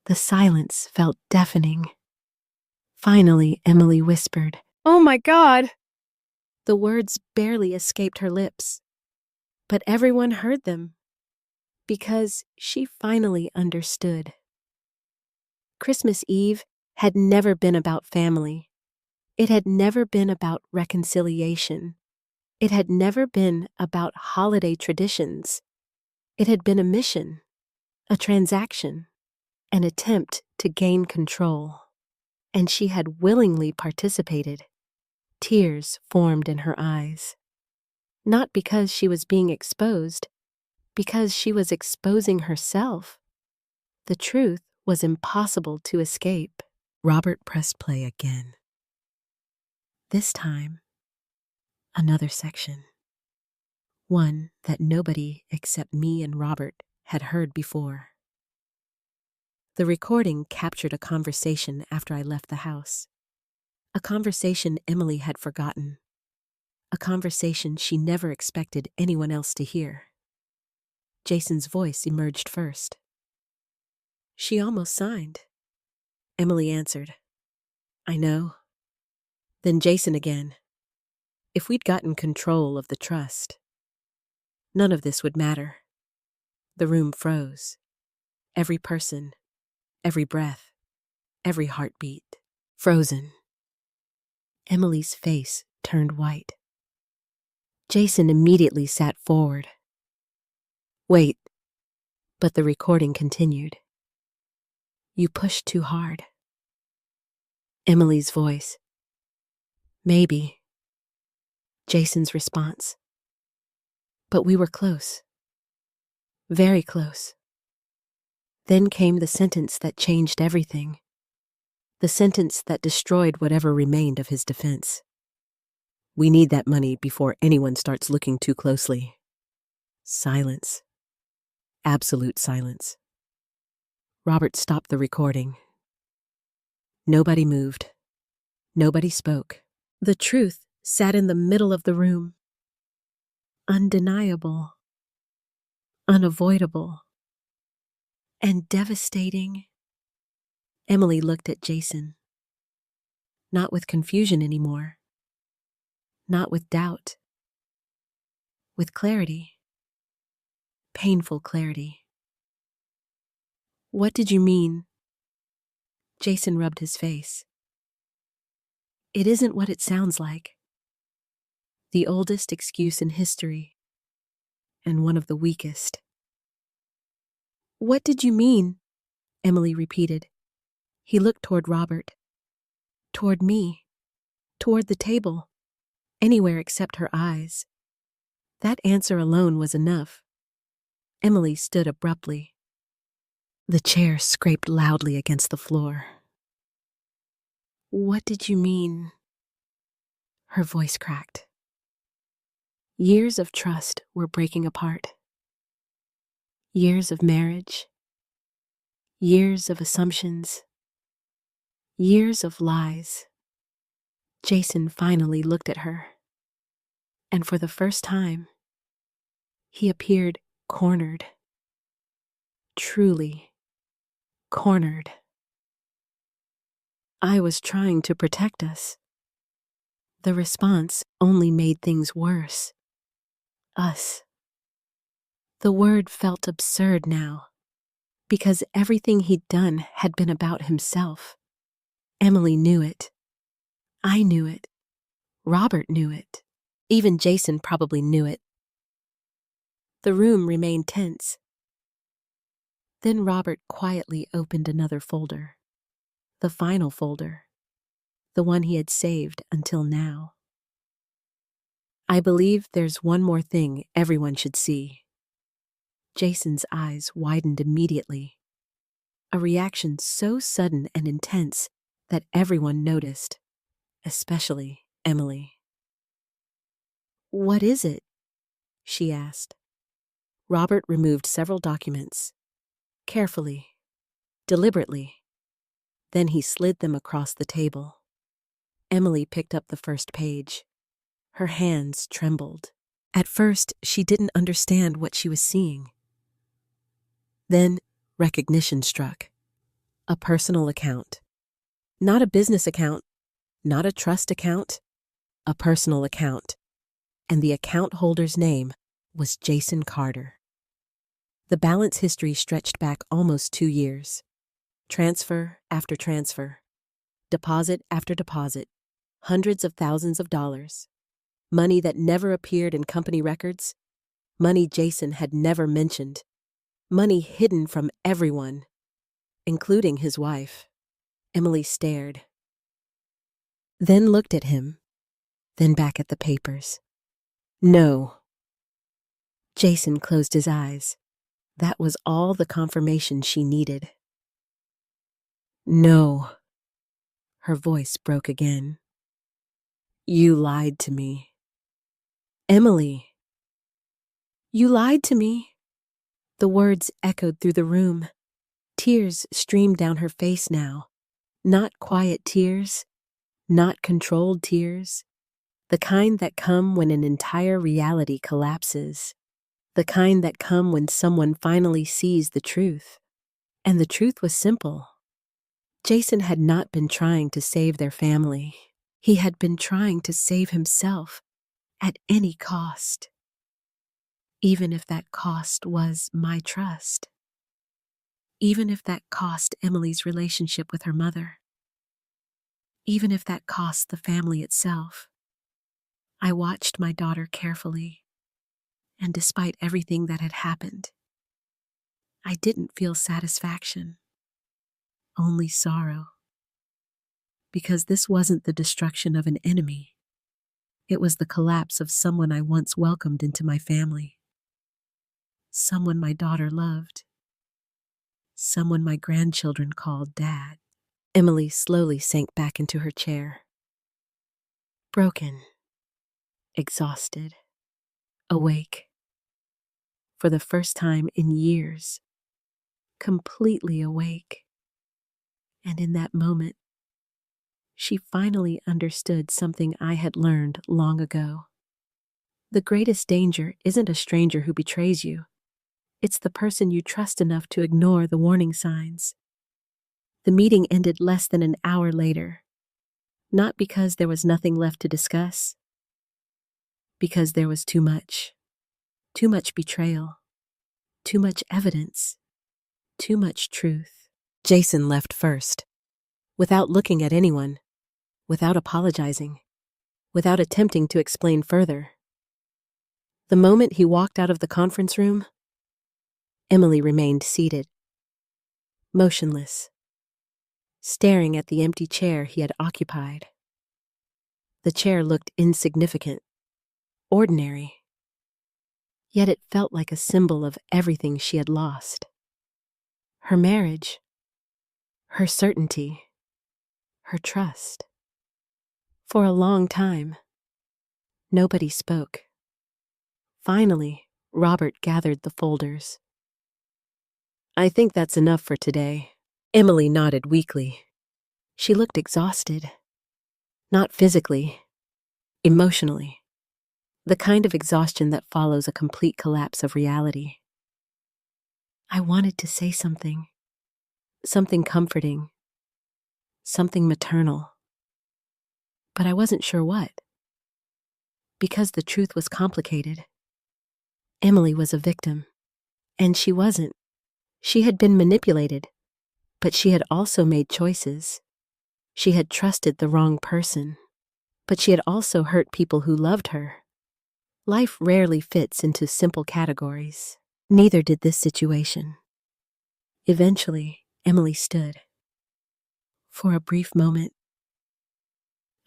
The silence felt deafening. Finally, Emily whispered, "Oh my God!" The words barely escaped her lips, but everyone heard them, because she finally understood. Christmas Eve had never been about family. It had never been about reconciliation. It had never been about holiday traditions. It had been a mission, a transaction, an attempt to gain control. And she had willingly participated. Tears formed in her eyes. Not because she was being exposed, because she was exposing herself. The truth was impossible to escape. Robert pressed play again. This time, another section. One that nobody except me and Robert had heard before. The recording captured a conversation after I left the house. A conversation Emily had forgotten. A conversation she never expected anyone else to hear. Jason's voice emerged first. She almost signed. Emily answered, I know. Then Jason again. If we'd gotten control of the trust, none of this would matter. The room froze. Every person, every breath, every heartbeat, frozen. Emily's face turned white. Jason immediately sat forward. Wait, but the recording continued. You pushed too hard. Emily's voice. Maybe. Jason's response. But we were close. Very close. Then came the sentence that changed everything. The sentence that destroyed whatever remained of his defense. We need that money before anyone starts looking too closely. Silence. Absolute silence. Robert stopped the recording. Nobody moved. Nobody spoke. The truth sat in the middle of the room. Undeniable. Unavoidable. And devastating. Emily looked at Jason. Not with confusion anymore. Not with doubt. With clarity. Painful clarity. What did you mean? Jason rubbed his face. It isn't what it sounds like. The oldest excuse in history. and one of the weakest. "What did you mean?" Emily repeated. He looked toward Robert, toward me, toward the table, anywhere except her eyes. That answer alone was enough. Emily stood abruptly. The chair scraped loudly against the floor. "What did you mean?" Her voice cracked. Years of trust were breaking apart. Years of marriage. Years of assumptions. Years of lies. Jason finally looked at her. And for the first time, he appeared cornered. Truly cornered. "I was trying to protect us." The response only made things worse. Us. The word felt absurd now, because everything he'd done had been about himself. Emily knew it. I knew it. Robert knew it. Even Jason probably knew it. The room remained tense. Then Robert quietly opened another folder. The final folder. The one he had saved until now. "I believe there's one more thing everyone should see." Jason's eyes widened immediately. A reaction so sudden and intense that everyone noticed, especially Emily. "What is it?" she asked. Robert removed several documents, carefully, deliberately. Then he slid them across the table. Emily picked up the first page. Her hands trembled. At first, she didn't understand what she was seeing. Then, recognition struck. A personal account. Not a business account, not a trust account, a personal account. And the account holder's name was Jason Carter. The balance history stretched back almost 2 years. Transfer after transfer. Deposit after deposit. Hundreds of thousands of dollars. Money that never appeared in company records. Money Jason had never mentioned. Money hidden from everyone, including his wife. Emily stared. Then looked at him. Then back at the papers. No. Jason closed his eyes. That was all the confirmation she needed. "No." Her voice broke again. "You lied to me." "Emily." "You lied to me." The words echoed through the room. Tears streamed down her face now. Not quiet tears, not controlled tears. The kind that come when an entire reality collapses. The kind that come when someone finally sees the truth. And the truth was simple. Jason had not been trying to save their family. He had been trying to save himself at any cost. Even if that cost was my trust. Even if that cost Emily's relationship with her mother. Even if that cost the family itself. I watched my daughter carefully, and despite everything that had happened, I didn't feel satisfaction, only sorrow. Because this wasn't the destruction of an enemy. It was the collapse of someone I once welcomed into my family. Someone my daughter loved. Someone my grandchildren called Dad. Emily slowly sank back into her chair. Broken. Exhausted. Awake. For the first time in years. Completely awake. And in that moment, she finally understood something I had learned long ago. The greatest danger isn't a stranger who betrays you. It's the person you trust enough to ignore the warning signs. The meeting ended less than an hour later. Not because there was nothing left to discuss. Because there was too much. Too much betrayal. Too much evidence. Too much truth. Jason left first. Without looking at anyone. Without apologizing. Without attempting to explain further. The moment he walked out of the conference room, Emily remained seated, motionless, staring at the empty chair he had occupied. The chair looked insignificant, ordinary, yet it felt like a symbol of everything she had lost. Her marriage, her certainty, her trust. For a long time, nobody spoke. Finally, Robert gathered the folders. "I think that's enough for today." Emily nodded weakly. She looked exhausted. Not physically, emotionally. The kind of exhaustion that follows a complete collapse of reality. I wanted to say something. Something comforting. Something maternal. But I wasn't sure what. Because the truth was complicated. Emily was a victim. And she wasn't. She had been manipulated. But she had also made choices. She had trusted the wrong person. But she had also hurt people who loved her. Life rarely fits into simple categories. Neither did this situation. Eventually, Emily stood. For a brief moment,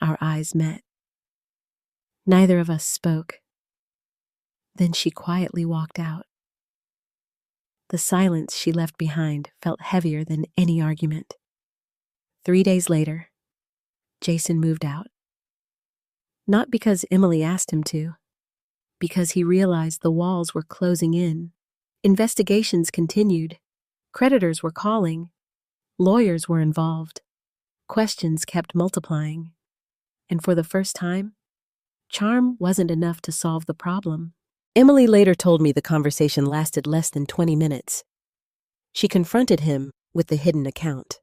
our eyes met. Neither of us spoke. Then she quietly walked out. The silence she left behind felt heavier than any argument. 3 days later, Jason moved out. Not because Emily asked him to, because he realized the walls were closing in. Investigations continued. Creditors were calling. Lawyers were involved. Questions kept multiplying. And for the first time, charm wasn't enough to solve the problem. Emily later told me the conversation lasted less than 20 minutes. She confronted him with the hidden account,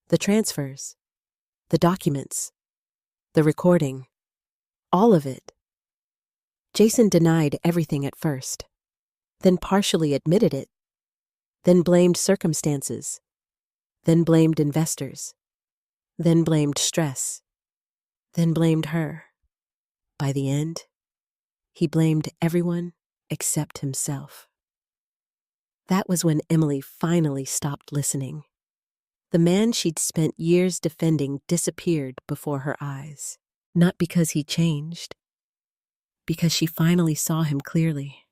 the transfers, the documents, the recording, all of it. Jason denied everything at first, then partially admitted it, then blamed circumstances, then blamed investors, then blamed stress, then blamed her. By the end, he blamed everyone except himself. That was when Emily finally stopped listening. The man she'd spent years defending disappeared before her eyes. Not because he changed, because she finally saw him clearly.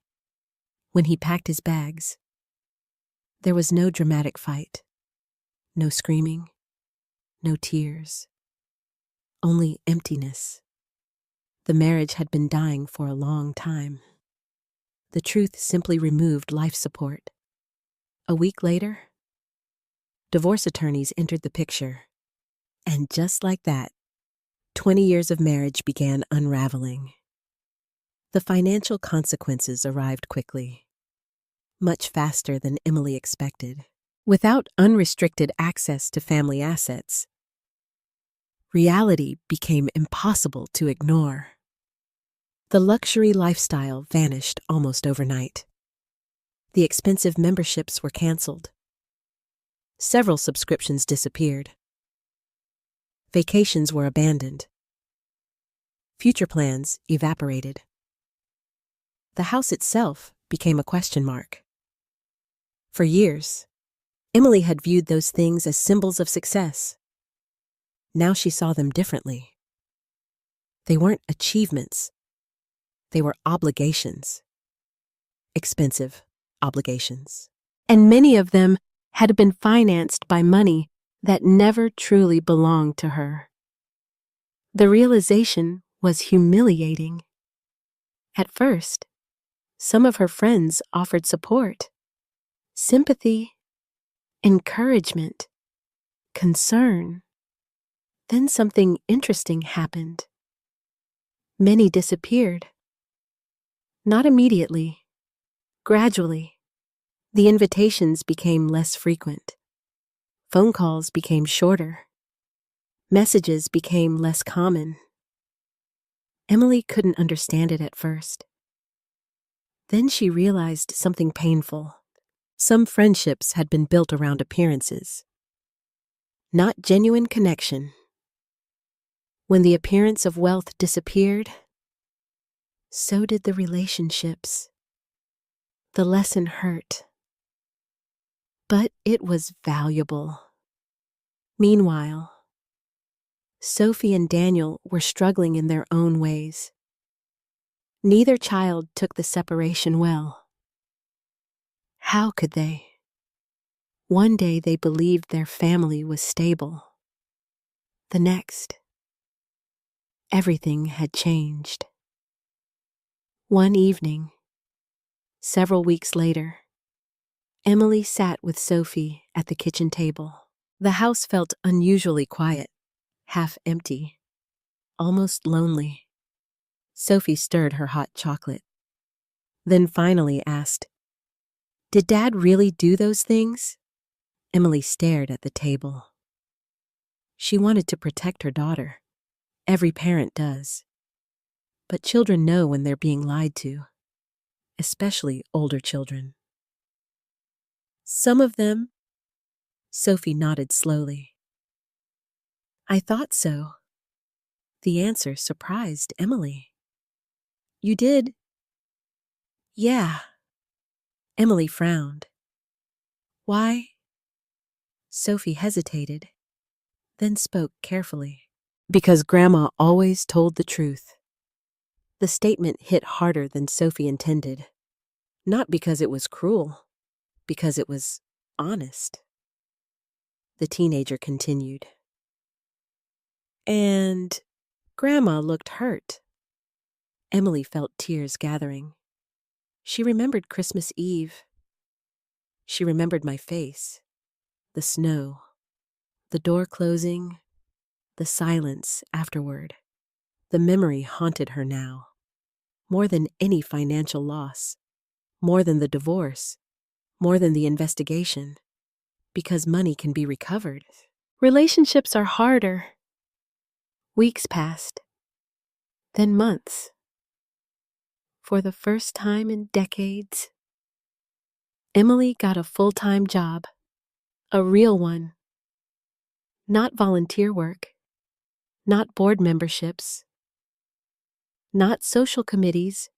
When he packed his bags, there was no dramatic fight, no screaming, no tears, only emptiness. The marriage had been dying for a long time. The truth simply removed life support. A week later, divorce attorneys entered the picture. And just like that, 20 years of marriage began unraveling. The financial consequences arrived quickly, much faster than Emily expected. Without unrestricted access to family assets, reality became impossible to ignore. The luxury lifestyle vanished almost overnight. The expensive memberships were canceled. Several subscriptions disappeared. Vacations were abandoned. Future plans evaporated. The house itself became a question mark. For years, Emily had viewed those things as symbols of success. Now she saw them differently. They weren't achievements. They were obligations. Expensive obligations. And many of them had been financed by money that never truly belonged to her. The realization was humiliating. At first, some of her friends offered support, sympathy, encouragement, concern. Then something interesting happened. Many disappeared. Not immediately, gradually. The invitations became less frequent. Phone calls became shorter. Messages became less common. Emily couldn't understand it at first. Then she realized something painful. Some friendships had been built around appearances, not genuine connection. When the appearance of wealth disappeared, So did the relationships. The lesson hurt, but it was valuable. Meanwhile, Sophie and Daniel were struggling in their own ways. Neither child took the separation well. How could they? One day they believed their family was stable. The next, everything had changed. One evening, several weeks later, Emily sat with Sophie at the kitchen table. The house felt unusually quiet, half empty, almost lonely. Sophie stirred her hot chocolate, then finally asked, "Did Dad really do those things?" Emily stared at the table. She wanted to protect her daughter. Every parent does. But children know when they're being lied to, especially older children. Some of them, Sophie nodded slowly. I thought so. The answer surprised Emily. You did? Yeah. Emily frowned. Why? Sophie hesitated, then spoke carefully. Because Grandma always told the truth. The statement hit harder than Sophie intended. Not because it was cruel, because it was honest. The teenager continued. And Grandma looked hurt. Emily felt tears gathering. She remembered Christmas Eve. She remembered my face, the snow, the door closing, the silence afterward. The memory haunted her now, more than any financial loss, more than the divorce, more than the investigation, because money can be recovered. Relationships are harder. Weeks passed, then months. For the first time in decades, Emily got a full-time job, a real one. Not volunteer work, not board memberships, not social committees.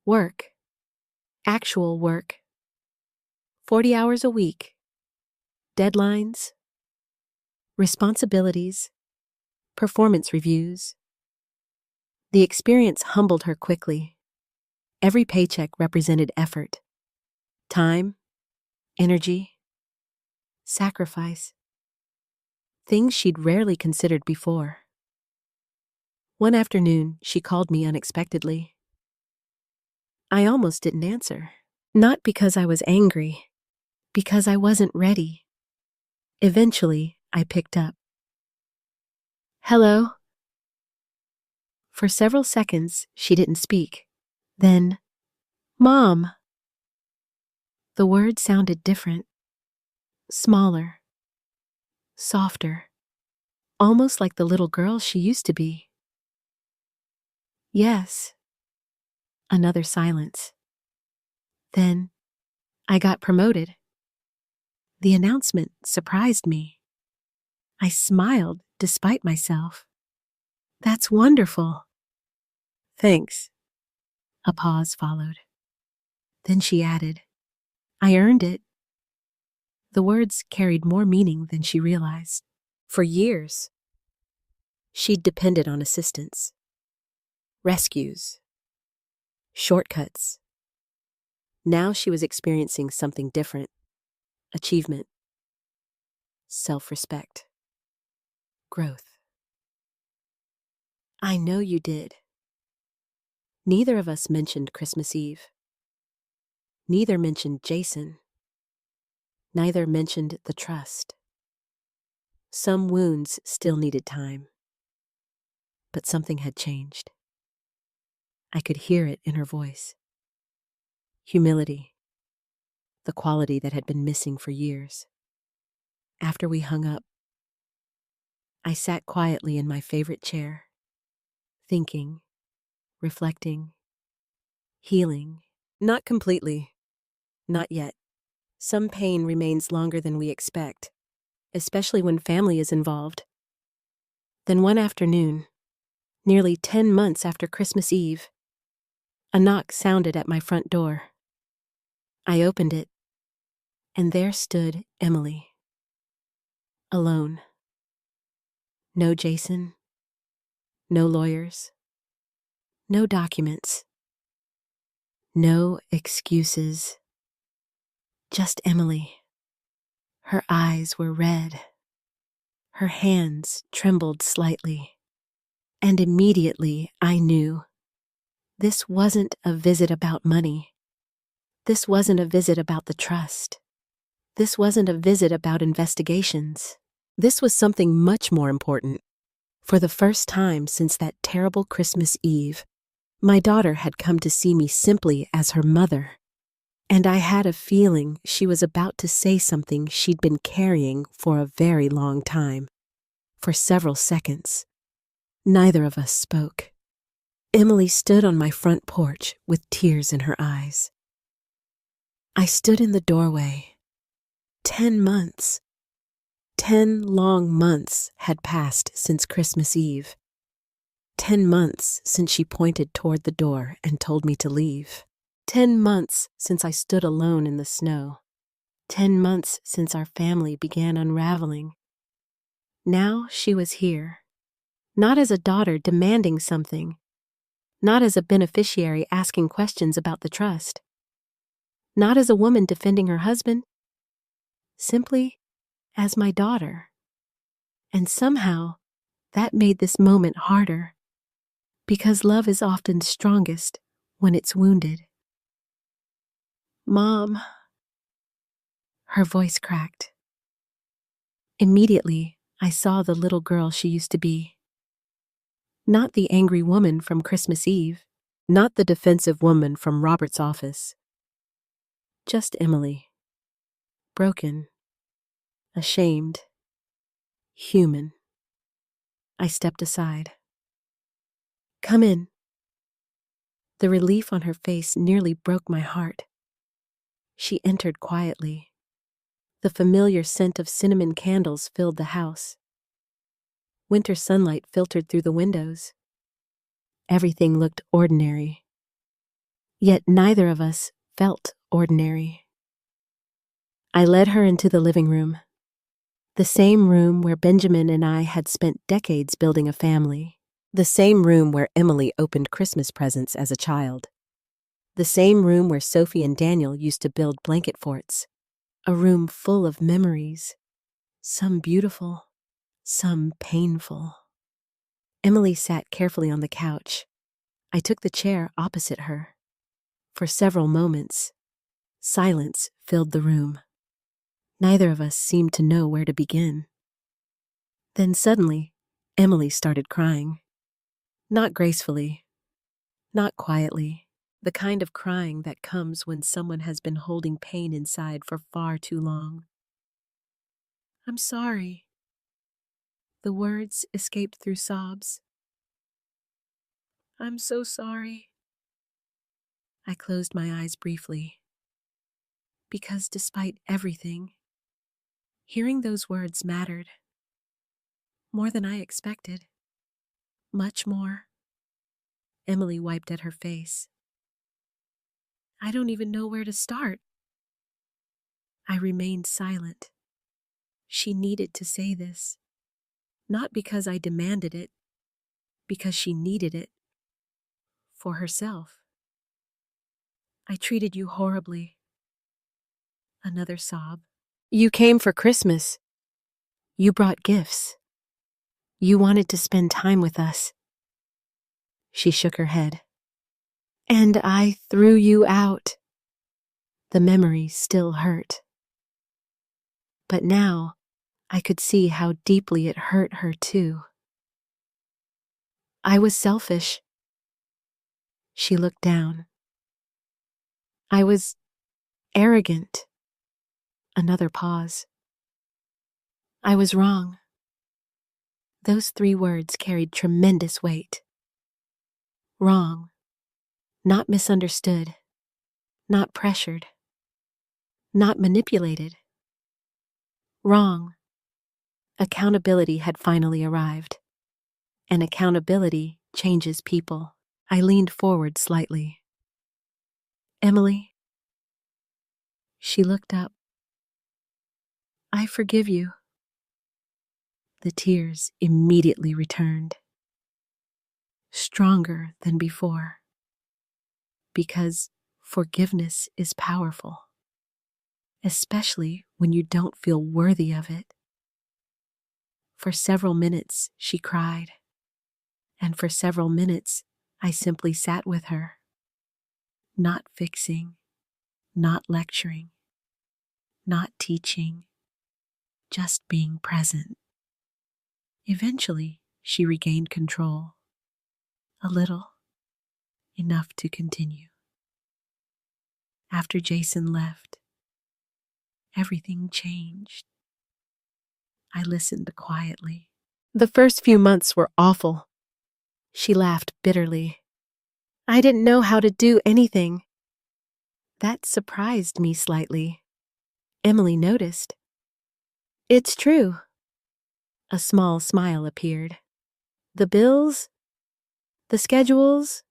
Work, actual work. 40 hours a week. Deadlines, responsibilities, performance reviews. The experience humbled her quickly. Every paycheck represented effort, time, energy, sacrifice, things she'd rarely considered before. One afternoon, she called me unexpectedly. I almost didn't answer, not because I was angry, because I wasn't ready. Eventually, I picked up. Hello? For several seconds, she didn't speak. Then, Mom. The word sounded different, smaller, softer, almost like the little girl she used to be. Yes. Another silence. Then, I got promoted. The announcement surprised me. I smiled despite myself. That's wonderful. Thanks. A pause followed. Then she added, I earned it. The words carried more meaning than she realized. For years, she'd depended on assistance, rescues, shortcuts. Now she was experiencing something different. Achievement, self-respect, growth. I know you did. Neither of us mentioned Christmas Eve. Neither mentioned Jason. Neither mentioned the trust. Some wounds still needed time. But something had changed. I could hear it in her voice. Humility, the quality that had been missing for years. After we hung up, I sat quietly in my favorite chair, thinking, reflecting, healing. Not completely. Not yet. Some pain remains longer than we expect, especially when family is involved. Then one afternoon, Nearly 10 months after Christmas Eve, a knock sounded at my front door. I opened it, and there stood Emily. Alone. No Jason, no lawyers, no documents, no excuses. Just Emily. Her eyes were red. Her hands trembled slightly. And immediately I knew this wasn't a visit about money. This wasn't a visit about the trust. This wasn't a visit about investigations. This was something much more important. For the first time since that terrible Christmas Eve, my daughter had come to see me simply as her mother. And I had a feeling she was about to say something she'd been carrying for a very long time. For several seconds, neither of us spoke. Emily stood on my front porch with tears in her eyes. I stood in the doorway. 10 months. 10 long months had passed since Christmas Eve. 10 months since she pointed toward the door and told me to leave. 10 months since I stood alone in the snow. 10 months since our family began unraveling. Now she was here, not as a daughter demanding something, not as a beneficiary asking questions about the trust, not as a woman defending her husband, simply as my daughter. And somehow, that made this moment harder, because love is often strongest when it's wounded. Mom. Her voice cracked. Immediately, I saw the little girl she used to be. Not the angry woman from Christmas Eve, not the defensive woman from Robert's office. Just Emily. Broken. Ashamed. Human. I stepped aside. Come in. The relief on her face nearly broke my heart. She entered quietly. The familiar scent of cinnamon candles filled the house. Winter sunlight filtered through the windows. Everything looked ordinary. Yet neither of us felt ordinary. I led her into the living room, the same room where Benjamin and I had spent decades building a family, the same room where Emily opened Christmas presents as a child, the same room where Sophie and Daniel used to build blanket forts, a room full of memories, some beautiful, some painful. Emily sat carefully on the couch. I took the chair opposite her. For several moments, silence filled the room. Neither of us seemed to know where to begin. Then suddenly, Emily started crying. Not gracefully, not quietly, the kind of crying that comes when someone has been holding pain inside for far too long. I'm sorry. The words escaped through sobs. I'm so sorry. I closed my eyes briefly. Because despite everything, hearing those words mattered. More than I expected. Much more. Emily wiped at her face. I don't even know where to start. I remained silent. She needed to say this. Not because I demanded it, because she needed it. For herself. I treated you horribly. Another sob. You came for Christmas. You brought gifts. You wanted to spend time with us. She shook her head. And I threw you out. The memory still hurt. But now, I could see how deeply it hurt her too. I was selfish. She looked down. I was arrogant. Another pause. I was wrong. Those 3 words carried tremendous weight. Wrong. Not misunderstood. Not pressured. Not manipulated. Wrong. Accountability had finally arrived. And accountability changes people. I leaned forward slightly. Emily? She looked up. I forgive you. The tears immediately returned, stronger than before, because forgiveness is powerful, especially when you don't feel worthy of it. For several minutes, she cried, and for several minutes, I simply sat with her, not fixing, not lecturing, not teaching, just being present. Eventually, she regained control. A little, enough to continue. After Jason left, everything changed. I listened quietly. The first few months were awful. She laughed bitterly. I didn't know how to do anything. That surprised me slightly. Emily noticed. It's true. A small smile appeared. The bills, the schedules,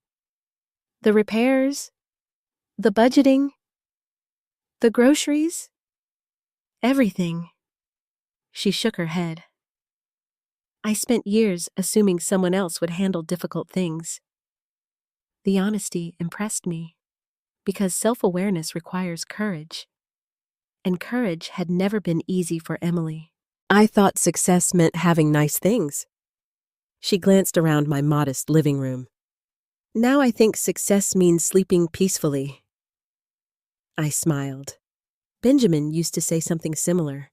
the repairs, the budgeting, the groceries, everything. She shook her head. I spent years assuming someone else would handle difficult things. The honesty impressed me, because self-awareness requires courage, and courage had never been easy for Emily. I thought success meant having nice things. She glanced around my modest living room. Now I think success means sleeping peacefully. I smiled. Benjamin used to say something similar.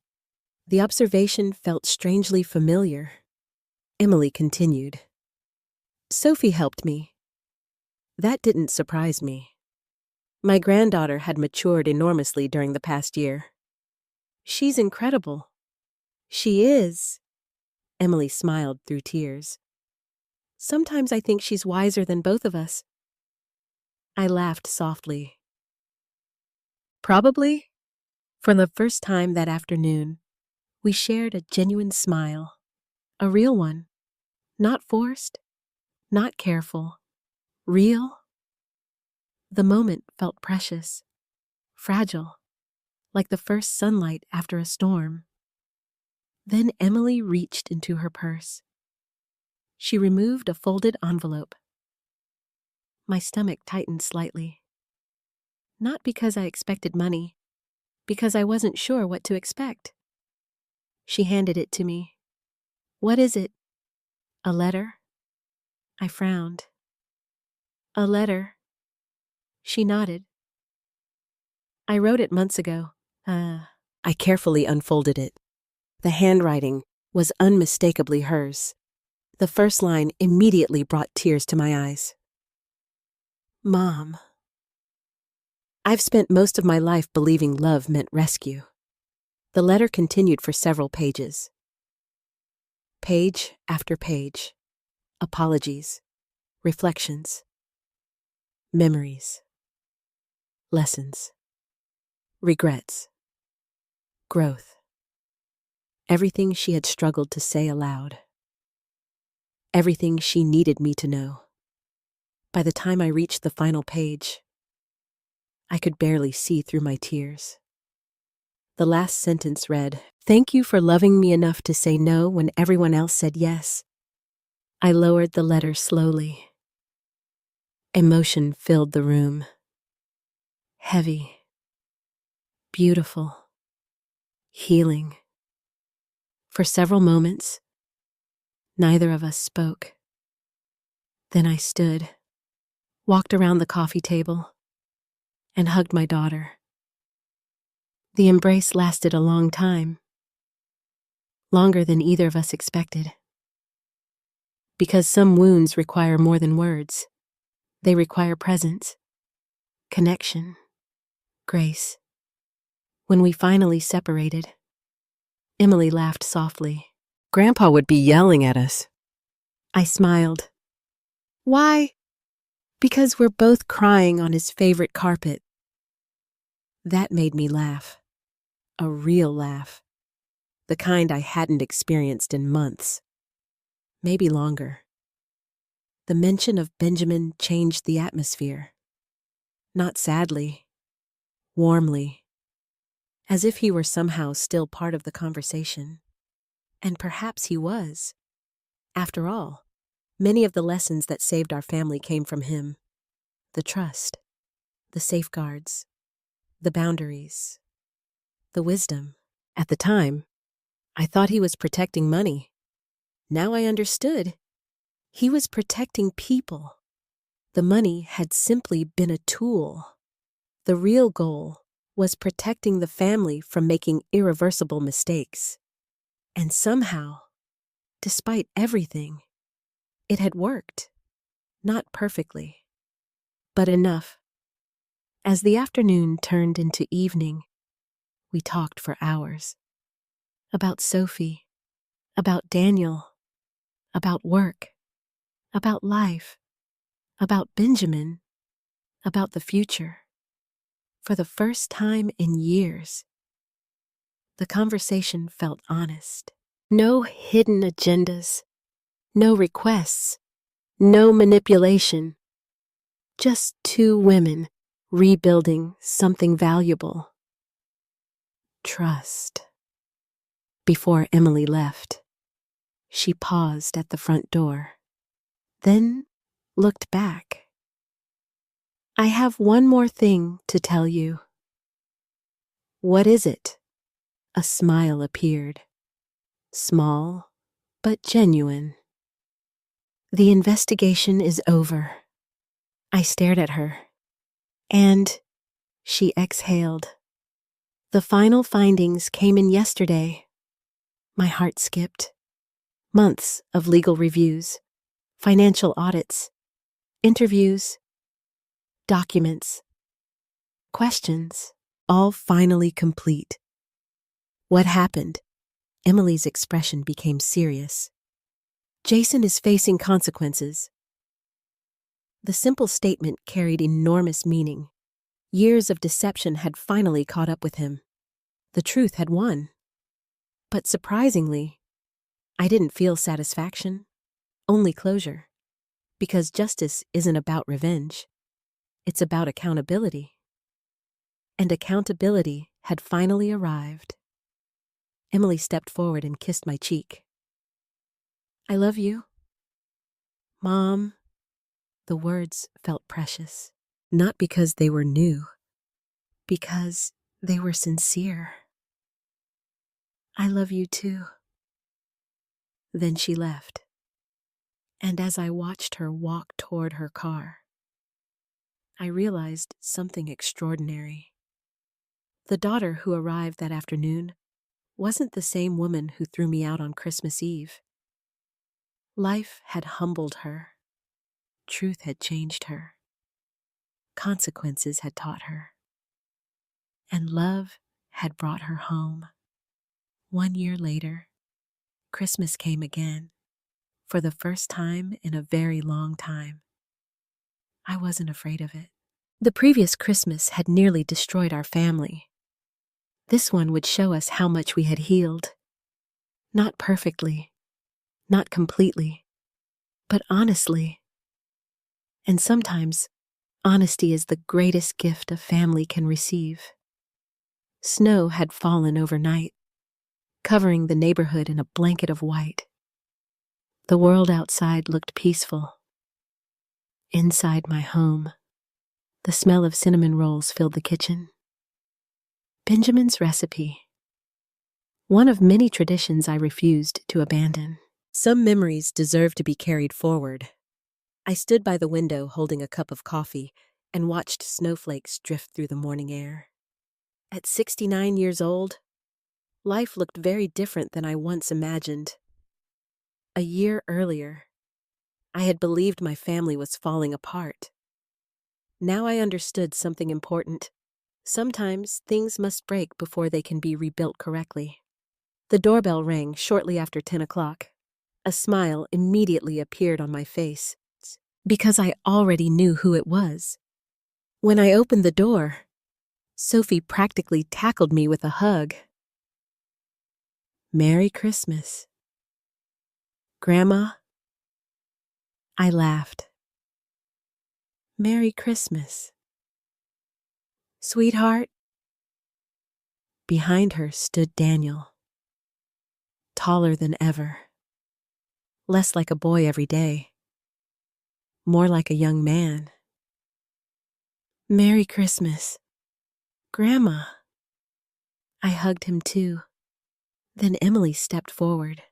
The observation felt strangely familiar. Emily continued. Sophie helped me. That didn't surprise me. My granddaughter had matured enormously during the past year. She's incredible. She is. Emily smiled through tears. Sometimes I think she's wiser than both of us. I laughed softly. Probably. For the first time that afternoon, we shared a genuine smile. A real one. Not forced, not careful. Real. The moment felt precious, fragile, like the first sunlight after a storm. Then Emily reached into her purse. She removed a folded envelope. My stomach tightened slightly. Not because I expected money, because I wasn't sure what to expect. She handed it to me. What is it? A letter? I frowned. A letter. She nodded. I wrote it months ago. I carefully unfolded it. The handwriting was unmistakably hers. The first line immediately brought tears to my eyes. Mom. I've spent most of my life believing love meant rescue. The letter continued for several pages. Page after page. Apologies. Reflections. Memories. Lessons. Regrets. Growth. Everything she had struggled to say aloud. Everything she needed me to know. By the time I reached the final page, I could barely see through my tears. The last sentence read, "Thank you for loving me enough to say no when everyone else said yes." I lowered the letter slowly. Emotion filled the room. Heavy. Beautiful. Healing. For several moments, neither of us spoke. Then I stood, walked around the coffee table, and hugged my daughter. The embrace lasted a long time, longer than either of us expected. Because some wounds require more than words. They require presence, connection, grace. When we finally separated, Emily laughed softly. Grandpa would be yelling at us. I smiled. Why? Because we're both crying on his favorite carpet. That made me laugh. A real laugh. The kind I hadn't experienced in months. Maybe longer. The mention of Benjamin changed the atmosphere. Not sadly, warmly, as if he were somehow still part of the conversation. And perhaps he was. After all, many of the lessons that saved our family came from him. The trust, the safeguards, the boundaries, the wisdom. At the time, I thought he was protecting money. Now I understood. He was protecting people. The money had simply been a tool. The real goal was protecting the family from making irreversible mistakes. And somehow, despite everything, it had worked. Not perfectly, but enough. As the afternoon turned into evening, we talked for hours. About Sophie, about Daniel, about work, about life, about Benjamin, about the future. For the first time in years, the conversation felt honest. No hidden agendas, no requests, no manipulation. Just two women rebuilding something valuable. Trust. Before Emily left, she paused at the front door, then looked back. I have one more thing to tell you. What is it? A smile appeared, small but genuine. The investigation is over. I stared at her, and she exhaled. The final findings came in yesterday. My heart skipped. Months of legal reviews, financial audits, interviews, documents, questions, all finally complete. What happened? Emily's expression became serious. Jason is facing consequences. The simple statement carried enormous meaning. Years of deception had finally caught up with him. The truth had won. But surprisingly, I didn't feel satisfaction, only closure. Because justice isn't about revenge. It's about accountability. And accountability had finally arrived. Emily stepped forward and kissed my cheek. I love you. Mom. The words felt precious, not because they were new, because they were sincere. I love you too. Then she left, and as I watched her walk toward her car, I realized something extraordinary. The daughter who arrived that afternoon wasn't the same woman who threw me out on Christmas Eve. Life had humbled her. Truth had changed her. Consequences had taught her. And love had brought her home. 1 year later, Christmas came again. For the first time in a very long time. I wasn't afraid of it. The previous Christmas had nearly destroyed our family. This one would show us how much we had healed. Not perfectly, not completely, but honestly. And sometimes, honesty is the greatest gift a family can receive. Snow had fallen overnight, covering the neighborhood in a blanket of white. The world outside looked peaceful. Inside my home, the smell of cinnamon rolls filled the kitchen. Benjamin's recipe. One of many traditions I refused to abandon. Some memories deserve to be carried forward. I stood by the window holding a cup of coffee and watched snowflakes drift through the morning air. At 69 years old, life looked very different than I once imagined. A year earlier, I had believed my family was falling apart. Now I understood something important. Sometimes things must break before they can be rebuilt correctly. The doorbell rang shortly after 10 o'clock. A smile immediately appeared on my face, because I already knew who it was. When I opened the door, Sophie practically tackled me with a hug. Merry Christmas. Grandma, I laughed. Merry Christmas. Sweetheart. Behind her stood Daniel, taller than ever, less like a boy every day, more like a young man. Merry Christmas, Grandma. I hugged him too. Then Emily stepped forward.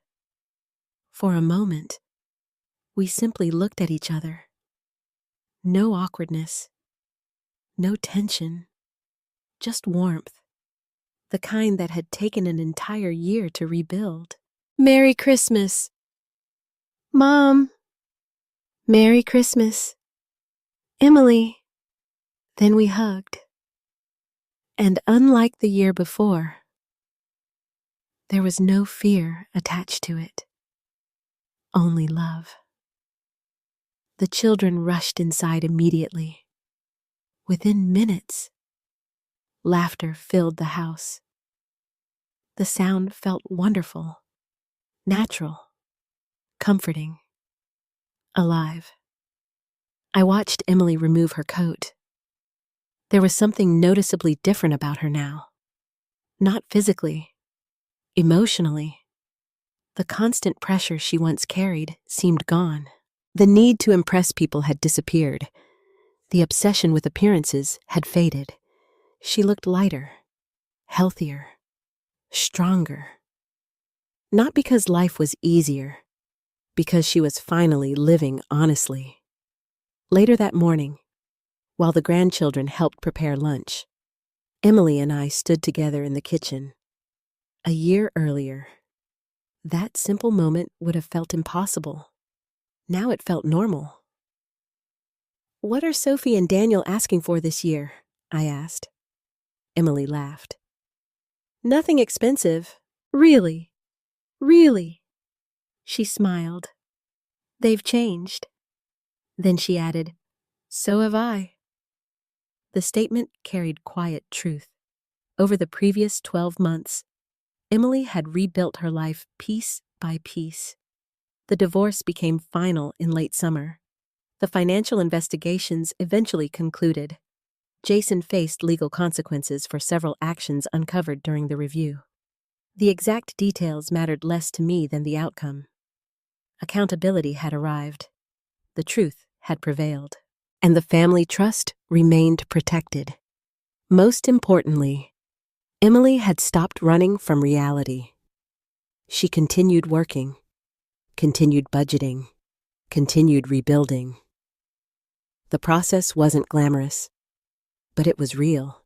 For a moment, we simply looked at each other. No awkwardness, no tension, just warmth, the kind that had taken an entire year to rebuild. Merry Christmas, Mom. Merry Christmas, Emily. Then we hugged. And unlike the year before, there was no fear attached to it, only love. The children rushed inside immediately. Within minutes, laughter filled the house. The sound felt wonderful, natural, comforting, alive. I watched Emily remove her coat. There was something noticeably different about her now. Not physically, emotionally. The constant pressure she once carried seemed gone. The need to impress people had disappeared. The obsession with appearances had faded. She looked lighter, healthier, stronger. Not because life was easier, because she was finally living honestly. Later that morning, while the grandchildren helped prepare lunch, Emily and I stood together in the kitchen. A year earlier, that simple moment would have felt impossible. Now it felt normal. What are Sophie and Daniel asking for this year? I asked. Emily laughed. Nothing expensive. Really? Really? She smiled. They've changed. Then she added, so have I. The statement carried quiet truth. Over the previous 12 months, Emily had rebuilt her life piece by piece. The divorce became final in late summer. The financial investigations eventually concluded. Jason faced legal consequences for several actions uncovered during the review. The exact details mattered less to me than the outcome. Accountability had arrived. The truth had prevailed. And the family trust remained protected. Most importantly, Emily had stopped running from reality. She continued working, continued budgeting, continued rebuilding. The process wasn't glamorous, but it was real.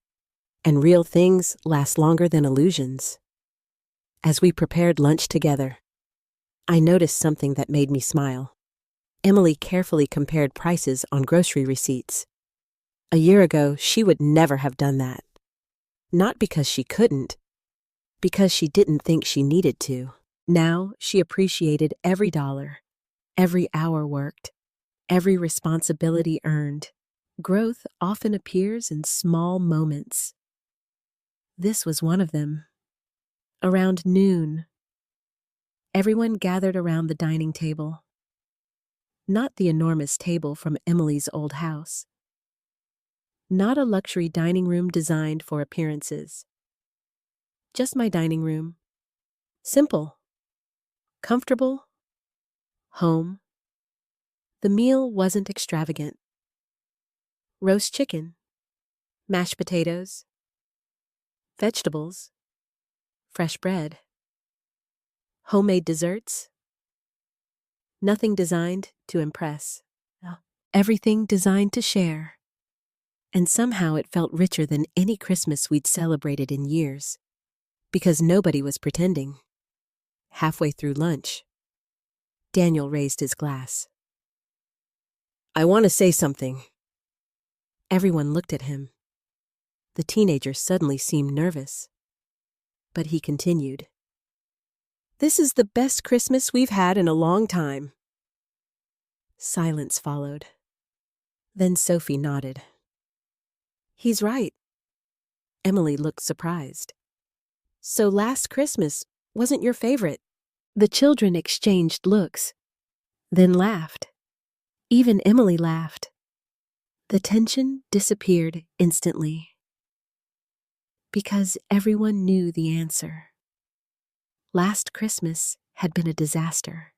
And real things last longer than illusions. As we prepared lunch together, I noticed something that made me smile. Emily carefully compared prices on grocery receipts. A year ago, she would never have done that. Not because she couldn't, because she didn't think she needed to. Now, she appreciated every dollar, every hour worked, every responsibility earned. Growth often appears in small moments. This was one of them. Around noon, everyone gathered around the dining table. Not the enormous table from Emily's old house. Not a luxury dining room designed for appearances. Just my dining room. Simple. Comfortable. Home. The meal wasn't extravagant. Roast chicken. Mashed potatoes. Vegetables. Fresh bread. Homemade desserts. Nothing designed to impress. Everything designed to share. And somehow it felt richer than any Christmas we'd celebrated in years. Because nobody was pretending. Halfway through lunch, Daniel raised his glass. I want to say something. Everyone looked at him. The teenager suddenly seemed nervous. But he continued. This is the best Christmas we've had in a long time. Silence followed. Then Sophie nodded. He's right. Emily looked surprised. So last Christmas wasn't your favorite? The children exchanged looks, then laughed. Even Emily laughed. The tension disappeared instantly because everyone knew the answer. Last Christmas had been a disaster,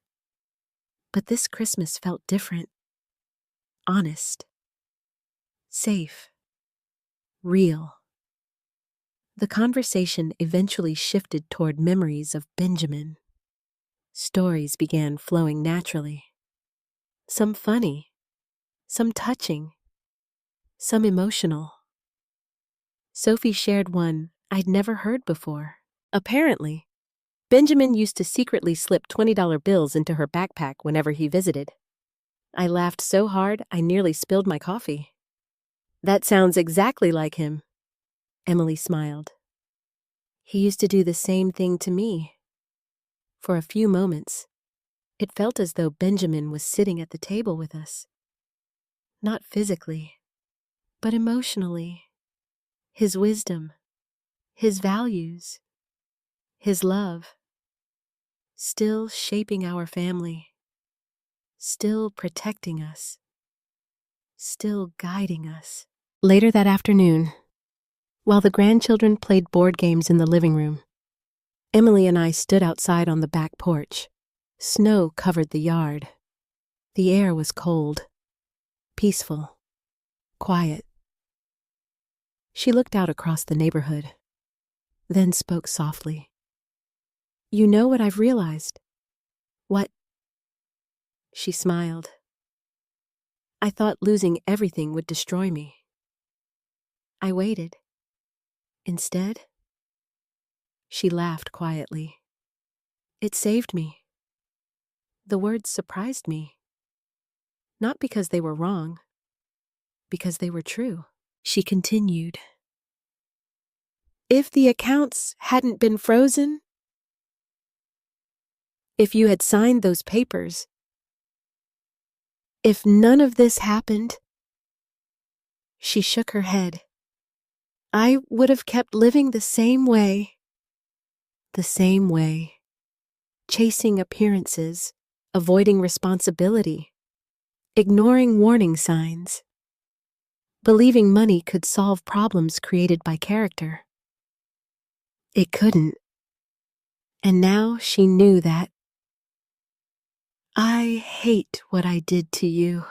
but this Christmas felt different, honest, safe, real. The conversation eventually shifted toward memories of Benjamin. Stories began flowing naturally. Some funny, some touching, some emotional. Sophie shared one I'd never heard before. Apparently, Benjamin used to secretly slip $20 bills into her backpack whenever he visited. I laughed so hard I nearly spilled my coffee. That sounds exactly like him, Emily smiled. He used to do the same thing to me. For a few moments, it felt as though Benjamin was sitting at the table with us. Not physically, but emotionally. His wisdom, his values, his love, still shaping our family, still protecting us, still guiding us. Later that afternoon, while the grandchildren played board games in the living room, Emily and I stood outside on the back porch. Snow covered the yard. The air was cold, peaceful, quiet. She looked out across the neighborhood, then spoke softly. "You know what I've realized?" "What?" She smiled. "I thought losing everything would destroy me. I waited. Instead," she laughed quietly, "it saved me." The words surprised me, not because they were wrong, because they were true. She continued, "If the accounts hadn't been frozen, if you had signed those papers, if none of this happened," she shook her head, "I would have kept living the same way, chasing appearances, avoiding responsibility, ignoring warning signs, believing money could solve problems created by character. It couldn't. And now she knew that. I hate what I did to you."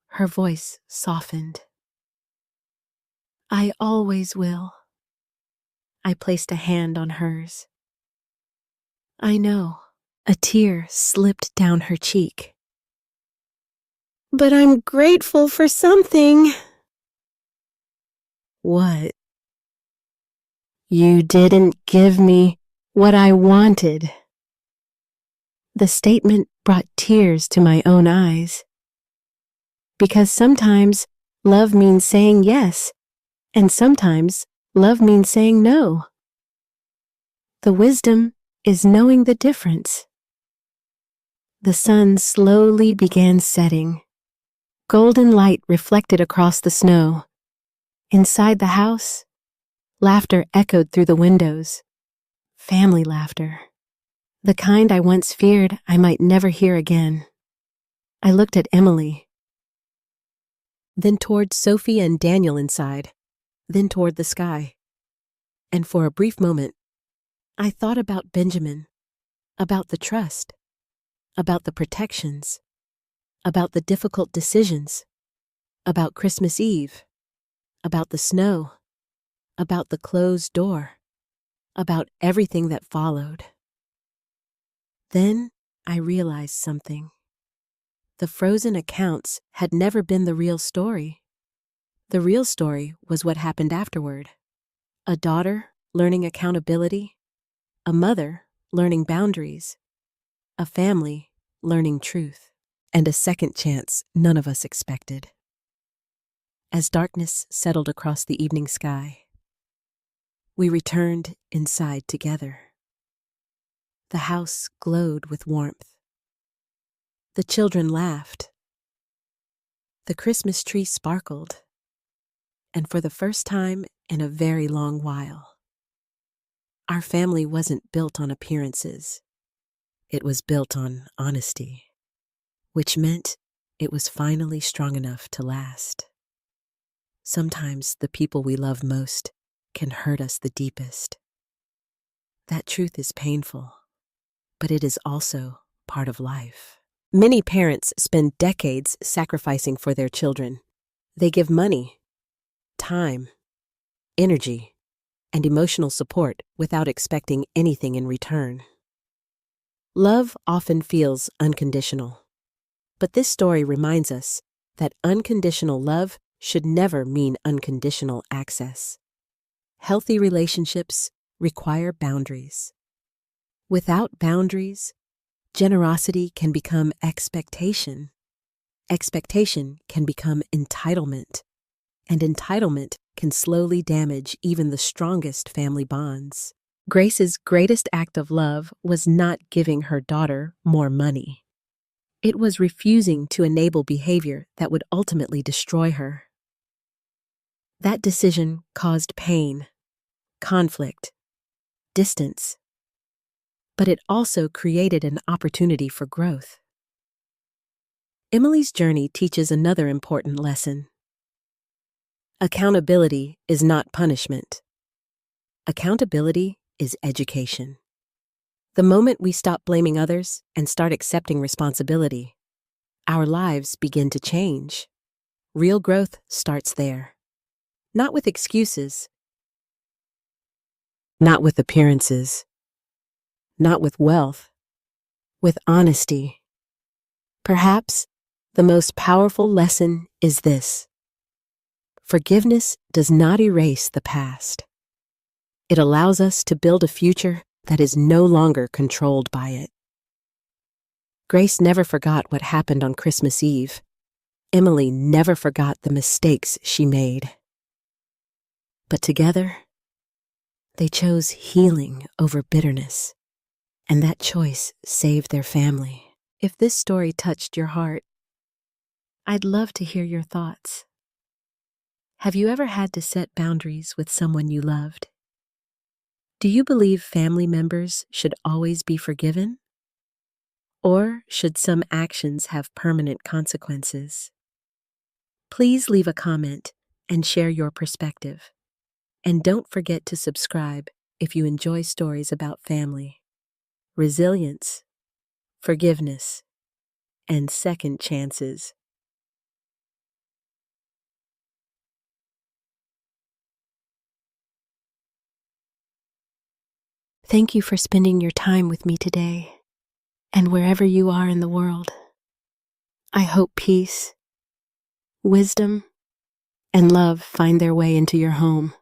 Her voice softened. "I always will." I placed a hand on hers. "I know." A tear slipped down her cheek. "But I'm grateful for something." "What?" "You didn't give me what I wanted." The statement brought tears to my own eyes. Because sometimes love means saying yes, and sometimes love means saying no. The wisdom is knowing the difference. The sun slowly began setting. Golden light reflected across the snow. Inside the house, laughter echoed through the windows. Family laughter. The kind I once feared I might never hear again. I looked at Emily, then toward Sophie and Daniel inside, then toward the sky. And for a brief moment, I thought about Benjamin, about the trust, about the protections, about the difficult decisions, about Christmas Eve, about the snow, about the closed door, about everything that followed. Then I realized something. The frozen accounts had never been the real story. The real story was what happened afterward. A daughter learning accountability, a mother learning boundaries, a family learning truth, and a second chance none of us expected. As darkness settled across the evening sky, we returned inside together. The house glowed with warmth. The children laughed. The Christmas tree sparkled. And for the first time in a very long while, our family wasn't built on appearances. It was built on honesty. which meant it was finally strong enough to last. Sometimes the people we love most can hurt us the deepest. That truth is painful, but it is also part of life. Many parents spend decades sacrificing for their children. They give money, time, energy, and emotional support without expecting anything in return. Love often feels unconditional, but this story reminds us that unconditional love should never mean unconditional access. Healthy relationships require boundaries. Without boundaries, generosity can become expectation. Expectation can become entitlement, and entitlement can slowly damage even the strongest family bonds. Grace's greatest act of love was not giving her daughter more money. It was refusing to enable behavior that would ultimately destroy her. That decision caused pain, conflict, distance, but it also created an opportunity for growth. Emily's journey teaches another important lesson. Accountability is not punishment. Accountability is education. The moment we stop blaming others and start accepting responsibility, our lives begin to change. Real growth starts there. Not with excuses, not with appearances, not with wealth, with honesty. Perhaps the most powerful lesson is this: forgiveness does not erase the past. It allows us to build a future that is no longer controlled by it. Grace never forgot what happened on Christmas Eve. Emily never forgot the mistakes she made. But together, they chose healing over bitterness, and that choice saved their family. If this story touched your heart, I'd love to hear your thoughts. Have you ever had to set boundaries with someone you loved? Do you believe family members should always be forgiven? Or should some actions have permanent consequences? Please leave a comment and share your perspective. And don't forget to subscribe if you enjoy stories about family, resilience, forgiveness, and second chances. Thank you for spending your time with me today, and wherever you are in the world. I hope peace, wisdom, and love find their way into your home.